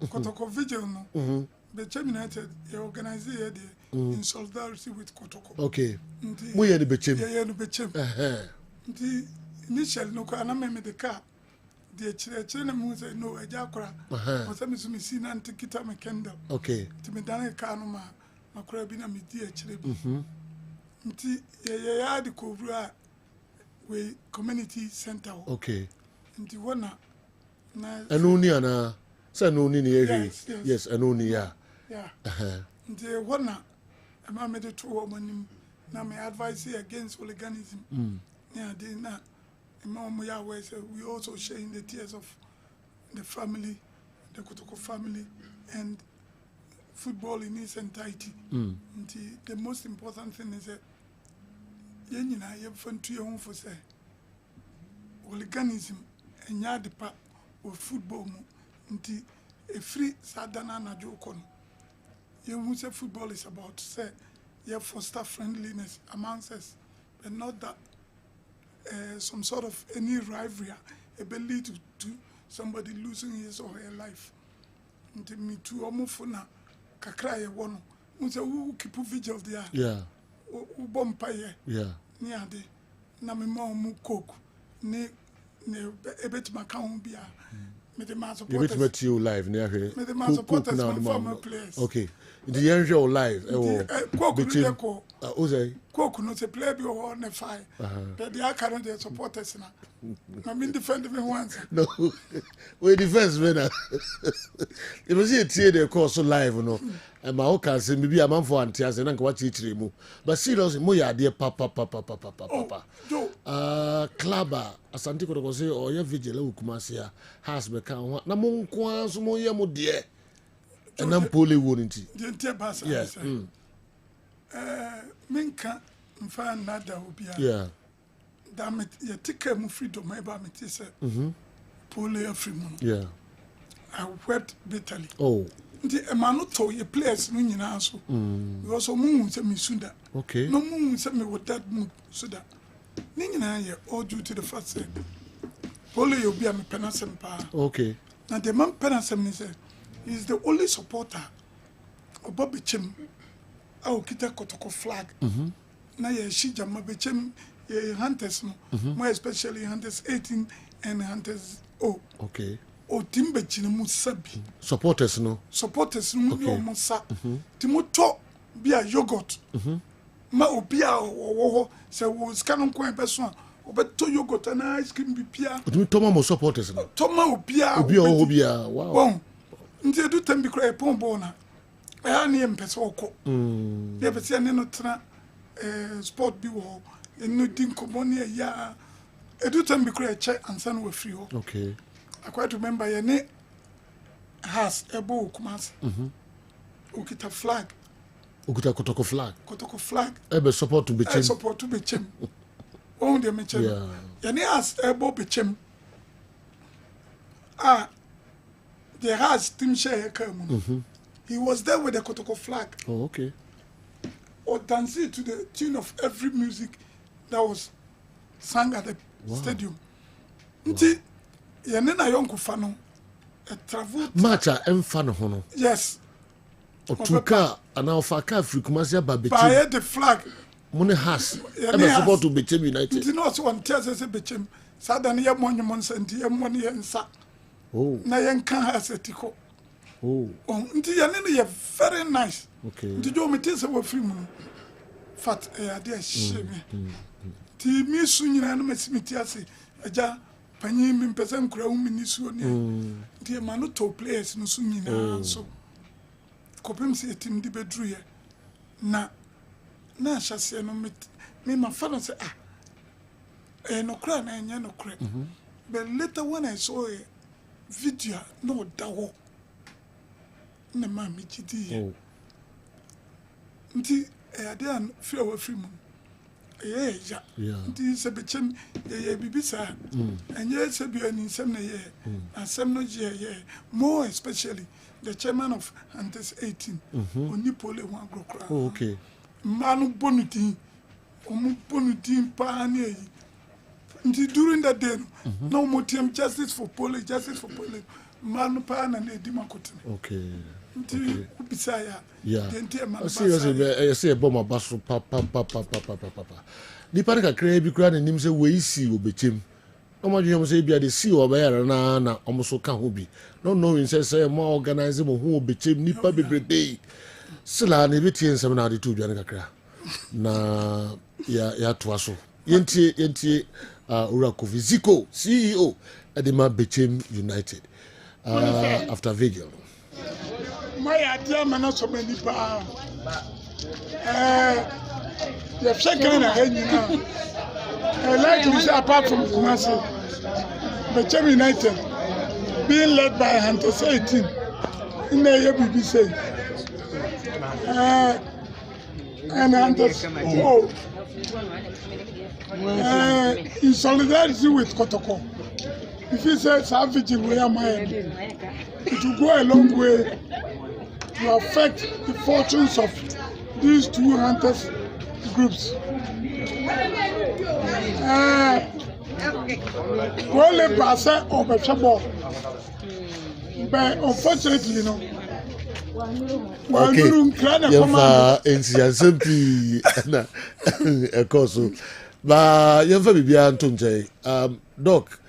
Kotoko vigil no Bechem United organize here in solidarity with Kotoko okay mo ye ni Bechem ye no Bechem ndi initially no kwa na me the car the chire na mu say no eja akora o say me so me see na ntikita me kendal okay ti me dan car no ma akora bi na me di a chire bi nti ye ya di kovra we community center okay nti wona na anuni ana say no ni area yes anuni ya nti wona ama me de to womanim na me advise against hooliganism yeah, we also share in the tears of the family, the Kotoko family, and football in its entirety. The most important thing is that you have fun to your home for say hooliganism and yard part of football. A free Sadana na Jokon. You say football is about say you foster friendliness amongst us, but not that. Some sort of any rivalry ability to somebody losing his or her life. And me too, almost na kakra ye wono. Unse who keep vigil there. Yeah. Who bompaye. Yeah. Near de na me ma mu coke. Ne ebet makao bia. Me the man supporters. You met you live near here. Me the man supporters my former players. Okay. The young show live. Coke Ose. Coke no se play bi o na fire. But the aka the supporters na. I mean defend me once. No. We defense me na. It was here the course live no. And my oka say maybe a man for antias and what chire mu. But seriously mo ya de papa. Clubber asante ko say o ye vigil e Kumasi has be kan na mo nko so mo ye mo de. And I'm poorly warranty. Yes. Minka mfa nada obia. Yeah. Damn it, you take mu freedom eba me say. Poorly free mu. Yeah. I wept bitterly. Oh. The emanu to your players no nyina so. Because omu say me sunda. Okay. No mu say me with that mood sunda. Ni nyina ye all due to the fact say poorly obia me penasem pa. Okay. Now the man penasem ni say is the only supporter of Bobby Chim. Our Kita Kotoko flag. Now, Shijama Bechem, hunters, more especially hunters 18 and hunters O. Okay. O Timbe Chinamusabi. Supporters, no? Supporters, no Musa. Timoto be a yogurt. Ma Obia or so was canon coin person. But to yogurt and ice cream be Pia. Toma supporters. Toma Obia. Wow. Nti do tembi kra epon bona e ha ne empese okọ de be se ne no tra sport bi wo enu din komoni ya edu time bi kura che ansa no free ho. Okay. I quite remember ye ne has ebo kumas. Ukita flag. Ukita kotoko flag. Kotoko flag. Ebe support to be chem. Support to be chem. On the mention. Yeah. Ye ne has ebo be chem. The has team share come. He was there with the Kotoko flag. Oh, okay. Or dancing to the tune of every music that was sung at the stadium. Nti yenena yonku fano travel matcha emfano hono. Yes. Otuka ana ofaka Afrikumasi Babeti. By the flag. Mone has. Ebe support to Bechem United. Nti no so one tears say Bechem. Sadan ye monumon senti ye money ensa. Oh. Na yen kan has etiko. Oh. Nti yenene ye very nice. Okay. Nti do me tese wo free mu. Fat ade sheme. Ti mi su nyina no masimiti ase. Aja panyi mi mpesa nkura hu mi nisu oni. Nti ma no top players no su nyina so. Kopem se etim di bedru ye. Na hyase no me ma fa no say no kra na enya no kra. But later when I saw a video no dawo na ma mi gidi. Nti ade an free away free mu. Yeah. Nti se bechem ye bibisa. Enye se bi ani nsem na ye. Asem no ye more especially the chairman of Antes 18 oni pole wan grokra. Oh, okay. Manu bonuti pa ni. Nti during that day no more team justice for police. Manu pa na edi makotene. Okay. Nti ubisa ya. Yeah. Seriously, I say bomb basu pa. Ni pare kakra bi kura na nim se we isi obechem. No ma dwem se bia de si obayara na omoso ka ho bi. No knowing say more organize mo ho obechem nipa bebrede. Sila na bi tie nsem na de tu dwane kakra. Na ya toa so. Yentie Ura Koviziko, CEO Edema Bechem United. After Vigil. My idea man so many pa. The second I like to say apart from Kumasi, Bechem United being led by Antes 18 in the BBC. And Antes in solidarity with Kotoko. If he says savage way am I, it will go a long way to affect the fortunes of these two hunters groups. Only pass of a trouble. But unfortunately, okay. Ba yemfa bibia ntonje doc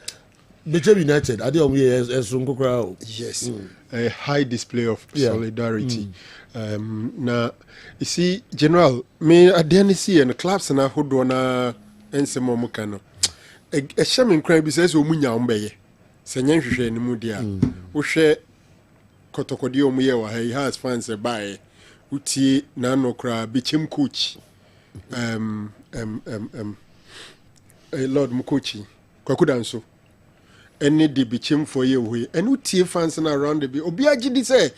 Bechem United ade omo esunko kra o. Yes. A high display of solidarity. Na you see general me adeni see and clubs na hodo na ensemo mo kano e hyem nkran bi say omunya ombeye se nyen hwehwe ni mu dia wo hwe kotokodi omo ye wa he has fans by utie na no kra Bechem coach Lord Mukochi kwakudanso any the Bechem for you we and utie fans around the obi agidi say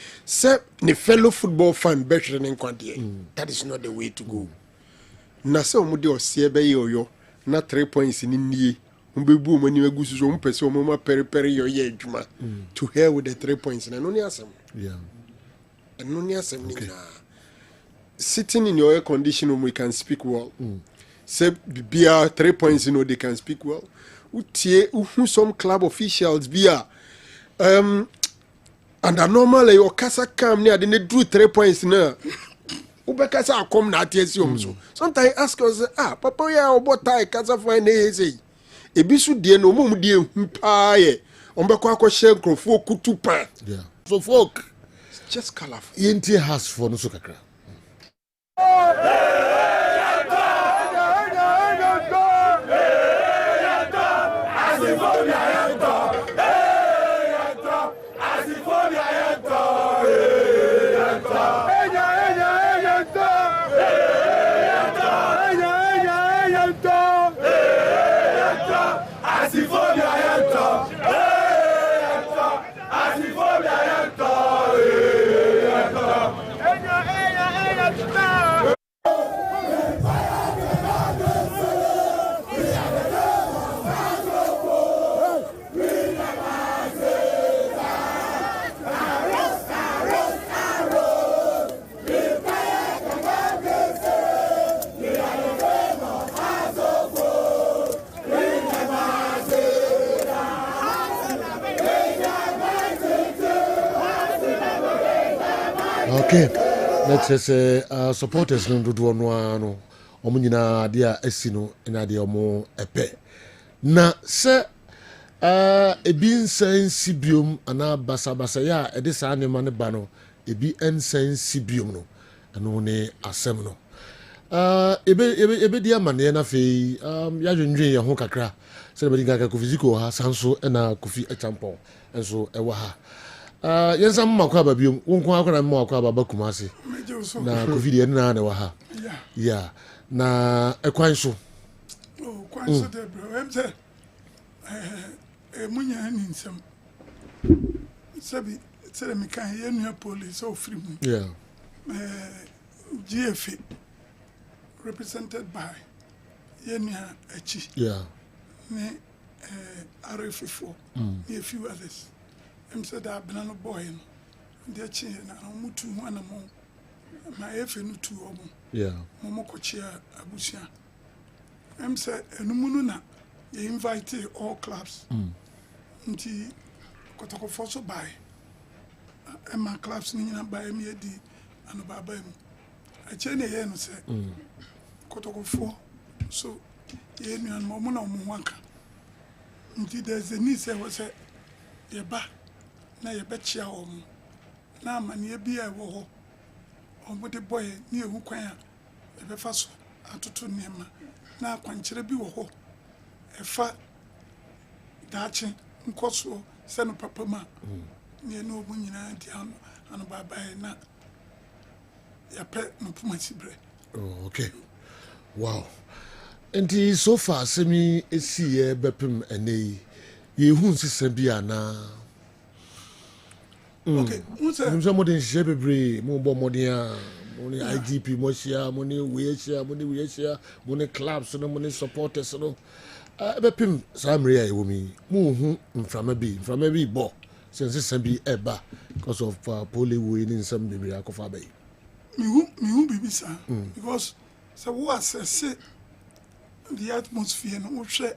ne fellow football fan better than kwade. That is not the way to go. Na se omudi osie be yoyo na 3 points ni nie umbebu mani agusu so mpese omoma peri yo ye adwuma to hell with the 3 points na no ni asem. And no ni asem ni na sitting in your air condition we can speak well. Say bia 3 points they can speak well. Utie some club officials bia and normally your casa come near they drew 3 points na ubekasa come na tiesi omso. Sometimes ask us papa ya obota casa fine say ebisu die no mum die mpa ye ombekwa akoshe nkrofo kutu pa. Yeah. So folk it's just colorful. Yenti has for no so kakra. Okay, let's say supporters no do no omo nyina de a asino na de omo epe na se ebi nsan sibium ana basa ya e de sa anema ne ba no ebi nsan sibium no ano ne asem no ebe dia mane na fe ya dwendwen ye ho kakra se be dinga ka fiziko ha sanso na kofi echampon enso ewa ha yensa mmakwa babium wonko akora mmakwa baba kumase na covid ye na wa ha ya na ekwan so kwan so de bro em say munya ni nsem sabi sere mi kan ye nua police o free mu GFA represented by Yenya Echi. Yeah. Ne RF4. Ne a few others. I'm said that banana boy no. De Echi na mutu wana mo. Ma efe no tu omo. Yeah. Momo kochia abusia. I'm said enumunu na you invite all clubs. Nti kotoko foso by. Emma clubs ni na by me di ano baba mu. Echi ne ye no say. Kotoko so ye nuan mo na mo wanka nti there's a need say was ye ba na ye bechia o mo na amane bia e wo ho o mo de boy ni ehu kwan a e be fa so atoto nema na akwankyere bi wo ho e fa daache nkoso se no papa ma ni no mo nyina di ano baba na ya pe no puma sibre. Oh, okay. Wow. And so far, semi esi bepim ene ye hun sisem bia na. Okay, unse mo den jebebre mo bo modia mo ni IGP mo shia mo ni we shia mo ni clubs no mo ni supporters no. Bepim samre ya ewomi mo hu mframa bi bo sense sembi eba because of pole we ni nsem bebre akofa bay. Me hu bibi sa because so what say the atmosphere no hwe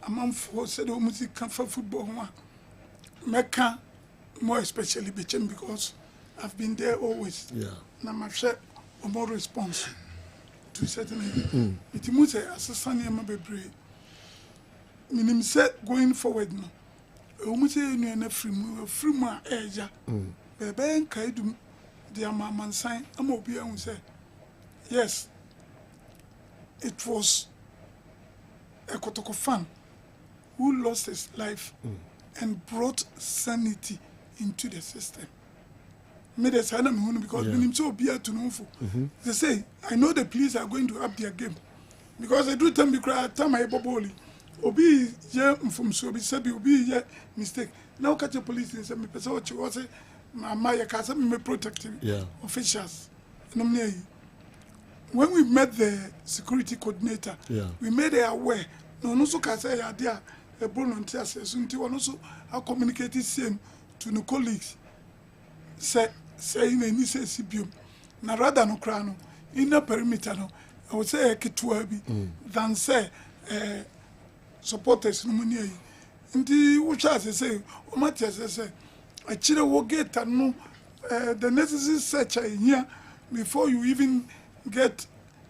amamfo say the music can for football one meka more especially Bechem because I've been there always. Yeah. Na ma hwe more response to certain it must say assistant am bebre minim say going forward no o mu say enu na free mu a eja bebe nkaidum the amamansan am obi ehun say yes. It was a Kotoko fan who lost his life and brought sanity into the system. Made a sign because when him so be to know. They say, I know the police are going to up their game because I do tell me cry time I boboli. Obi ye from so be sabi obi ye mistake. Now catch the police and say me person what you was say my casa me protect officials. When we met the security coordinator, we made her aware. No, so can say idea a volunteer says one also I communicated same to the colleagues. Saying any say CBM. Na rather no crano in the perimeter no. I would say a kituabi than say supporters no money. Indeed, which as say, o Matthias say, a chile will get and no the necessary search in here before you even get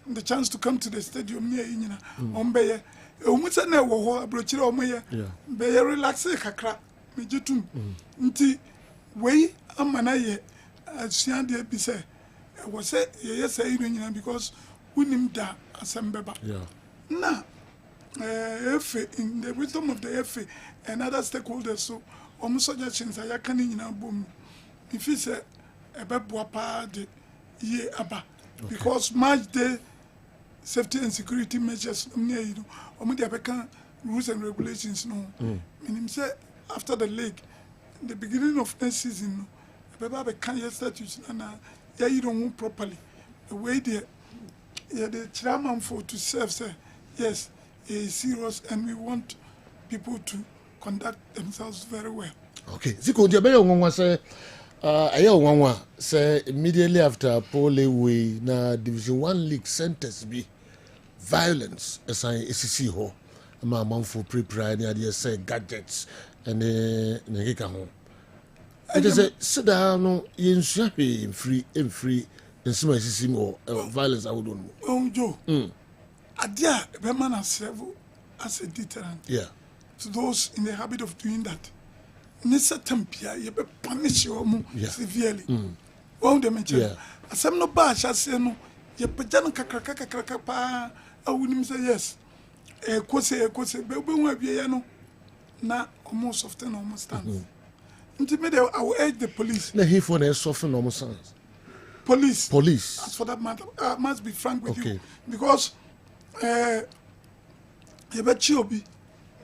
the chance to come to the stadium near Inina. Ombeye. Umusa na wo ho abrochire omoye. Be relax kakra. Mejetum. Nti we amana ye asuan de bi say e wo say ye say nyina because unim da asembeba. Na FA in the wisdom of the FA and other stakeholders so suggestions are yakani nyina bom. If he say ebeboa pa de ye aba. Because match day safety and security measures rules and regulations no meaning say after the league the beginning of next season no can statutes and you don't move properly the way the chairman for to serve say yes it is serious and we want people to conduct themselves very well. Okay, ziko ndia be yo say ayo nwanwa say immediately after pole way na division 1 league centers be violence assign ACC ho ma manfo prepare ni ade say gadgets and ngika ho It is a sit down no in free in some system or violence I would know. Oh Joe. Adia be man as a deterrent. Yeah. To those in the habit of doing that. Nisa tempia you be punish you severely. Won't they mention? Yeah. Asem no ba sha se no ye pejana kakra pa awunim say yes. Ekose be hu abie no na almost often almost stands. Intimidate I will urge the police. Na he for na soften almost stands. Police. As for that matter, I must be frank with you because you bet you be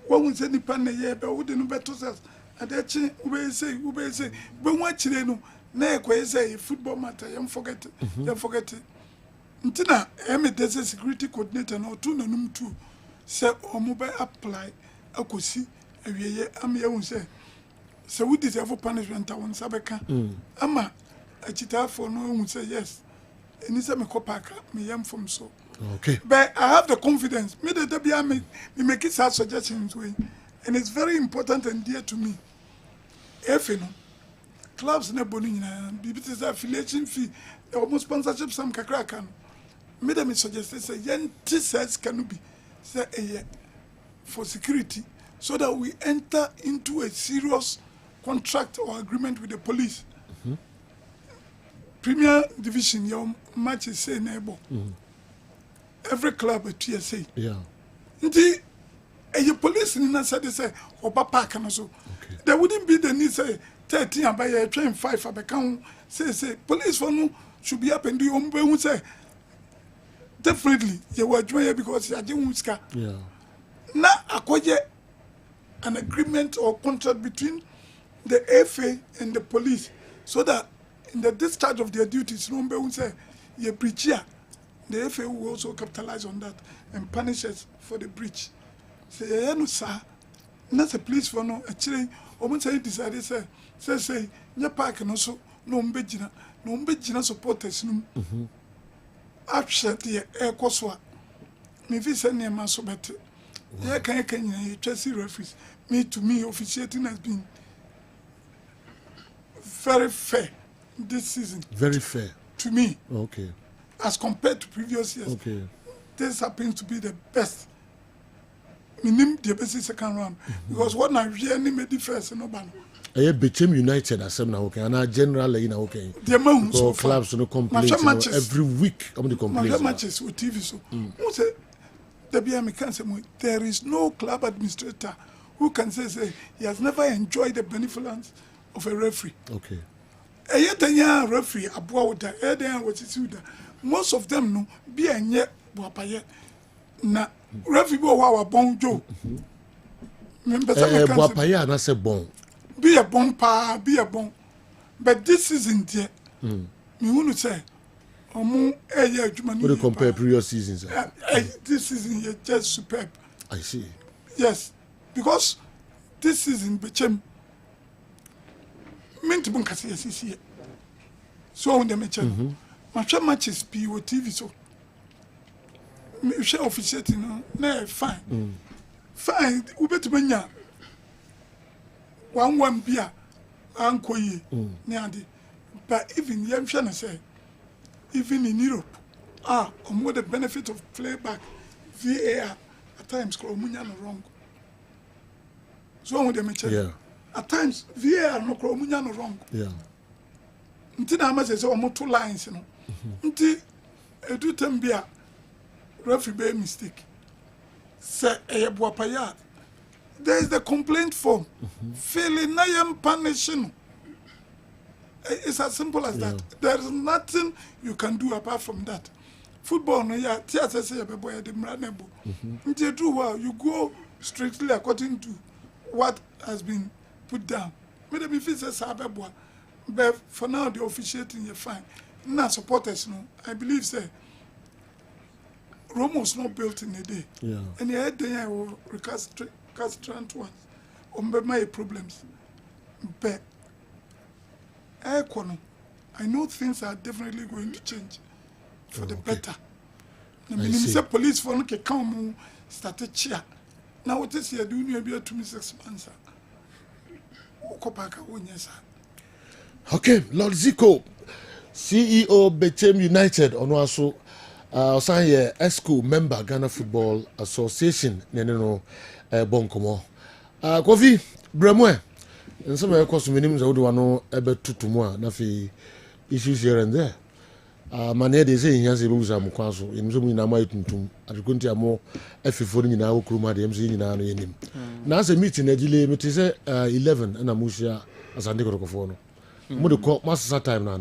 what we say nipa na ye be we dey no better self adechi we say be wan chire no na ekwe say football matter you forget it ntina emi dey security coordinator no tu nanum tu say omo be apply akosi awieye am ye won say we deserve punishment awon sabeka ama achita for no won say yes eni say me kopaka me yam from so. Okay. But I have the confidence. Me make it suggestions way, and it's very important and dear to me. If you know, clubs ne boni na BBT's affiliation fee, almost sponsorship some kakrakan. Me suggest say yen says can be say for security, so that we enter into a serious contract or agreement with the police. Premier Division your match is say neighbor. Every club at TSA. Yeah. The police in said they say Oba Park and so. There wouldn't be the need say 13 and by a train 5 for the count say police for no should be up and do who say definitely you were joining because you are doing ska. Yeah. Now acquire an agreement or contract between the FA and the police so that in the discharge of their duties, no one say you breach here. The FA will also capitalize on that and punish us for the breach. Say, no, sir, not a police for no, actually, almost say decided, say, your park and also no mbejina supporters. Upset the air coswa. Me visa near Maso better. There can Chelsea referees. To me, officiating has been very fair this season. Very fair. To me. Okay. As compared to previous years, this happens to be the best. Minim the best second round because what I really made the first no ban. Became United as na okay, and general okay. The so clubs no complain every week. How many complaints? Matches with TV so. Who say the BM there is no club administrator who can say he has never enjoyed the benevolence of a referee. Okay. Referee abua most of them no be enye boapaye na referee bo wa bon jo boapaye na say bon be a bon pa be a bon but this isn't there me who say omo adwuma no compare previous seasons this season is just superb. I see. Yes, because this season became meant to be kasi so on the match my matches be with TV so me share officiating no fine we better menya 1-1 bia ankoye neade but even yam shana say even in Europe with the benefit of playback VAR at times munya no wrong so on the match at times VAR no munya no wrong ntina ama say omo lines no nti edu tambia referee be mistake say boapaya there is the complaint form feeling na yam punishing it's as simple as that there is nothing you can do apart from that football no say be boy the mranebo nti do well you go strictly according to what has been put down me the feel say sabeboa but for now the officiating is fine. Now supporters no, I believe say Rome was not built in a day. Yeah. And the head day I will recalcitrant ones. My problems. But I know things are definitely going to change for the better. I say police for no come started cheer. Now what is here doing you be to me 6 months. Okopaka wonyesa. Okay, Lord Zico, CEO Bechem United, on also Osanye ESCO member Ghana Football Association, Neneno Bonkomo. Kofi, Bremwe, and some of the minimums I would want to ebe tutumwa nafi issues here and there. Mane de say nyanse be wusa mo kwaso enso mu nyina ma tuntum adekonti amo afifo ni nyina wo kroma de emse nyina no yenim na se meeting agile meti say 11 na musia asande kotokofo no mo de ko massa time na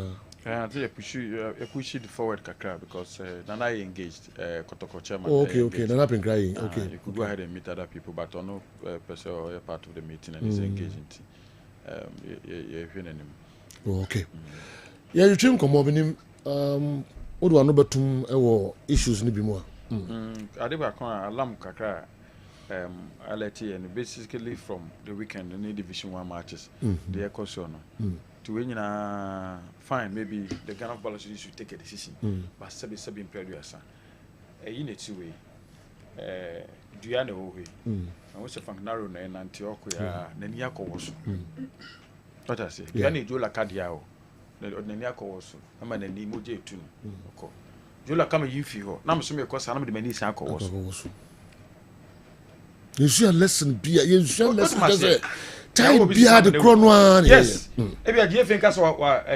I think you push it forward kakra because Nana engaged Kotoko chairman. Okay, Nana been crying. Okay, you could go ahead and meet other people, but no person or part of the meeting and is engaging. Okay. Yeah, you trim come up in him. What do I know about issues ni bimo? Adiba kon alam kakra alert and basically from the weekend in Division 1 matches the equation to win fine maybe the Ghana Football Association should take a decision but sebi imperious in a two-way do you know way and what's a funk narrow na Antioch ya Neniako was what I say you need Laka diao Neniako was ama na ni moje tu ko Jola kama yifi ho na mso me kosa na me de mani san ko was you should listen be you should listen because time be had the chrono yes maybe a GFN case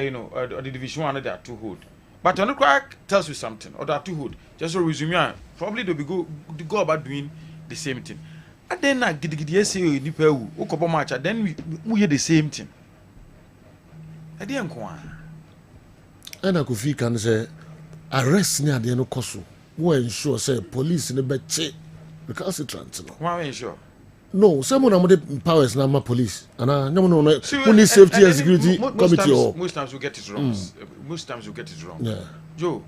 you know the division 1 they are too good but on the crack tells you something or they are too good just to resume probably they will go about doing the same thing and then na gidigidi say nipa wu ukobo match then we hear the same thing e dey nko and I could feel can say arrest near the no koso we ensure say police ne be che recalcitrant no why ensure no someone am the powers na ma police and no only safety and security committee or most times we get it wrong most times we get it wrong yeah Joe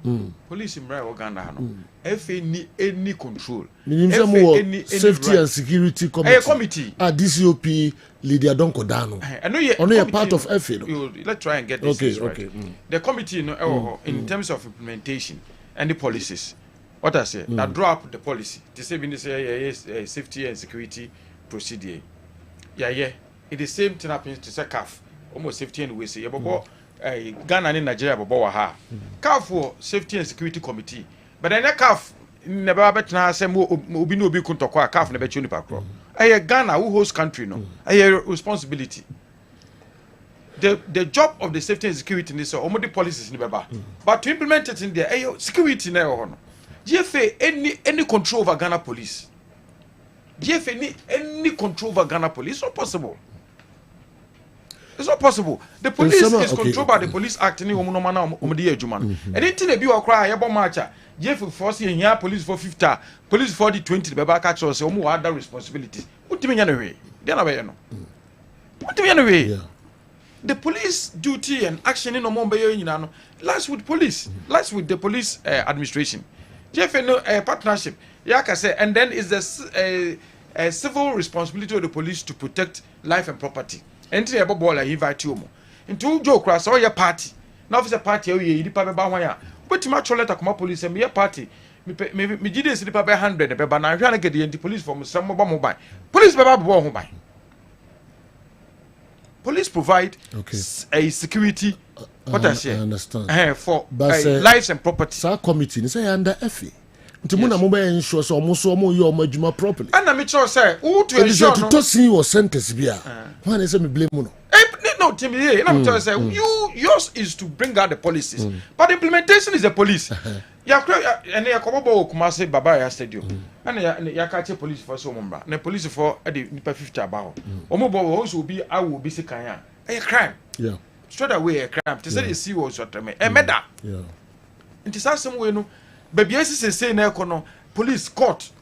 police in Mra Uganda no if any control any safety and security committee DCOP Lydia Donko Dano only a part of FA no? Let's try and get this right. Okay. The committee in terms of implementation and the policies what I say that draw up the policy to say in safety and security procedure it the same thing happens to say CAF almost safety and we say Ghana and Nigeria bobo ha CAF for safety and security committee but then CAF never bet na say obi no obi kuntokwa CAF never tuni pakro Ghana who host country no responsibility the job of the safety and security is the policies ni beba but to implement it in there security na no GFA any control over Ghana police GFA any control over Ghana police it's not possible. It's not possible. The police is controlled by the Police Act. Any woman, anything they be or cry about matcha. Jeff force here police for 50, police for the 20. The back catch us. Omo other responsibilities. What do you mean anyway? They are no. What do you mean anyway? The police duty and action in Omombe lies with police. Lies with the police administration. Jeff no partnership. Yeah, I say, and then is the civil responsibility of the police to protect life and property. Enti ebo ball I invite you mo nti Joe Cross or your party na officer party o ye nipa be ba hwan ya wetima cho letter come police me party me gide si nipa be 100 be ba na hwa na gede enti police from some mo ba mo ban police be ba bo ho ban police provide a security what I say understand for lives and property sa committee ni say under FA nti mo na mo be ensure so mo yo mo adwuma properly and na me sure say who to ensure no to see your sentence bia why they say me blame no no Timmy here na me tell say yours is to bring out the policies but the implementation is the police ya and ya kobobo kuma say baba ya stadium and ya catch police for so member na police for the nipa 50 about omo bo so be awo be sikan ya a crime straight away a crime to say the see was what me e meda nti sa some we no baby say na ekono police court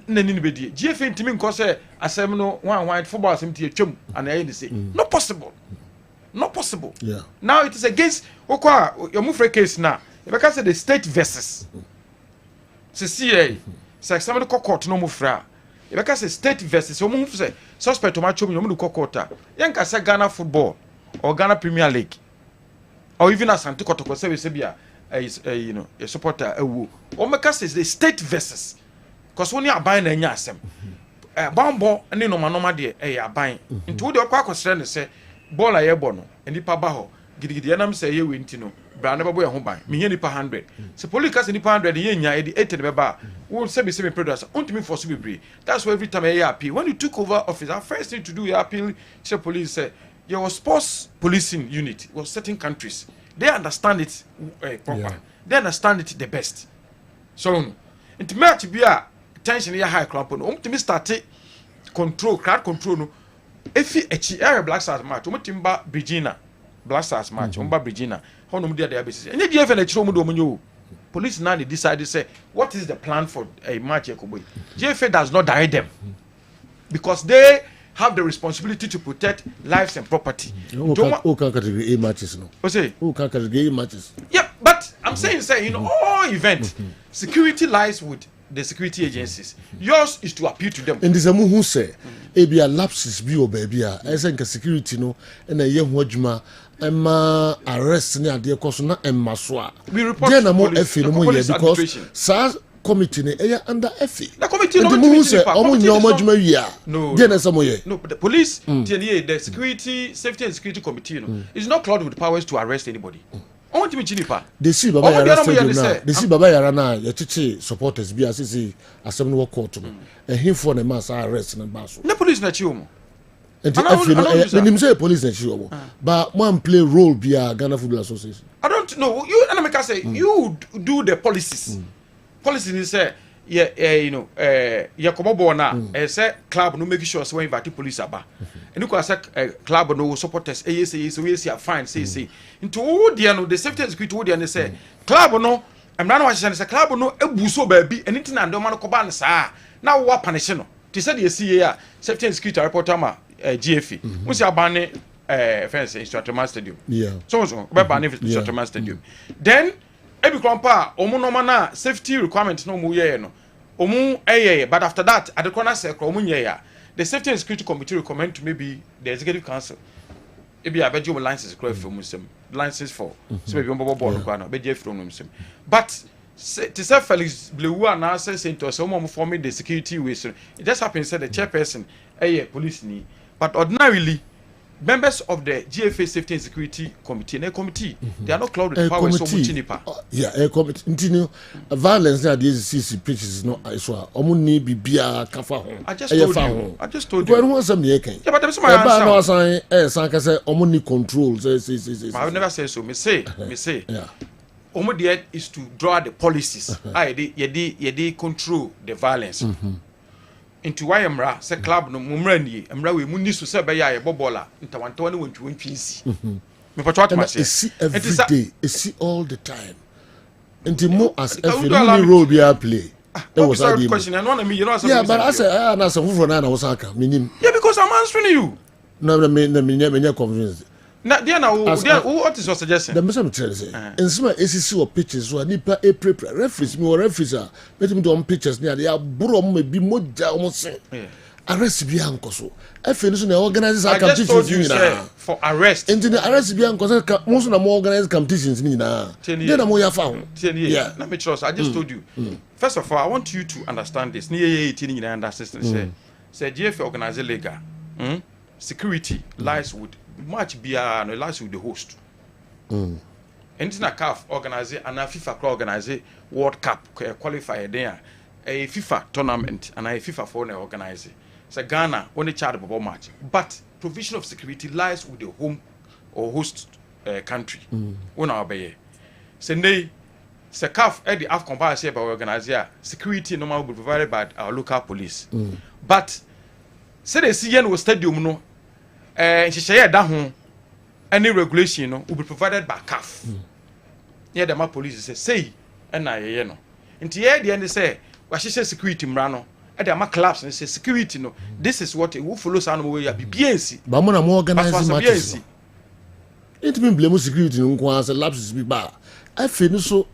na ni bedie GFA ntimi nko say asem no one football asem tie twam and I say not possible now it is against okwa your move case na e be ka say the state versus CCA say some the court no mufra e be ka say state versus o move say suspect o ma twam no court yen ka say Ghana football or Ghana Premier League or even Asante Kotoko say bia you know a supporter o make us the state versus because when you are buying na nya asem bambo ni no manoma de aban into we dey kwa kwesere ne say ball aye bo no nipa ba ho gidigidi enam say ye we ntino bra na babo ye ho ban me here nipa 100 se police case nipa 100 ye nya e di 80 be ba wo se be se me producer untimi for so be. That's why every time I appeal when you took over office our first thing to do you appeal to police say your sports policing unit was certain countries they understand it proper they understand it the best so into match be a tension ya high club no untimi start control crowd control no efi echi air Black Stars match umutimba Virginia Black Stars match umba Virginia how no dia basis enye dia fe na chiro mu do munyo police now they decide to say what is the plan for a match ekoboy GFA does not direct them because they have the responsibility to protect lives and property. Who can category A matches no? Who can category A matches? Yeah, but I'm saying you know all events security lies with the security agencies. Yours is to appeal to them. And this who say ebia lapses bi o baby a esenka security no na ye ho adwuma emma arrest ni ade koso na emma so a. We report to police because SARS committee ne under FA. The committee no say omo nya omo adwuma wi a. No. No, but the police the security safety and security committee is not clouded with powers to arrest anybody. They see Baba Yara stadium now. They see Baba Yara now. Your chichi supporters be as assembly court no. And him for the mass arrest na baso. The police na chiumo. And the say police na chiumo. But one play role be a Ghana Football Association. I don't know. You and I say you do the policies. Policies is say you know ya komobo na say club no make sure say when invite police aba. And you say club no supporters say fine say into all the safety and security all the say club no I'm not watching say club no ebuso baby anything and man ko ban sa na wo punish no they said you see here safety and security reporter ma GFA we say ban fence instructor stadium so we ban instructor stadium then ebi kwampa omo no na safety requirement no mo ye no omo but after that at the corner say omo nye ya the safety and security committee recommend to maybe the executive council ebi abejo license from musem license for so maybe on ball no na beje from musem but to say Felix Blewu na say to say omo forming the security way so it just happens that the chairperson police ni but ordinarily members of the GFA Safety and Security Committee, they are not clouded with powers so much nipa. Yeah, a committee. Continue. Violence that these CC preaches is not as well. Omuni bibia kafa hon. I just told you. When was some year came? Yeah, but that's my answer. Sanka say omuni control. I will never say so. Me say. Yeah. Omudi is to draw the policies. Yedi control the violence. Into why emra say club no mumra nie emra we mu nisu say be ya ye bobola ntawantawa ne wontu wontwinsi me patwa ma say every day see all the time into more as every role be play that was a question and one me you know yeah but I say na say fufuro na was aka minim yeah because I'm answering you no me convince na dia na what is your suggestion the mesem tell say ensema ACC or pitches so nipa prepare referees me or referees let me do on pitches near they bro me bi moja o say arrest bi ankoso efe so na organize competitions you for arrest and the arrest bi ankoso mo so na mo organize competitions ni na dey na mo ya fa ho yeah na me trust I just told you first of all I want you to understand this ni ye 18 ni under system say GFA organize legal security lies with match bia no lies with the host anything a CAF organize and a FIFA organize World Cup qualifier there a FIFA tournament and a FIFA for organize so Ghana only charge about match but provision of security lies with the home or host country when our bay say say CAF at the AFCON by say by organize security normal will be provided by our local police but say the CN was stadium no she share that home any regulation will be provided by CAF. Yeah, the my police say and I no. Into here the end say what she say security mrano. And the my collapse and say security no. This is what who follows animal way be BNC. But when I'm organizing matches. It mean blame security no go answer lapses be bad. I feel so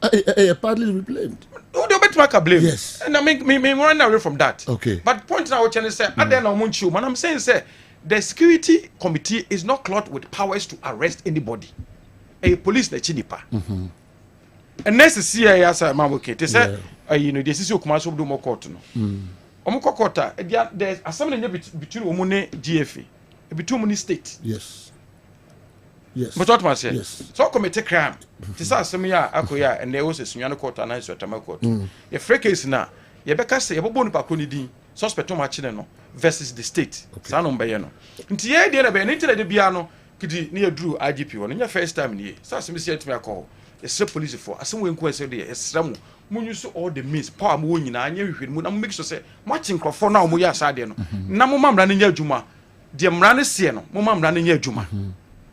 partly be blamed. Oh, they better make a blame. Yes. And I make me run away from that. Okay. But point now what you say I don't know much you man I'm saying say the security committee is not clothed with powers to arrest anybody. A police na chinipa. And next CIA as a man okay. They say you know this is your commercial do more court no. Omo court there's assembly between omune GFA between omune state. Yes. Yes. But what must say? Yes. So commit a crime. This is some ya akoya and there was a Sunyana court and I saw Tama court. A free case now. Yebeka say yebo bonu pakoni din suspect to match no versus the state. Sanom bayano. Nti ye dey na be nti na de bia no kidi na yadru IGP won. Nya first time ni. So asem see atimi akọ. Yes police for asem we nko say dey esra mu. Mun use all the means power mu nyina anya hwehwe mu na mu make sure say matching crofo na mu ya asade no. Na mu mamra ne nya adwuma. De mra ne se no mu mamra ne nya adwuma.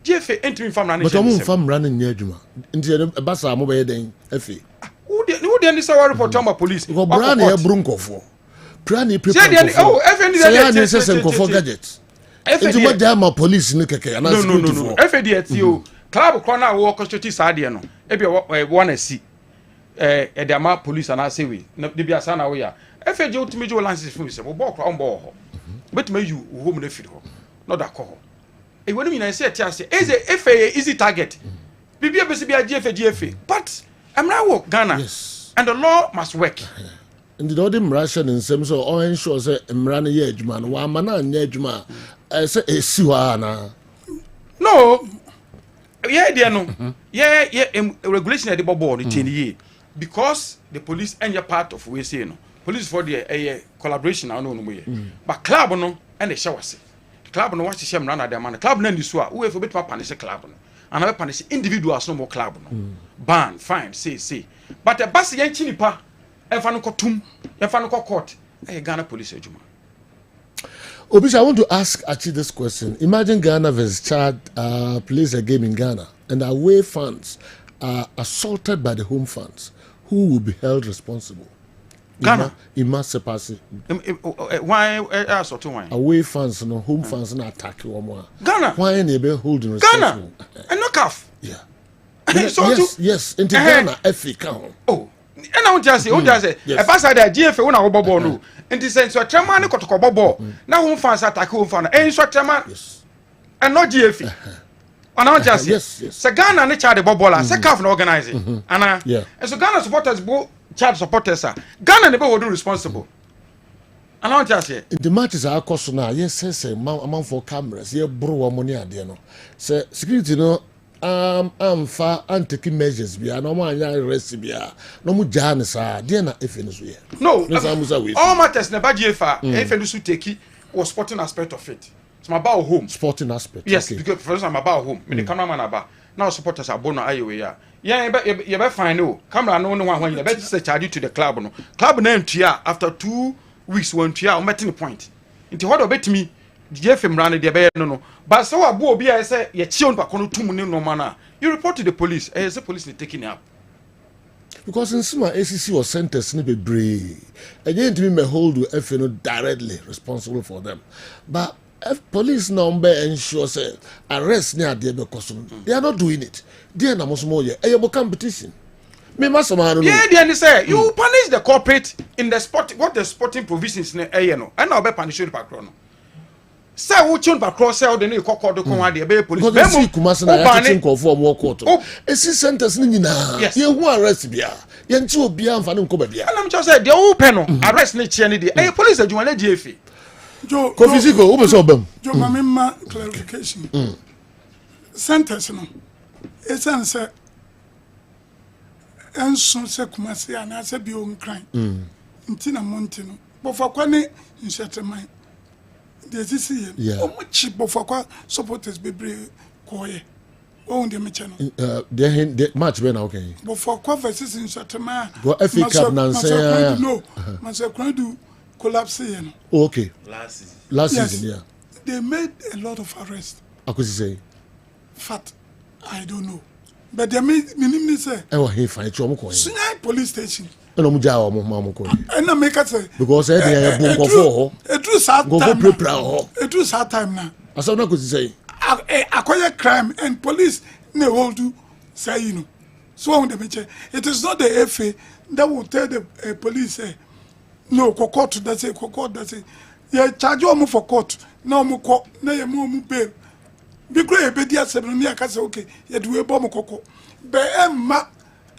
GFA entimi famra ne. But omu famra ne nya adwuma. Nti e basa mo be den efe. Who the any say report to police? Go brand e brunkofo. Brand e prepare. Oh, FND dey say nkofo gadgets. Nti mo dey ma police ni keke na security for. FND ti o club kro na wo constitute saade no. E be one asi. E dey ma police na say we. De bia sa na wo ya. FND ultimate jo license for me say bo kro on bo ho. Betuma you home na fit ho. No da ko ho. E woni mi na say ti ase. Easy target. Bibia be se bia GFA. But I'm now Ghana. Yes. And the law must work. And the other Russian in some so all ensure say Mrani Yejman, Wamana Yejma, I say a Siwana. No. Yeah, dear no. Yeah, regulation at the board in 10 years. Because the police and your part of we say no. Police for the collaboration I know no way. But club no and the shower say. Club no watch the shame run at the man. Club no this who if a bit punish club no. And I punish individuals no more club no. Ban, fine, say. But the bus yen chinipa, if I no kotum, if I no court, Ghana police ejuma. Obisha, I want to ask actually this question. Imagine Ghana versus Chad plays a game in Ghana and away fans are assaulted by the home fans. Who will be held responsible? Ghana. Ima Sepasi. Why assault why? Away fans no home fans no attack you. Ghana. Why they be holding responsible? Ghana. And knock off. Yeah. Yes. Into Ghana, FA count. Oh. And I want to say, a pass at the GFA when I was born. No. And this sense, so Chairman got to go ball. Now, home fans attack home fans. And so Chairman. Yes. And not GFA. And I want to say, yes. So Ghana and the Chad Bobola, second organizing. And so Ghana supporters, both Chad supporters, Ghana never will do responsible. And I want to say, the matches are cost now. Yes, say, amount for cameras. Yeah, bro, money at the end. Say, security, no. I'm far and taking measures. We are no more recipe. No more Janus are dear if in no, all matters never GFA. If you take it was sporting aspect of it. It's my about home. Sporting aspect. Yes, because for example, I'm about home. Me the cameraman about now supporters are born anyway. Yeah, you better find no camera. No one when you better say charge you to the club. No club name tia after 2 weeks when tia I'm making a point. Into what about me? GFM ran the bay no. But so I bo be I say ye chion pa kono tumu no mana. You report to the police. The police is taking it up. Because in some ACC was sentenced ni bebre. Again to me hold you FNO directly responsible for them. But if police number ensure say arrest near there because they are not doing it. They are not more ye. Competition. Me must man. Yeah, they say you punish the corporate in the sport. What the sporting provisions ne no. And now be punish the background. Say wo chon ba cross sell the ne kokko do kon ade be police be mo kumase na ya tin ko for mo court esi centers ni nyina ye hu arrest bia ye nti obi amfa ne nko ba bia and I'm just say the who pen no arrest ne chia ne de police adwuma na GFA jo ko physical wo be so bam jo ma clarification centers no esan say enso se kumase ana se bi on crime nti na monte no bo fa kwa ne nseteman this is much before supporters be koye on the match the match be na okay before versus in Shatama go FA Cup na say no must do collapse okay last season yeah they made a lot of arrests akusi say fact I don't know but they made minimum say he fight you ko Sunai police station no mu jawo mo ko na make say because e dey bu ko for e do sad time go prepare ho e do sad time na aso na ko say akoye crime and police ne hold do say you know so on the meche it is not the FA that will tell the police say no court that say court that say you charge you for court na mo ko na ye mo bail because e be dia se no aka say okay you do e bo mo kokko be emma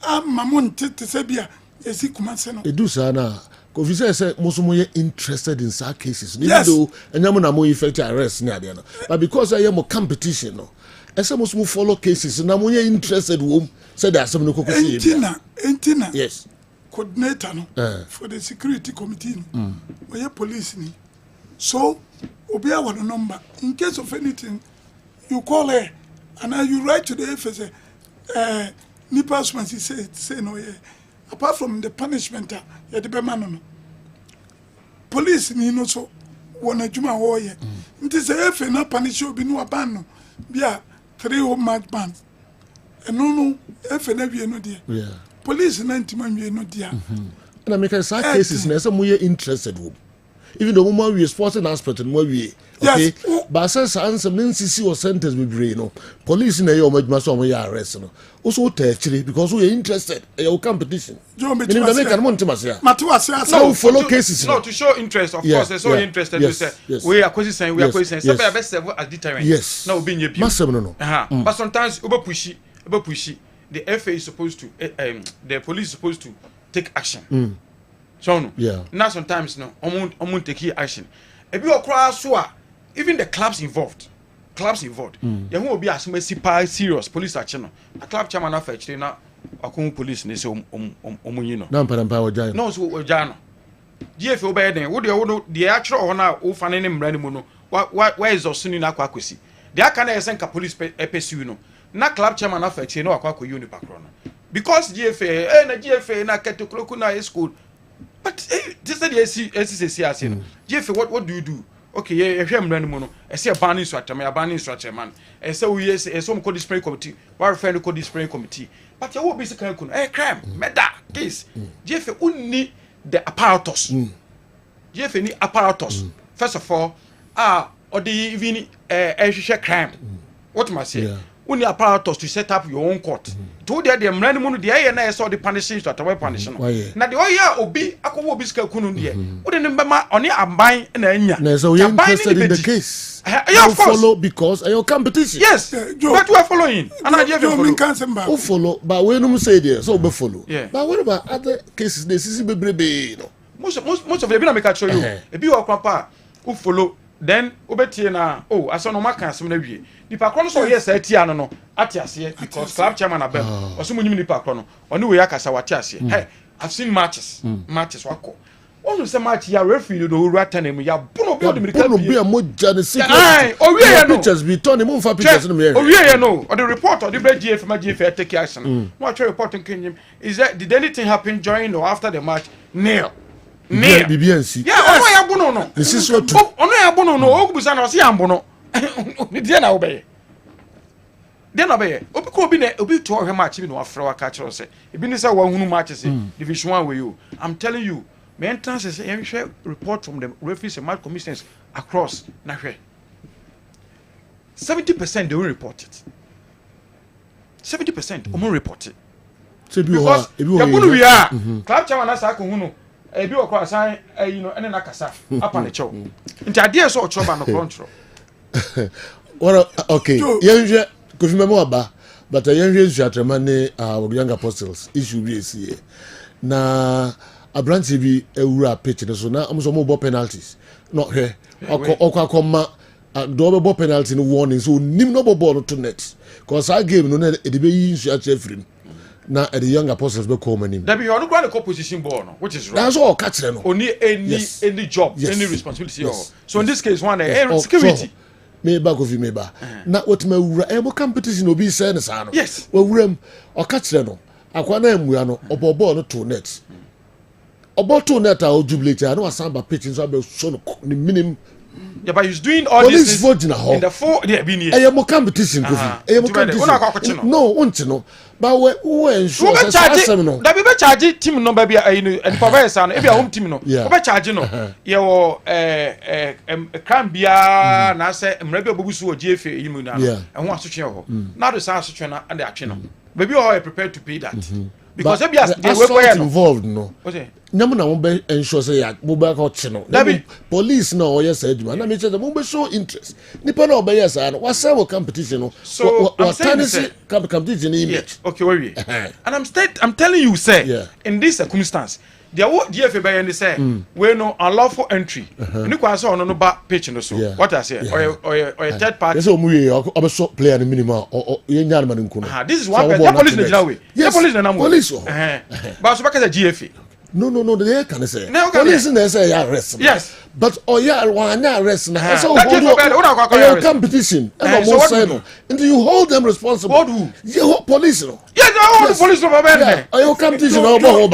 amamun tete se bia esi kumase no edu sana ko fi say musumo ye interested in such cases even though enyam na mo effect arrest ni ade no but because I am competition no ɛsɛ mo so mo follow cases na mo yɛ interested wom sɛ da asɛm no kɔkɔ sie entina yes coordinator no for the security committee no oye police ni so obi a one number in case of anything you call her and you write to the FSA nipa smansi say no yeah apart from the punishment ya de be man no police ni no so wona adwuma wo ye nti say efe na punish obi no aban no bia 3 month ban no efe na wie no de police na ntima wie no dia na make some cases na say mo ye interested wo even though mo we sporting aspect mo we okay but since answer mean CC or sentence be brain no police na ye o madwuma so mo ye arrest no also actually because we are interested in competition no follow cases no to show interest of course so interested to say we are questioning say be best serve as deterrent now we be in no but sometimes over pushy the FA is supposed to the police is supposed to take action so no now sometimes no omun take action e be okra so a even the clubs involved you who be as serious police action no a club chairman of actually na akon police ni say omunyi no na mpampa ojan no so ojan no GFA obey den wo de actual ho na wo fa ne mra ni mu no why is osuni na akwakosi de aka na yesen ka police pursue no na club chairman of actually no akwakoyi ni pakro no because GFA na GFA na ketekloku na school but this is the SCC no GFA what do you do okay ye hwem ran mu no ese banning structure man ese we ese mo code disciplinary committee we refer to code disciplinary committee but you will be second crime murder case GFA unni the apparatus GFA ni apparatus first of all or the even crime what must say unni apparatus to set up your own court to there the ran mu no there na ese the punishing structure we punish no na the oya obi akowo obi sika kunu there wo de mbema oni amban na anya na so we interested in the case of course follow because your competition yes but we are following and I give you follow but we no say there so we follow but what about other cases they see bebrebe no most of them na make I show you e bi o kwapa who follow then obetie na aso no maka asem na wie nipa kro no so yes atia no no atiase because club chairman abem oso munyim nipa kro no oni we yakasa watiase hey I've seen matches wako onu se match ya referee do ru atanem ya bono bi o de bono bi a moja ne secret pictures be turn him for pictures no me owie no or the report or the GF ma GF take action no actually reporting kenyim is that did anything happen during or after the match nil BBNC ono ya bono no this is what ono ya bono no ogubusa na o se ya bono ni die na obeye den obeye obi ko obi na obi to ohwe match bi no afra wa ka kire say ebi ni say wa hunu match say division 1 we you I'm telling you maintenance is a report from the referees and match commissioners across na hwe 70% they will report it 70% omo report it because ebunu we are club chairman na sa ko hunu ebi o kwa san you know ene na kasa apa ne chew nti ade so o choba no control well okay yenhwe kofimemo aba but yenhwe nsuatrema ne young apostles issue we see na abranti bi ewura pitch ne so na amso mo bo penalties no he okwa do be bo penalty no warning so nim no bo ball to net cause our game no na e de be yi nsuatre free na the young apostles be call manim that be you no go the position ball no which is wrong that's all catch them no only any job any responsibility so in this case one security me ba ko fi me ba na otima wura ebo competition obi say ne sa no yes wa wuram o catch them no akwa na emua no obo ball no to net obo to net a o jubilate na wasamba pitch so be so no ni minimum yeah but he's doing all this in the four mo competition ko fi mo competition no unti no but we ensure that be charge team number be and professor no e be home team no we be charge no ye wo crime bia na say mra bi obusu o GFA yimu na no e ho asotwe ho na do say asotwe na and atwe no baby how are prepared to pay that because if you are involved no nyam na mo be ensure say ya mo be ka oche no police na o yes aduma na me che mo be show interest nipa na o be yes no wa say competition no so I'm saying competition image okay where we and I'm telling you say in this circumstance They are what DFA by any say we no unlawful entry. Ni kwa say ono no ba pitch no so. What I say or third party. Yes, omo player the minimum or yenya man nko. This is one police Nigeria way. Police na police. But so back as a GFA. No, they can say. Police in say arrest. Yes. But one arrest now. So competition. So what do you and you hold them responsible. What do? You police. Yes, the police over there. You competition over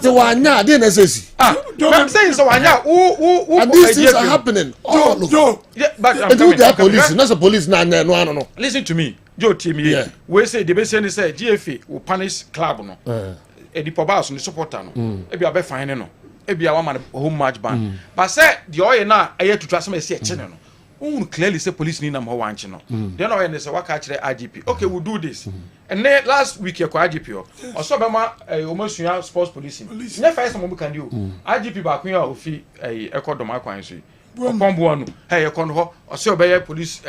the one now didn't say. I'm saying so who and these things are happening. But I'm police. Not a police now. No. Listen to me. Joe Timmy. We say the best say GFA will punish club no. The pobas no supporter no. Ebi abe fine no. Ebi awa man home match ban. But say the oil na aye to trust me say no. Who clearly say police need nam ho wanche no. Then oil say waka kire IGP. Okay, we'll do this. And then last week you IGP also be ma omosuya sports policing. Ne first mo can do. IGP ba kun ya ofi ekodom akwan so. Okombo no. Hey ekon ho ose obeye police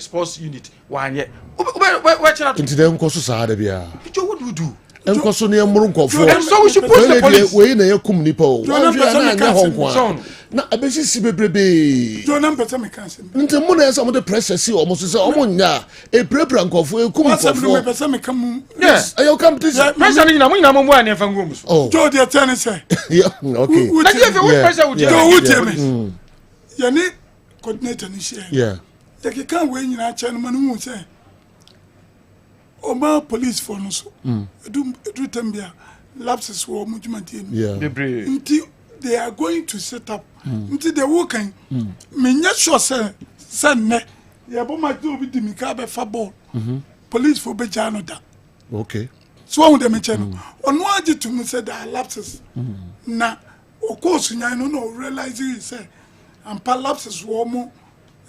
sports unit wanye. We chena to. Intidem ko so sa da bia. What do you do? And so near Murunko. And so we should push the police. We in a communipo. Now, I bet you see baby. Don't number some cancer. Into Mona, some of the pressure see almost as a woman now. A preprank of a come. Yes, I'll come to the president in a win among one from rooms. Oh, George, your turn say. Yeah, okay. You need coordinator this year. Yeah. You can't win in our channel, who say. Oma police for no so. Do tembia lapses for movement in. Yeah. Until they are going to set up. Until they working. Me not sure say ne. Ya bo ma do bi di mi ka be fa ball. Police for be jano da. Okay. So on them channel. Ono agi to me say that lapses. Na of course nya no realizing say and pa lapses for mo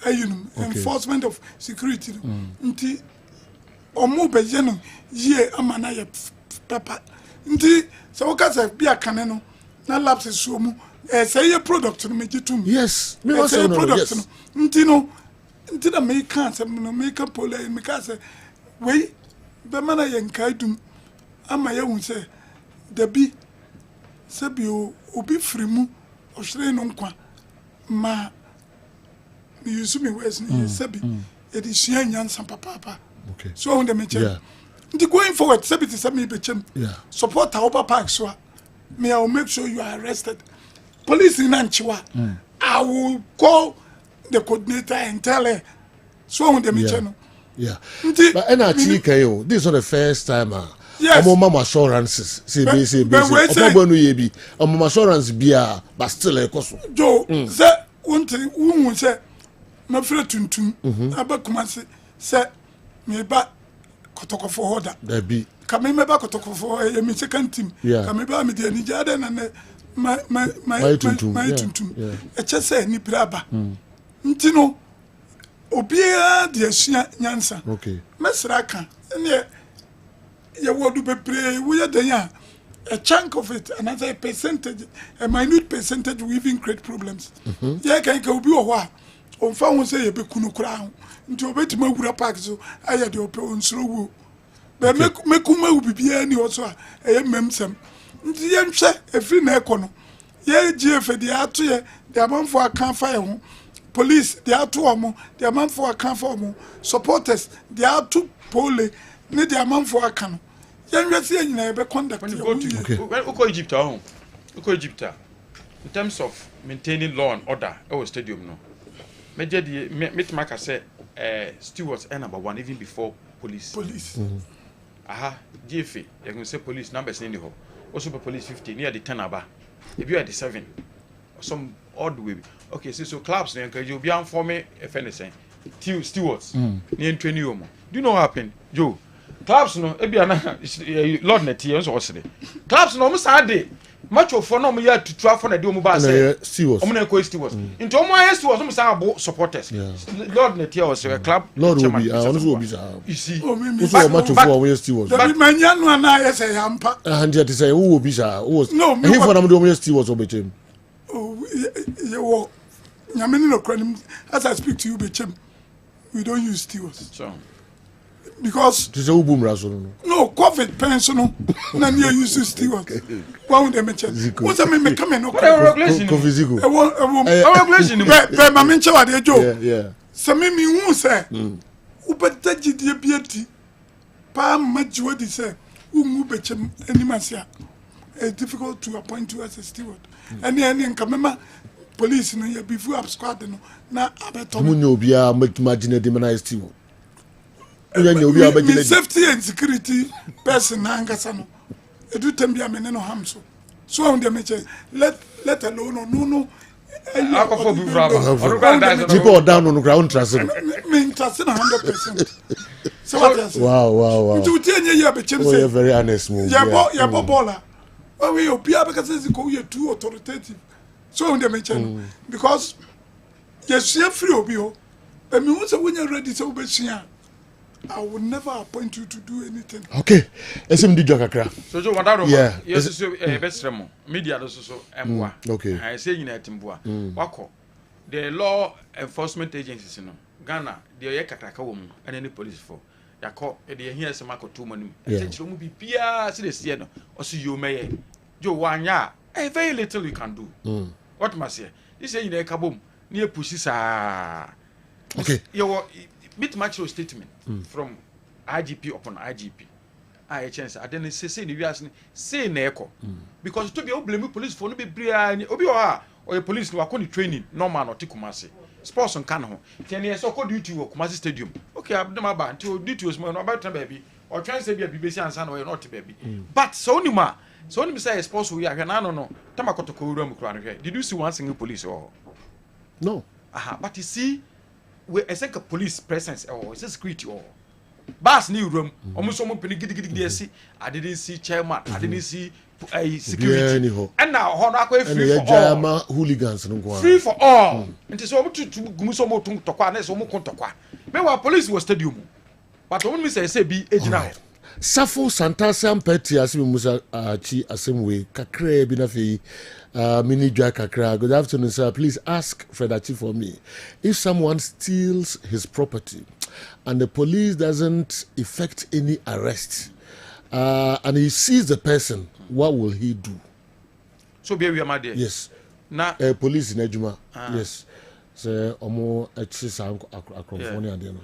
enforcement of security. Until omo beje no ye amana ye papa nti se wo ka se bia kane no na lapses so mu say ye product no mejitum yes me was say product no nti na me kan se no me ka pole me ka se we be mana ye nkai dum ama ye hu se da bi se bi obi firi mu o hwere no nkwa ma me use me wes ni se bi e di sua nyansa papa. Okay. So on the mention. The going forward, sabiti sami bechem. Support our park so. Me I will make sure you are arrested. Police in Anchiwa. I will call the coordinator and tell her. So on the mention. Yeah. But NRT this is not the first time. Yes. Mama assurances. See. Omo no ye bi. Omo assurance bia but still e koso. Jo, say one thing who say my friend tuntum. Aba kumase say me ba kotoko for order. There be. Come me ba kotoko for me second team. Come ba me de ni jade na my tuntum. E che say ni braba. Ntino obia de asua nyansa. Okay. Mesra kan ne ye wodu be pray we ya den ya a chunk of it another percentage a minute percentage will even create problems. Yeah kan ka obi wo ho a on fa won say ye be kunu kura ho. Nti obetima wura park so aya de ope onsoro wo be mekuma ubibia ni oso a eye memsem nti ye nhwe efiri na ekono ye GF de ato ye de amanfo aka fa ye ho police de ato omo de amanfo aka fa omo supporters de ato pole ne de amanfo aka no ye nhwe se nyina ye be conduct uko Egypt in terms of maintaining law and order our stadium no meje de metimaka say stewards number one even before police. GFA you can say police numbers in the hall also police 50 near the 10 aba if you are the 7 or some odd way. Okay, so clubs you'll be on for me if anything stewards near 20 do you know what happened Joe clubs no Lord net here so clubs no almost day much of no me to try for the do mo ba say stewards omo na ko stewards into omo ya stewards omo say abo supporters Lord net here was a club Lord will be also be you see so much of our stewards but manya no na ya say ampa and yet say who will be who was no he for them do stewards obechem you nyameni no kwanim as I speak to you bechem we don't use stewards so because to say boom raso no COVID pension na near use steward one with the mention what's a me come no regulation be ma mention what they joke yeah so me hu say ubeta gidie biati pa majiwa di say ungu bechem animasia it's difficult to appoint you as a steward and then come police no ya before up squad no na abeto munyo bia imagine dem na steward unyo obi abagile safety and security person na angasa no edu tambia me no hamso so on dem che let alone no akofo bi bravo people down on ground trust me trust 100% so what is wow you tie ya be chem say you're very honest move ya bola when we obi abeka say ko you too authoritative so on dem che because yes you free obi o and me want say when you ready say obeshia I will never appoint you to do anything. Okay. Esim di kakra. So jo wadaro yeah. Yes so bestremo. Media do so emboa. Okay. I say nyina etimboa. Wako. The law enforcement agencies no. Ghana the ye kakraka wo mu and police for. Yakọ e de here se makoto mu nim. E chiro mu bibia se de sie no. Oso yo meye. Jo wanya. Very little you can do. What must say? This say nyina kabom. Na pushi sa. Okay. You bit macro statement from IGP upon IGP. I chance I didn't say the reason say neko because to be blame police for no be bria obi or a police no akoni training normal not Kumasi sports on can ho 10 years so duty wo Kumasi stadium okay abdom aba until duty was more about baby or try say be BBC answer no not baby but so onima say sports we are no tamakoto ko ram kura no did you see one single police or no but you see we a police presence or security or bus new room almost someone penny giddy I didn't see chairman I didn't see security and now honor free for all hooligans free for all and so to gumusomo to kwa na so mo kontokwa meanwhile police was stadium but when me say be ejina Safo Santasa Mpeti asimi musa chi asimwe kakre bi na fe mini dwa kakra. Good afternoon sir, please ask Fredachi for me if someone steals his property and the police doesn't effect any arrest and he sees the person, what will he do? So be we am there. Yes. Na police in Ejuma. Yes. So omo echi sa akrofoni ade no.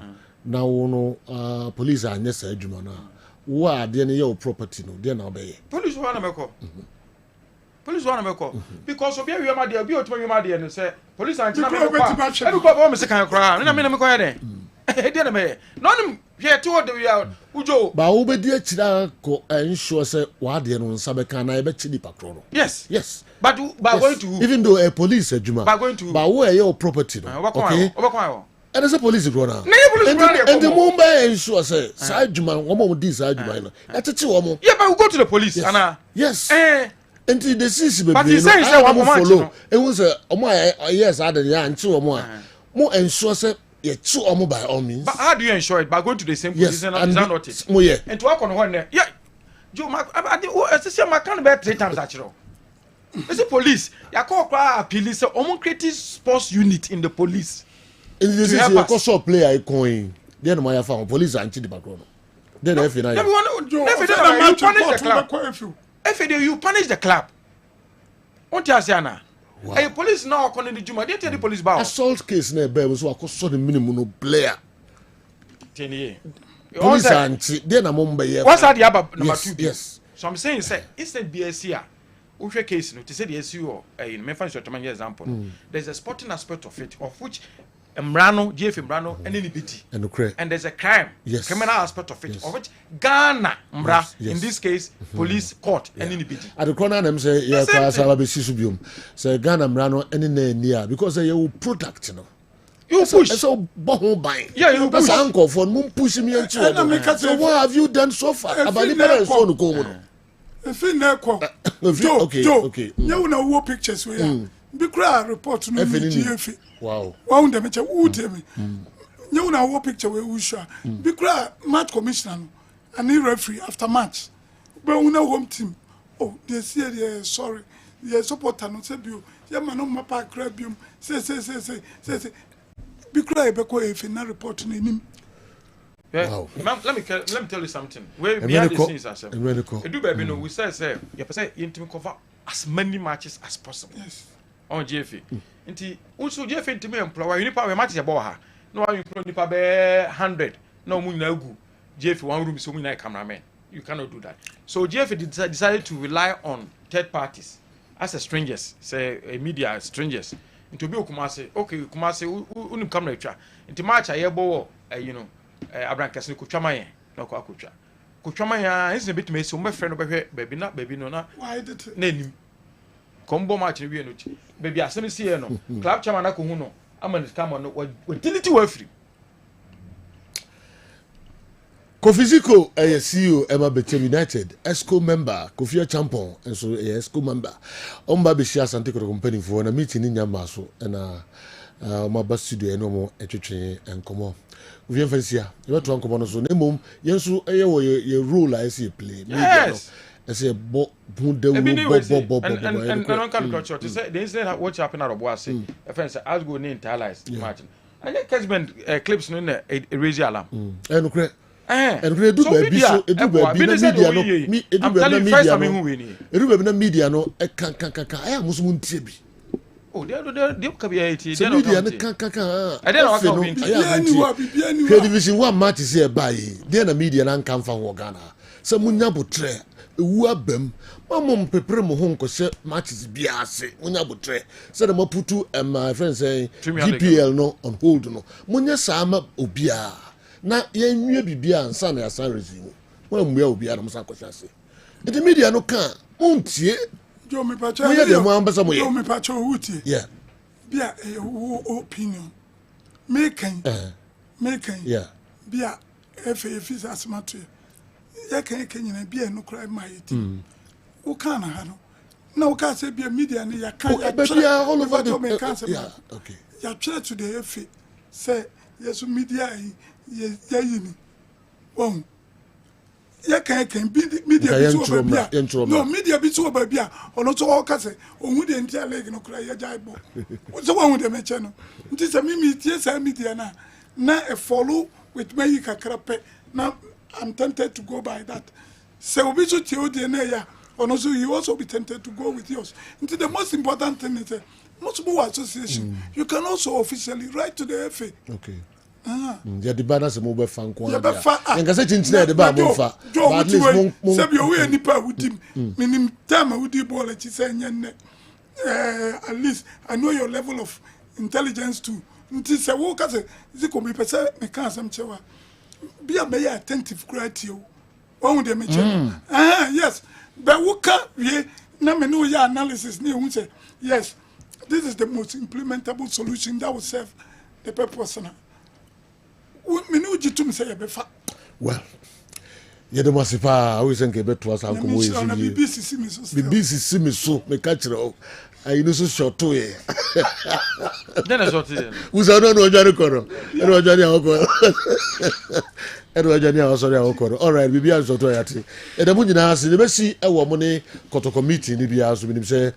Na wo police anya sa Ejuma na. Wa ade ne your property no, there na obey. Police wanna meko. Police wanna meko because obi we am there, obi otuma we am there no say police anti na meko. Every go me say kan kra. Na me na meko ya den. E dey na me. No nim here to the we are ujo. Ba wo be di akira ko ensure say wa ade no nsa be kan na e be chi nipa kro no. Yes. But going to even though a police Ejuma. But going to ba wo e your property no. Okay. And there's a police grown up. And the Mumbai ensure say, Sajuma, one more this Sajuma. That's a two or more. Yeah, but we go to the police, Anna. Yes. And the system, but he says, I want follow. It was a yes, I did, and two or more. More ensure say, yeah, two or more by all means. But how do you ensure it? By going to the same police and not it? Oh, yeah. And to work on one there. Yeah. Joe, I see my can be 3 times actually. It's a police. You call a police, almost creative sports unit in the police. In this is a cost player I coin. Then my found police and the background. Then if you punish the club. What you say now? A police now calling the Juma. They tell the police about assault case na be so akoso the minimum no player. 10 years. Police and then na Mumbai. What's that the other number 2? Yes. So I'm saying say it's a BSC. Uche case no to say the SU in me fan example. There's a sporting aspect of it of which Mrano, GF Mrano, and anybody. And there's a crime, criminal aspect of it, of which Ghana, Mra, in this case, police, court, and anybody. At the corner, them say, yeah, Sisubium. Say Ghana, Mrano, any near because they will product, you know. You push. So, boho buying. Yeah, you push. Uncle for moon pushing me and children. So, what have you done so far? About the phone go. If in there, okay. You know what pictures we are. Be cry report no GF. Wow. Wow, dem che who tell me. You know what picture we show. Be cry match commissioner and the referee after match. But we know home team. Oh, they say they sorry. They supporter no say bio. Ya man no mapa crabium. Say. Be cry be ko if na report no nim. Wow. Let me tell you something. We behind the scenes ourselves. Do baby no we say you say you to cover as many matches as possible. Yes. On GFA. Nti unso GFA ntimi employ you nipa we match ebo ha. No one employ nipa be 100. No mu na gu. GFA one room so mu na cameraman. You cannot do that. So GFA decided to rely on third parties as a strangers, say a media strangers. Into be Kumasi, okay, Kumasi unim camera twa. Nti match ayebo you know Abraham Kessben kutwama na kwa kutwa. Kutwama ya ese bit me so me friend no behwe baby no na. Why did it? Na nim. Kombo match no wie no chi. Baby asem si no. Club chairman na ko hu no. Ama ni scam no utility wa free. Kofiziko CEO Emma Betem United ESCO member Kofi Champon and so ESCO member Omba Bishia Sante company for na meeting in Yamaso and my bus studio no more etwetwe enkomo we fancy you want to enkomo no so na mum yensu ye role I see play yes I say bo bunde and on can culture to say the incident what happened at Obuasi a friend say as go need realize imagine and Kessben clips no na erase alarm and correct and we do baby so edu baby na media no me edu baby na media no edu baby na media no e kan aya musumu ntie bi oh they ka be ati they no media no kan I don't know how be division 1 match say e bae they na media na kan fa wo Ghana se munya botre ewu abam mamom pepere mo ho nkose matches bia ase munya botre se na maputu my friend say GPL no on hold no munya sama obia na yenwie bibia ansa na yasan resume wa mmua obi adam sa kwase the media no kan untie jo me pacho mo ye de mo ambasa mo ye jo me pacho utie yeah bia opinion making yeah bia if is asmatu ya kan nyina bia no cry my team o kan na ha no na o ka say bia media ne ya kan ya bia all over the yeah okay ya try to the F say yes media ya yini won ya kan media bi so ba no media bi so ba bia ono to o ka say ohun de ntia leg no kura ya jaibo so won de me che no nti say me tie say media na e follow with me kakrape na I'm tempted to go by that so obi so tie o de na ya ono so you also be tempted to go with yours nti the most important thing is multiple association you can also officially write to the FA okay ya di bana se mo be fan ko ya nga se chinchina de ba mo fa but at least mo se bi o we nipa wudim minim time wudi ball chi se nyen at least I know your level of intelligence too nti se wo ka se ziko mi pese me kan sam chewa be attentive criteria won de me che yes but wo ka we na me no ya analysis ni hu say yes this is the most implementable solution that will serve the purpose now. Well, you don't must I always think about to us. I'll come away. BBC see me so, me catch it. I know so short to it. Then I short it. Who's I don't know Johnny Coro. I know Johnny Okoro. I know Johnny Okoro. All right, we be as to it. And the moon has the best see a woman koto committee in the Bias when him say,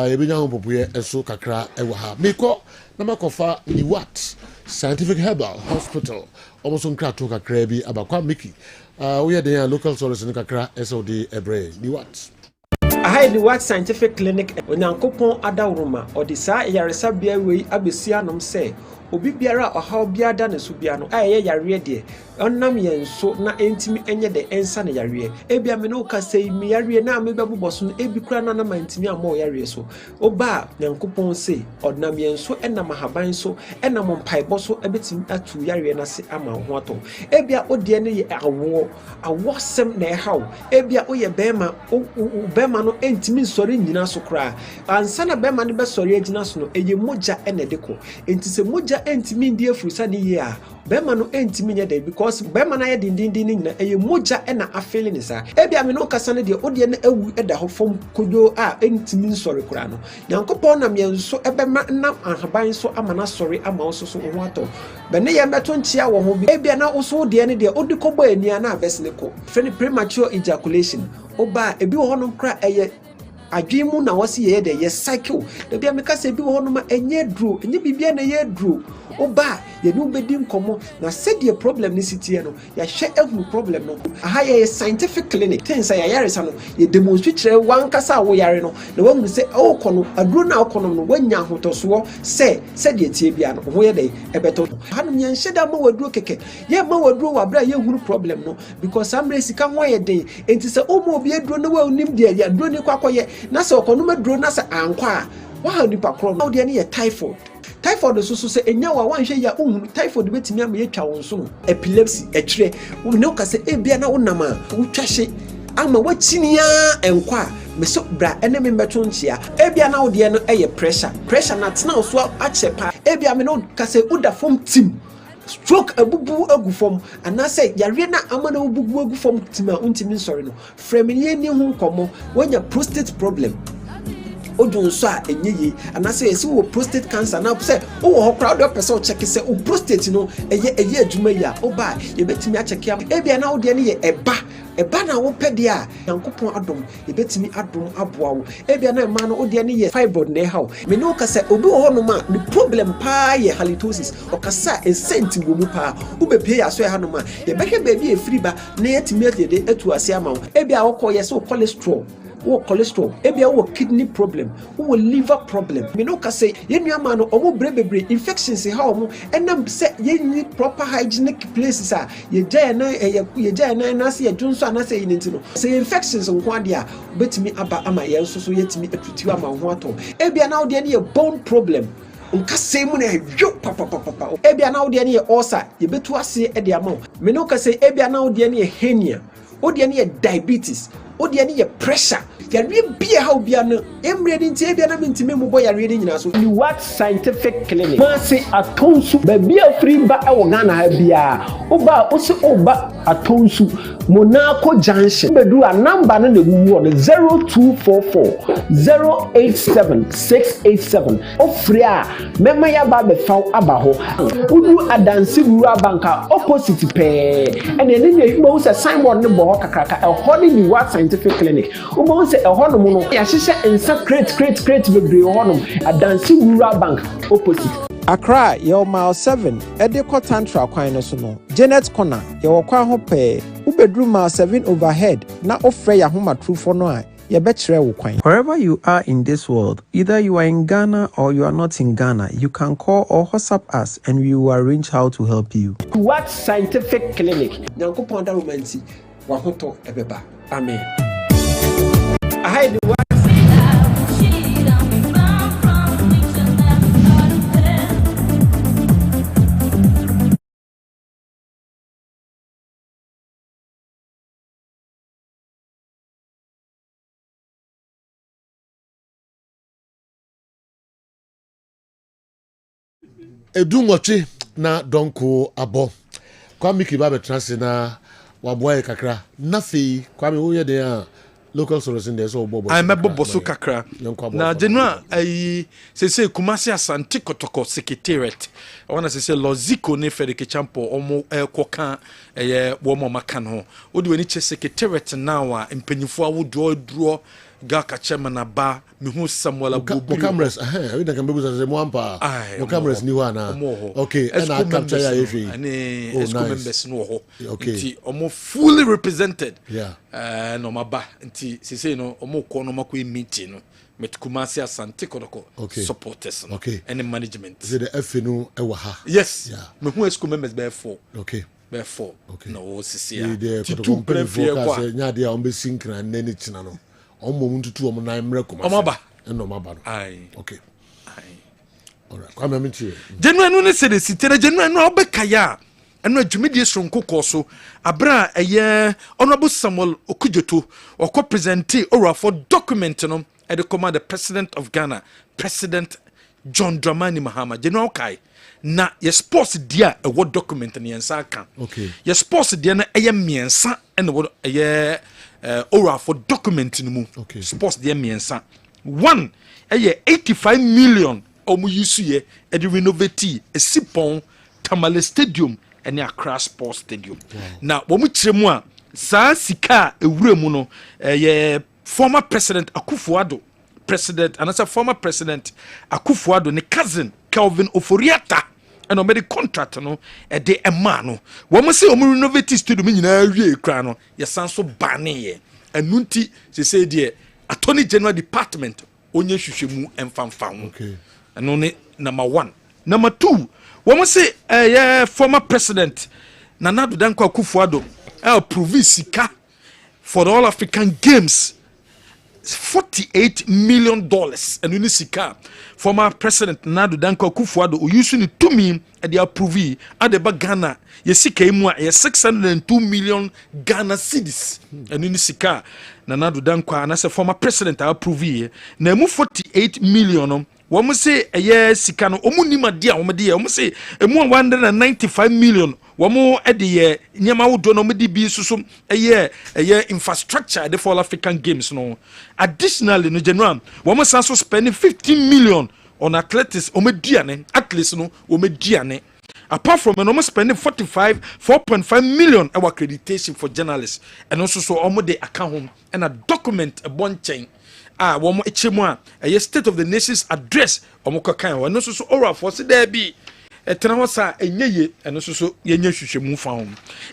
you be now popular and so kakra ewa ha. Meko, Namakofa, ni what? Scientific Herbal Hospital almost on Krato Kakrebi Abakwa Miki. We are the local source in Kakra SOD Ebre. Ni what? A highly what scientific clinic when Yankopon Adauruma or the Sa Yarisabia way Abisianum say, Obi biara ohaw biada ne so bia no aye yare de onnam yen so na entimi enye de ensa ne yare ebia me no ka sei mi yare na me bebubo so no ebi kura na na mantimi amo yare so oba Nyankopon sei onnam yen so enam haban so enam mpaibo so ebetim atu yare na se ama ho ato ebia odie ne ye awosem na ehaw ebia oye bema no entimi nsori nyina so kura ansa na bema ne be sori agina so no eye moja ene deko enti se moja entimi ndie frusa ni ye a bema no entimi nya de because bema na ye dindindin na eye moja e na afele ni sa ebia me no kasa ne de odie na awu eda ho fom kodo a entimi nsori kura no Nyankopon na me nso ebema na ahaban so amana sori ama oso so ho ato be ne ye meto ntia wo ho bi ebia na oso de ne de odikobọ ania na abesne ko feni premature ejaculation oba ebi wo honom kra eye adwemu na wasi ye de ye cycle de bia me kasa bi wo honom enye dro enye bibia na ye dro oba ye no bedi nkomo na said the problem ni city no ya hwe ehunu problem no aha ye scientific clinic things ya yaresa no ye demonstrate wan kasa wo yare no na wahunu se o kono aduro na okono no wanya hotoso se said the tie bia no ho ye dey ebeto hanum ye nheda ma waduro keke ye ma waduro wa bra ye hunu problem no because amre sika ho ye dey enti se o mo obi aduro no wa onim de ya aduro ni kwakoye na se okono ma aduro na se ankwa wa nipa kro no de ne ye typhoid so say enya wa wan hwe ya ohun typhoid betimi am ye twa won so no epilepsy etwere wo ne ka say ebia na wonam a wo twahye ama wachinia enkwa me so bra ene me beto nchia ebia na wo de no eye pressure na tena so achepa ebia me no ka say uda form team stroke abubu agufom ana say yare na amana obubu agufom team a untimi sorry no frame ni hu komo wanya prostate problem odun so a enyeyi anase esi wo prostate cancer na say wo ho crowd person check say o prostate no eye adwuma ya oba ye betimi a check am ebia na wo de ne ye eba na wo pede a yankopon adom ye betimi adom aboa wo ebia na ma no wo de ne ye fibroid na hawo me no ka say obi ho no ma the problem pa ye halitosis o ka sa esenti wo mu pa wo be pay aso ha no ma ye behwe ba bi e free ba na yetimi ade etu ase ama wo ebia wo ko ye so cholesterol ebia wo kidney problem wo liver problem me no ka say yenu ama no omo brebebre infections ha omo enam say yeni proper hygienic places a ye jaya na say adwunso ana say yinti no say infections nko ade a betimi aba ama ye nso so yetimi atutu ama ho ato ebia na wo de ne bone problem nka say mu na yo papa ebia na wo de ne ulcer ye betu ase e de ama me no ka say ebia na wo de ne hernia wo de ne diabetes odi ani ye pressure yare bia ha obia no emre ni ntie bia na mentime mu boy yare ni nyina so ni what scientific clinic ma se atonsu ba bia free ba e wo Ghana ha bia oba o se oba atonsu Monaco junction bedu a number no na wuwu on 0244 087687 ofre a mema ya ba be fa aba ho udu adansi wura banka opposite pe ene ne mo se signboard ne bo ho kakraka e ho ni what scientific clinic ubo se e ho no no ya hyehyɛ ensa crate bebre ho no adansi wura bank opposite Accra, your mile 7, Edeko Tantra Kwan so no. Janet Corner, your kwan ho pe. Ubedru mile 7 overhead, na ofre ya homa true for no a. Wherever you are in this world, either you are in Ghana or you are not in Ghana, you can call or WhatsApp us and we will arrange how to help you. What scientific clinic? Nyankopon da romanti wa hoto ebeba. Amen. I the what edungoche na donko abo kwami kiba betrase na waboa kakra nafi kwami wo ye de a local source in there so bobo I me bobo so kakra na jenua ayi se Kumasi Asante Kotoko secretariat I wanna say loziko ne Fedeke Champo omo koka ye wo mo makan ho odi wani che secretariat now a mpanyifo awo dro Gaka chairman aba mihu Samuel Abubu cameras we da kan bebu say mo ampa mo cameras ni wa na okay and I capture ya efi ani esco members no ho nti omo fully represented no maba nti sese no omo ko no mako meeting no met Kumasi Asante Kotoko supporters no any management is the F no e wa ha yes mihu esco members be 4 4 no sese ya ti tu prefie kwa nya dia on be sinkran nani china no omo muntutu omo na mre Kumasi omaba no maba okay alright kwame minti January no se de sitere January no obekaya eno adwumedie sonko koso abra eye honorable Samuel Okudjeto oko presente ora for document no e de command the president of Ghana President John Dramani Mahama January kai na ye sports dia e what document ne yensa kan ye sports dia na eye miensa ene wo eye ora for document no mu sports dia miensa one eye 85 million omu yusuye e de renovate e sipon Tamale Stadium and Accra Sports Stadium. Now, when we chemu a sa sika ewure mu no former president Akufo-Addo former president Akufo-Addo ne cousin Kelvin Oforiatta and obedi contract no e de ema no wo mo say o mo renovate stadium nyina wie kra no ye san so bane ye enunti se say de attorney general department onye hwehwemu emfamfa ho okay eno ne number 1 number 2 wo mo say former president Nana Addo Dankwa Akufo-Addo approve sika for the All African Games $48 million and in sika former president Nana Addo Dankwa Akufo-Addo using it to me at the approve at the Ghana ye sika emu a 602 million Ghana cedis and in sika Nana Addo Dankwa and as a former president approve na emu 48 million womu say sika no omu nima dia womu dia womu say emu 195 million womu ede nyama wodo no medi bi susu infrastructure the for African Games no additionally no general womu san so spending 15 million on athletics omeduane athletes no omeduane apart from no spending 4.5 million our accreditation for journalists and also so omo de account home and a document a bond chain womo echemu a state of the nation's address omo kakan wo no so ora for se there be etena ho sa enyeye eno so yenye hwehwemu fa ho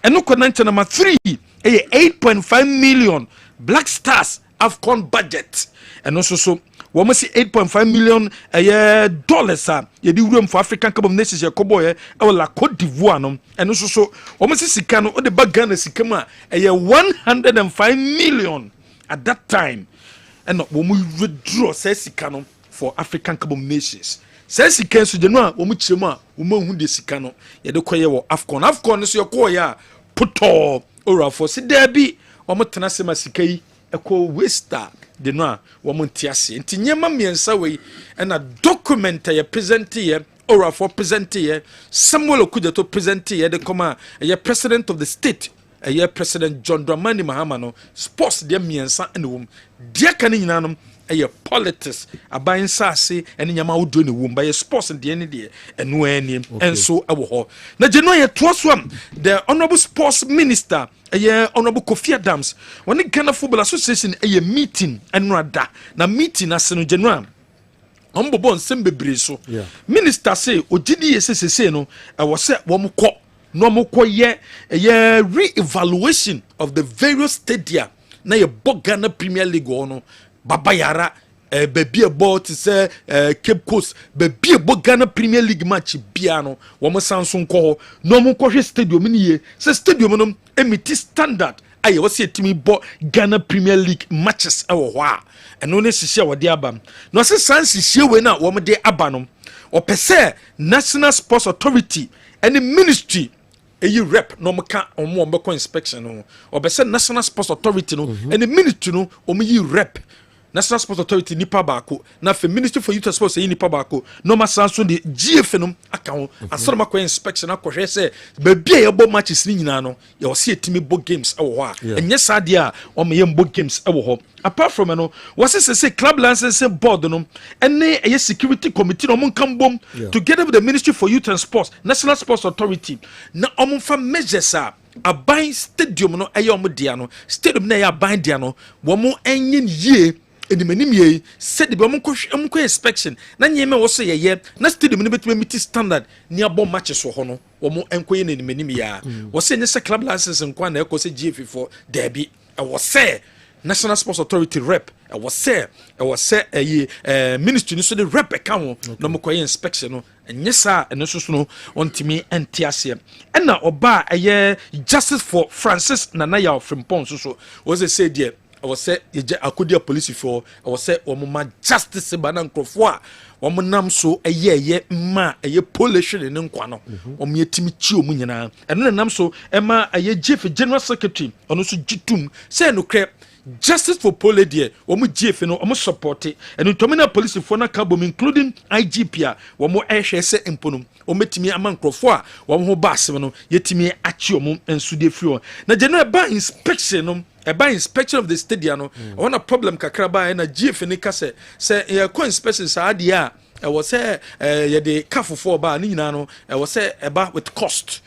eno konante number 3 8.5 million Black Stars AFCON budget eno so womo si 8.5 million dollars ye di room for African Cup of Nations ye koboye e la Cote d'Ivoire no eno so womo si sika no o de bagana sika ma 105 million at that time and when we withdraw sika no for African Cup of Nations sika so de no a wo mu chirema wo ma hu de sika no ye de koye wo AFCON so ye koye puto ora for se da bi wo mu tena sema sika yi eko waster de no a wo mu ntiase nti nyema miensa we na document ye present ye ora for present ye Samuel Okujeto present ye de koma ye president of the state President John Dramani Mahama no sports de miensa ene wom de kan nyina no politics aban sase ene nyama wodo ne wom ba sports de ene de eno ani enso ewo ho na geno ye to so am the honorable sports minister honorable Kofi Adams when Ghana Football Association meeting enrada na meeting aseno geno ombobo nsem bebre so minister say ogidi yesese no ewo se wo mko no moko re-evaluation of the various stadia na ye Ghana Premier League ono baba yara baby about say Cape Coast baby Ghana Premier League match bia no wo mo Samsung ko no moko hwe stadium ni ye se stadium no emiti standard aye wo se etimi bo Ghana Premier League matches ewo ho a eno ne sisi wo de aba no se san sisi we na wo mo de aba no opese National Sports Authority any ministry rep no maka omo mbeko inspection no obese National Sports Authority no and the ministry no omo rep National Sports Authority nipa baako na fe Ministry for Youth and Sports nipa baako no ma sanso de GF no aka ho asoro makwa inspection akohwe se ba bia ye bo matches ni nyina no ye o se etimi bo games ewo ho a enye sade a o me ye bo games ewo ho apart from no was say club licensing board no ene ye security committee no mon kambom together with the Ministry for Youth and Sports National Sports Authority na omonfa measures a aban stadium no eye omodia no stadium na ye aban dia no wo mo enye ye edimanim ye said the omko inspection na nyeme wo so ye na stadium no betime meet standard ni abo matches wo ho no wo mo enkoye na edimanim ya wo se nyese club license nkwa na ekose GF4 derby wo se National Sports Authority rep was say ministry so the rep account no mo inspection no nyesa eno so no ontimi entiase and na oba justice for Francis Nanaya Frimpong so was say there I was say akodia police for I was say omoma justice bana nkrofo a omonam so ma pollution ne nkwa no omyetimi chi omu nyina eno nam so ema chief general secretary ono so gitum say no kre justice for pole there omu GF no omu support and terminal police for na kabom including IGP a omu ehwe se emponum ometimi amankrofo a omu ho baase no yetimi achi omu ensude free na general ba inspection no by inspection of the stadium no on a problem kakraba na GF ni ka se ko inspection sa dia was say ye de kafofo ba ni nyina no was say eba with cost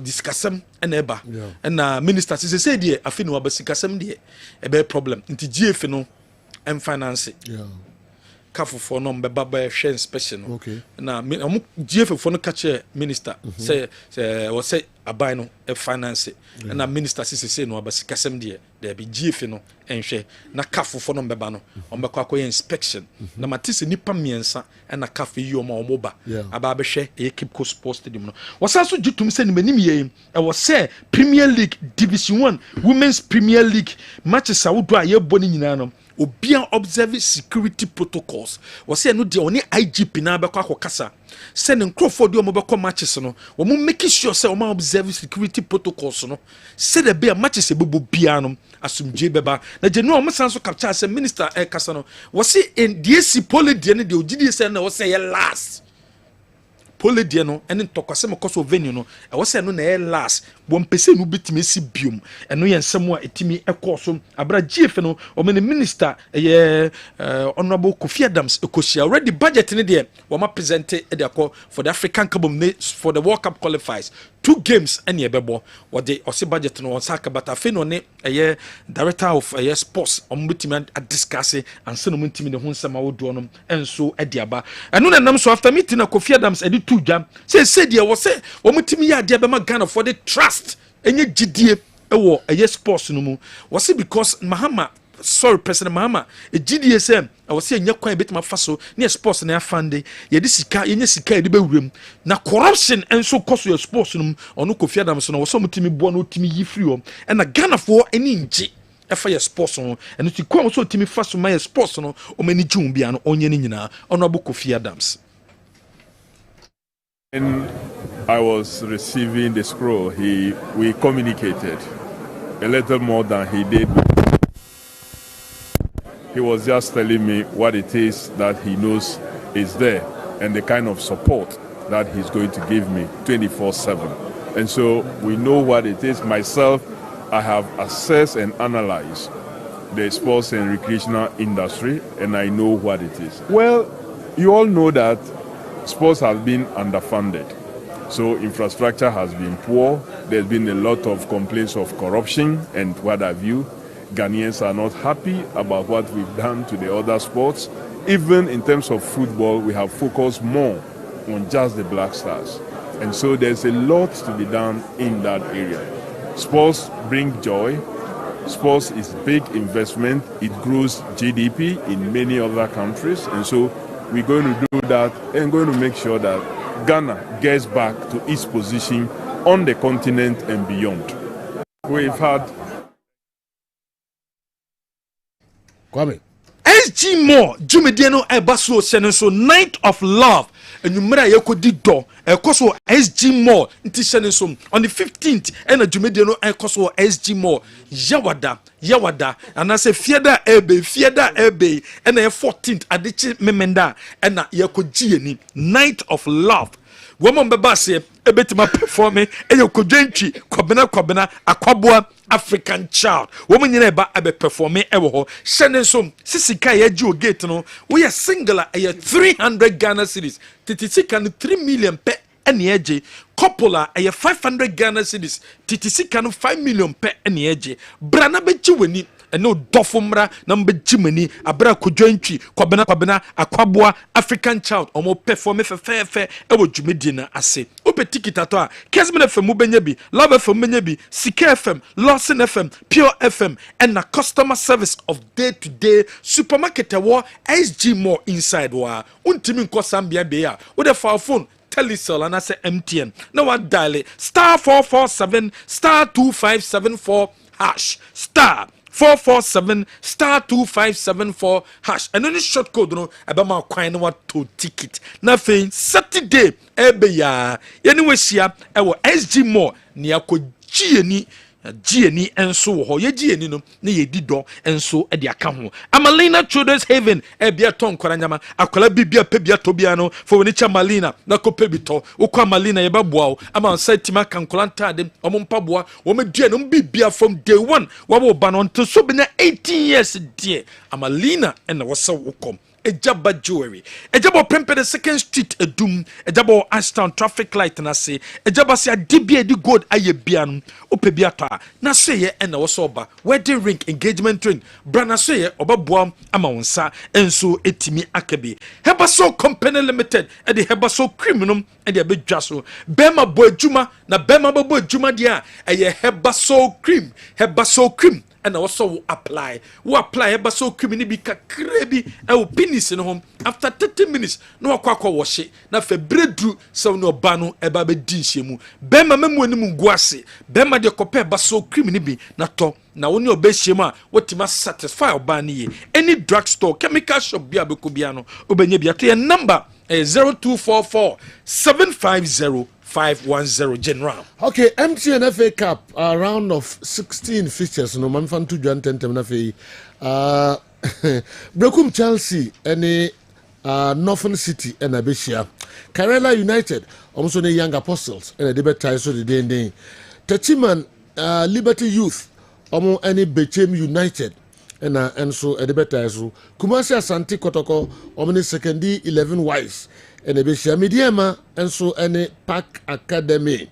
discussam and eba and minister say dey afini wa basikasam dey ebe problem nti GF no and finance kafo no mbeba ba hwe inspection no okay na omo GF fo no catch minister say o say abai no e finance na minister say no abasikasem de there be GF no enhwe na kafo fo no mbeba no ombekwa akoye inspection na matise nipa miensa na kafo yi omo ba aba behwe e keep coast sports stadium no wasaso gitum say ni manim ye e wo say Premier League Division 1 Women's Premier League matches awudo aye boni nyina no obia observe security protocols was say no de oni IGP na be kwa kasa send Crawford de omobekọ matches no wo make sure say o ma observe security protocols no say the be matches ebebo bia no asumje beba na general o san so capture say minister kasa no was say in DSC poli de ne de ogidi say na was say last poli de no ene ntokase mekoso venue no e was say no na last bom pese no bitimi si biom eno ye nsem a etimi ekoso abra GF no o me minister honorable Kofi Adams ekosia already budget ne de wo ma present e de akọ for the African Cup for the World Cup qualifiers 2 games ene ebebo wo de o se budget no saka bata fe no ne director of sports o mo bitimi a discuss and se no mo ntimi de ho nsem a wodo no enso e de aba eno na nam so after meeting na Kofi Adams e de 2 jam say de wo se wo mutimi ya de be ma Ghana for the trust enye gidie ewo sports no mu was it because President Mahama gidie sem was enye kwan betima faso ne sports na afande ye de sika enye sika ye de bewurem na corruption enso koso ye sports no ono Kofi Adams no wo mutimi bo na otimi yi free o na Ghana for eni nji efa ye sports no eno ti kwa so otimi faso ma ye sports no o mani jum bia no onye ni nyina ono abu Kofi Adams. When I was receiving the scroll, we communicated a little more than he did. He was just telling me what it is that he knows is there and the kind of support that he's going to give me 24/7. And so we know what it is. Myself, I have assessed and analyzed the sports and recreational industry, and I know what it is. Well, you all know that sports has been underfunded. So infrastructure has been poor. There's been a lot of complaints of corruption and what have you. Ghanaians are not happy about what we've done to the other sports. Even in terms of football, we have focused more on just the Black Stars. And so there's a lot to be done in that area. Sports bring joy. Sports is big investment. It grows GDP in many other countries. And so we're going to do that and going to make sure that Ghana gets back to its position on the continent and beyond. We've had Kwame SG More Jumediano Ebaso Senenso Night of Love enumera yekodi do ekoso SG More nti Senenso on the 15th and Jumediano ekoso SG More yawada and I say fieda ebe and 14th adichi memenda and yekoji ni Night of Love woman bebase ebetima perform eyokodwentwi kwabena akwabua African Child woman nyina eba ebe perform ewo ho Senenso sisika ye o gate no we are singular 300 Ghana cedis titisika no 3 million pe ene eje couple 500 Ghana cedis titisika no 5 million pe ene eje brana beji wani eno dofumra na mbejimani abra kodwantwi kwabena akwabua African Child omo perform fefe ewo dwumedi na ase opetikita to a Kessben FM benya bi Love FM benya bi Sika FM Lawson FM Pure FM and na customer service of day to day supermarket wo SG More inside wa untimi nko sambia be ya wo the phone Telecel and I say MTN no one dial *447 *2574 # *447 *2574 and any short code no abama kwan no what to ticket na fein Saturday ebe ya anyway sia ewo SG More ni akogieni GNE enso ho ye GNE no na ye dido enso e de aka ho Amalina Children's Haven e bia ton koranyama akola bibia pebia tobia no for woni cha Malina na ko pebito ukwa Malina ye baboa o ama setima kankolanta de omo mpaboa wo medua no bibia from day 1 wo ba no nto so be na 18 years die Amalina and wo se wokom ejaba jewelry ejaba prempe the second street edum ejaba Ashtown traffic light na se ejaba se adibia di gold aye bianu opebia ta na se ye na wo so ba wedding ring engagement ring brana se ye obaboam ama wonsa enso etimi akabi heba so company limited e de heba so criminal e de abedwa so bema bo adwuma na bema bo adwuma dia eye heba so cream and also apply heba so cream ni bi kakra bi e penis no hom after 30 minutes no akwa wash na fe bredru so no ba no e ba be di nhemu bema memu anim nguase bema de kope heba so cream ni bi na to na woni obehiem a wotima satisfy oba ni ye any drugstore chemical shop bia be ko bia no obenya bia to your number 0244 750 510 general. Okay, MTN FA Cup, a round of 16 fixtures. No man fan to join 10 FA. Brekum Chelsea, any Northern City, and Abishia. Kerala United, also the Young Apostles, and a debate ties so the day. Techiman, Liberty Youth, almost any Bechem United. And so a debate ties so. Kumasi Asante Kotoko, omni second 11 wise. And a Bishia Mediama, and so any Park Academy.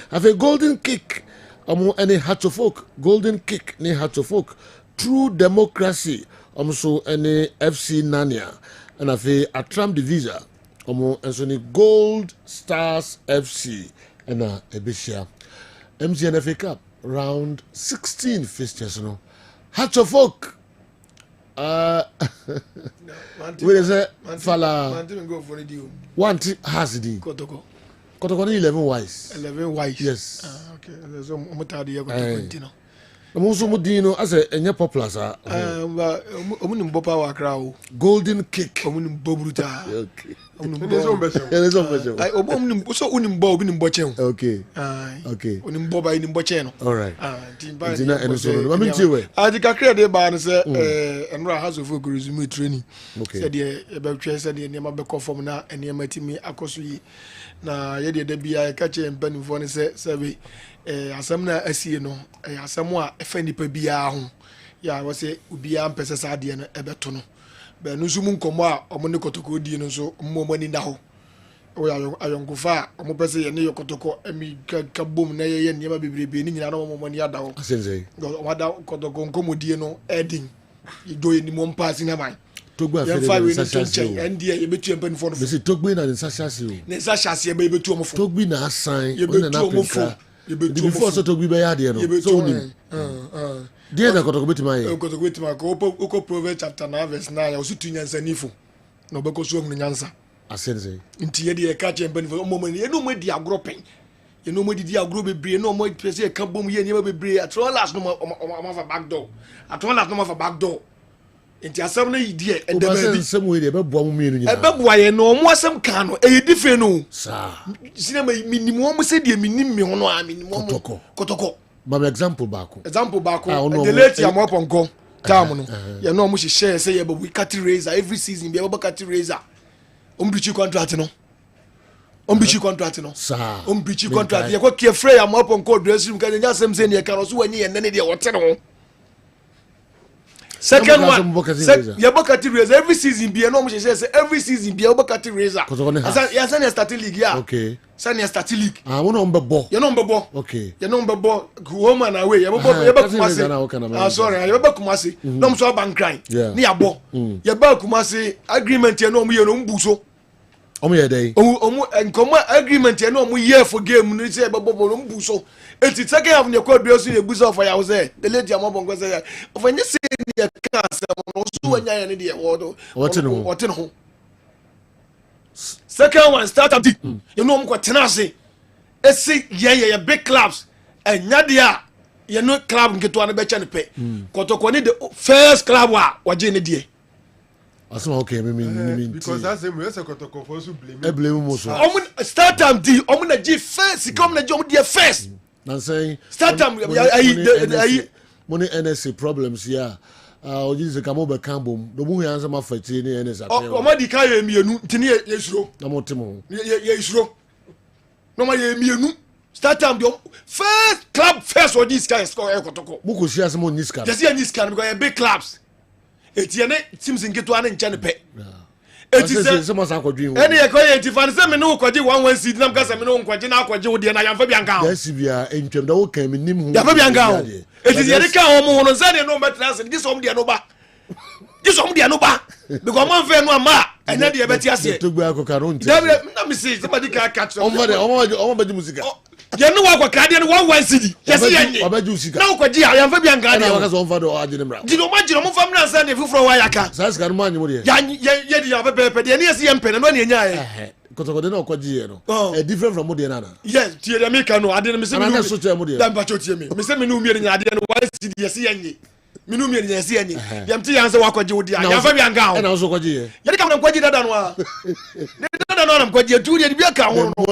Have a golden kick, any Hatchofolk, golden kick, ne Hatchofolk, true democracy, so any FC Nania, and have a Tram Divisa, and so any Gold Stars FC, and a Bishia. MGN FA Cup, round 16 fixtures, no. Hatchofolk. Where is it? Fala. One has the Kotoko 11 wise. 11 wise. Yes. Okay. There's a mutadi Kotoko. Muso Mudino as a enya popular. Omunim bopa wa crowd. Golden kick. Omunim bobruta. Okay. Omunim so unim bo unim bochen. Okay. Okay. Unim boba unim bochen. All right. Tina enoso. Mami tiwe. Adika kre de ba no se enra has of resume training. Okay. Said e be twa said e niam be conform na niam atimi akoso yi. Na ye de bia ka che mpanimfo ne se be asam na asie no asam a efa nipa bia ho ya wo se ubia mpese sa de no ebeto no be no sumu nkomo a omo ne kotoko di no so mmomani na ho o ya ayongofa omo pese ye ne yokotoko emi ka bom na ye niam bebrebe ni nyina no mmomani ada ho asenze go wada kotoko nkomo die no edin do ye ni mo mpasi na man Togba afere sashasi ndie ye betu mpanimfo no bese Togba na sashasi o ne sashasi e be betu omo fo Togba na asan ye betu omo fo before so Togba be ya de no so ni dia na Kotoko betima ye Kotoko betima ko Proverbs chapter 9 verse 9 ya osutu nyansa nifo na obeko so ohunu nyansa asenze nti ye de ka che mpanimfo omo ye no mo di agro pen ye no mo di agro bebre no mo pese e ka bom ye nyema bebre atrolas no mo fa back door atrolas no mo fa back door enti asam na yidie endema bi asem we de be boa mu mienu nyina be boa ye no mo asem ka no e dife no sa sinema minimum mo se de minim me hono a minimum kotoko ba example baako the late Yamoponko time no ye no mo share say ye be we cut razor every season be be cut razor ombrichi contract no sa ombrichi contract ye ko ke free Yamoponko dress room ka nya asem se ne ye ka no so wani ye nene de wote no. Second one, Yabakati Razor every season be no much say every season be Yabakati Razor. Ya sani start league ya. Okay. Sani start league. Wono mbebo. You know mbebo. Okay. You know mbebo home and away. Yabakumase. Sorry, Yabakumase. No so bank cry. Ni abo. Yabakumase agreement ye no mu ye no mbuso. Omo ye dey. Omo enkomo agreement ye no mu ye for game no say babo no mbuso. Eti second half ne kwa dress ne buso for ya say the lady Yamoponko say of any say ne ka say no so anya ye ne de wodo. What no. Second one start up you know mko tenase esi ye big clubs enya dia ye no club nketo an be cha ne pe Kotoko ni the first club wa je ne die asema okay me because that's him we say Kotoko for so blame mo so start time di omo na je first come na je omo die first na say start time money NSA problems here ojize kamo be kambom do mu yan sama fati ni NSA o ma di ka ye mienu ntini ye suro na motimo ye suro no ma ye mienu start time the first club first or this guy score Kotoko muko shi asemo niska just here niska because big clubs etiene teams nketo ane nche ne pe eti se mo sa kwadwin ene ye ko ye ti fan se me no kwaje 1 seed nam ka se me no kwaje na kwaje wo de na yamfa bianka da si bia entwem da wo kan me nim hu yamfa bianka eti ye de ka ho mo no se de no betra se di so mo de no ba di so mo de no ba because man fe no ama enya de beti ase to gba akokaro nti da na me see somebody ka catch on va de musica ye no wa kwa kade no 1 seed ye se ye obaji usika na kwaje yamfa bianka na waka so on va do agene mra jino mo fam na se de fufuro wa yaka sa ska no ma anyi mo de ye di yamfa pepe de ne ye se ye mpene no ne nya ye kotokode na okwaji ye no different from modern na yes tie de me ka no ade no me se me na so che modern dan ba cho tie me se me no umie nya ade no 1 seed ye se ye nye me no umie nya se ye nye yam ti yan se wa kwaji wo dia yamfa bianka ho na so kwaji ye ye de ka na kwaji dada no a ne dada no na kwaji tu de bi aka ho no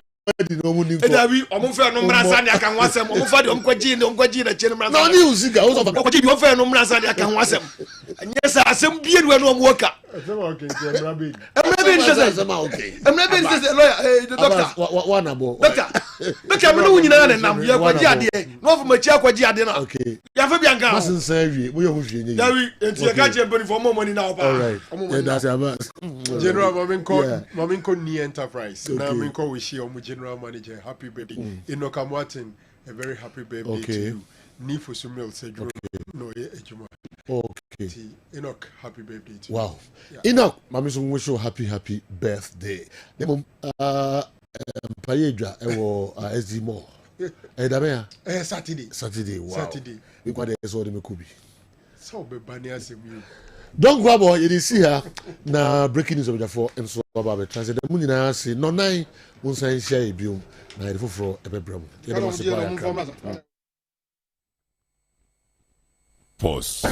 di no mu ni ko edawi omo fe no mra sa ne aka ho asem omo fa de omo kwaji na che no mra sa na ni usika o so fa kwaji bi o fe no mra sa ne aka ho asem anya sa asem bie no no omo waka okay mra be lawyer doctor one abo doctor me no nyina na nam ye kwaji ade no fu machi akwaji ade na okay ya fa bianka ho masin san wie mo ye ho hwie nyi dawi enti ye ka che boni for more money now pa all right yeah that's about general Maminko Ni Enterprise na Maminko wishi omu general manager happy birthday Enoch Martin a very happy birthday to you ni for sumil sejo no ejuma okay Enoch happy birthday to you wow Enoch mami so wish you happy birthday dem payedwa ewo SDMO dabe ya Saturday wow Saturday we kwa dey so dem kubi so be bani asemi don't go about you see her na breaking news of for and so about transit the money na say no nine won say share biom na e foforo ebebram ye dem se pa Pause.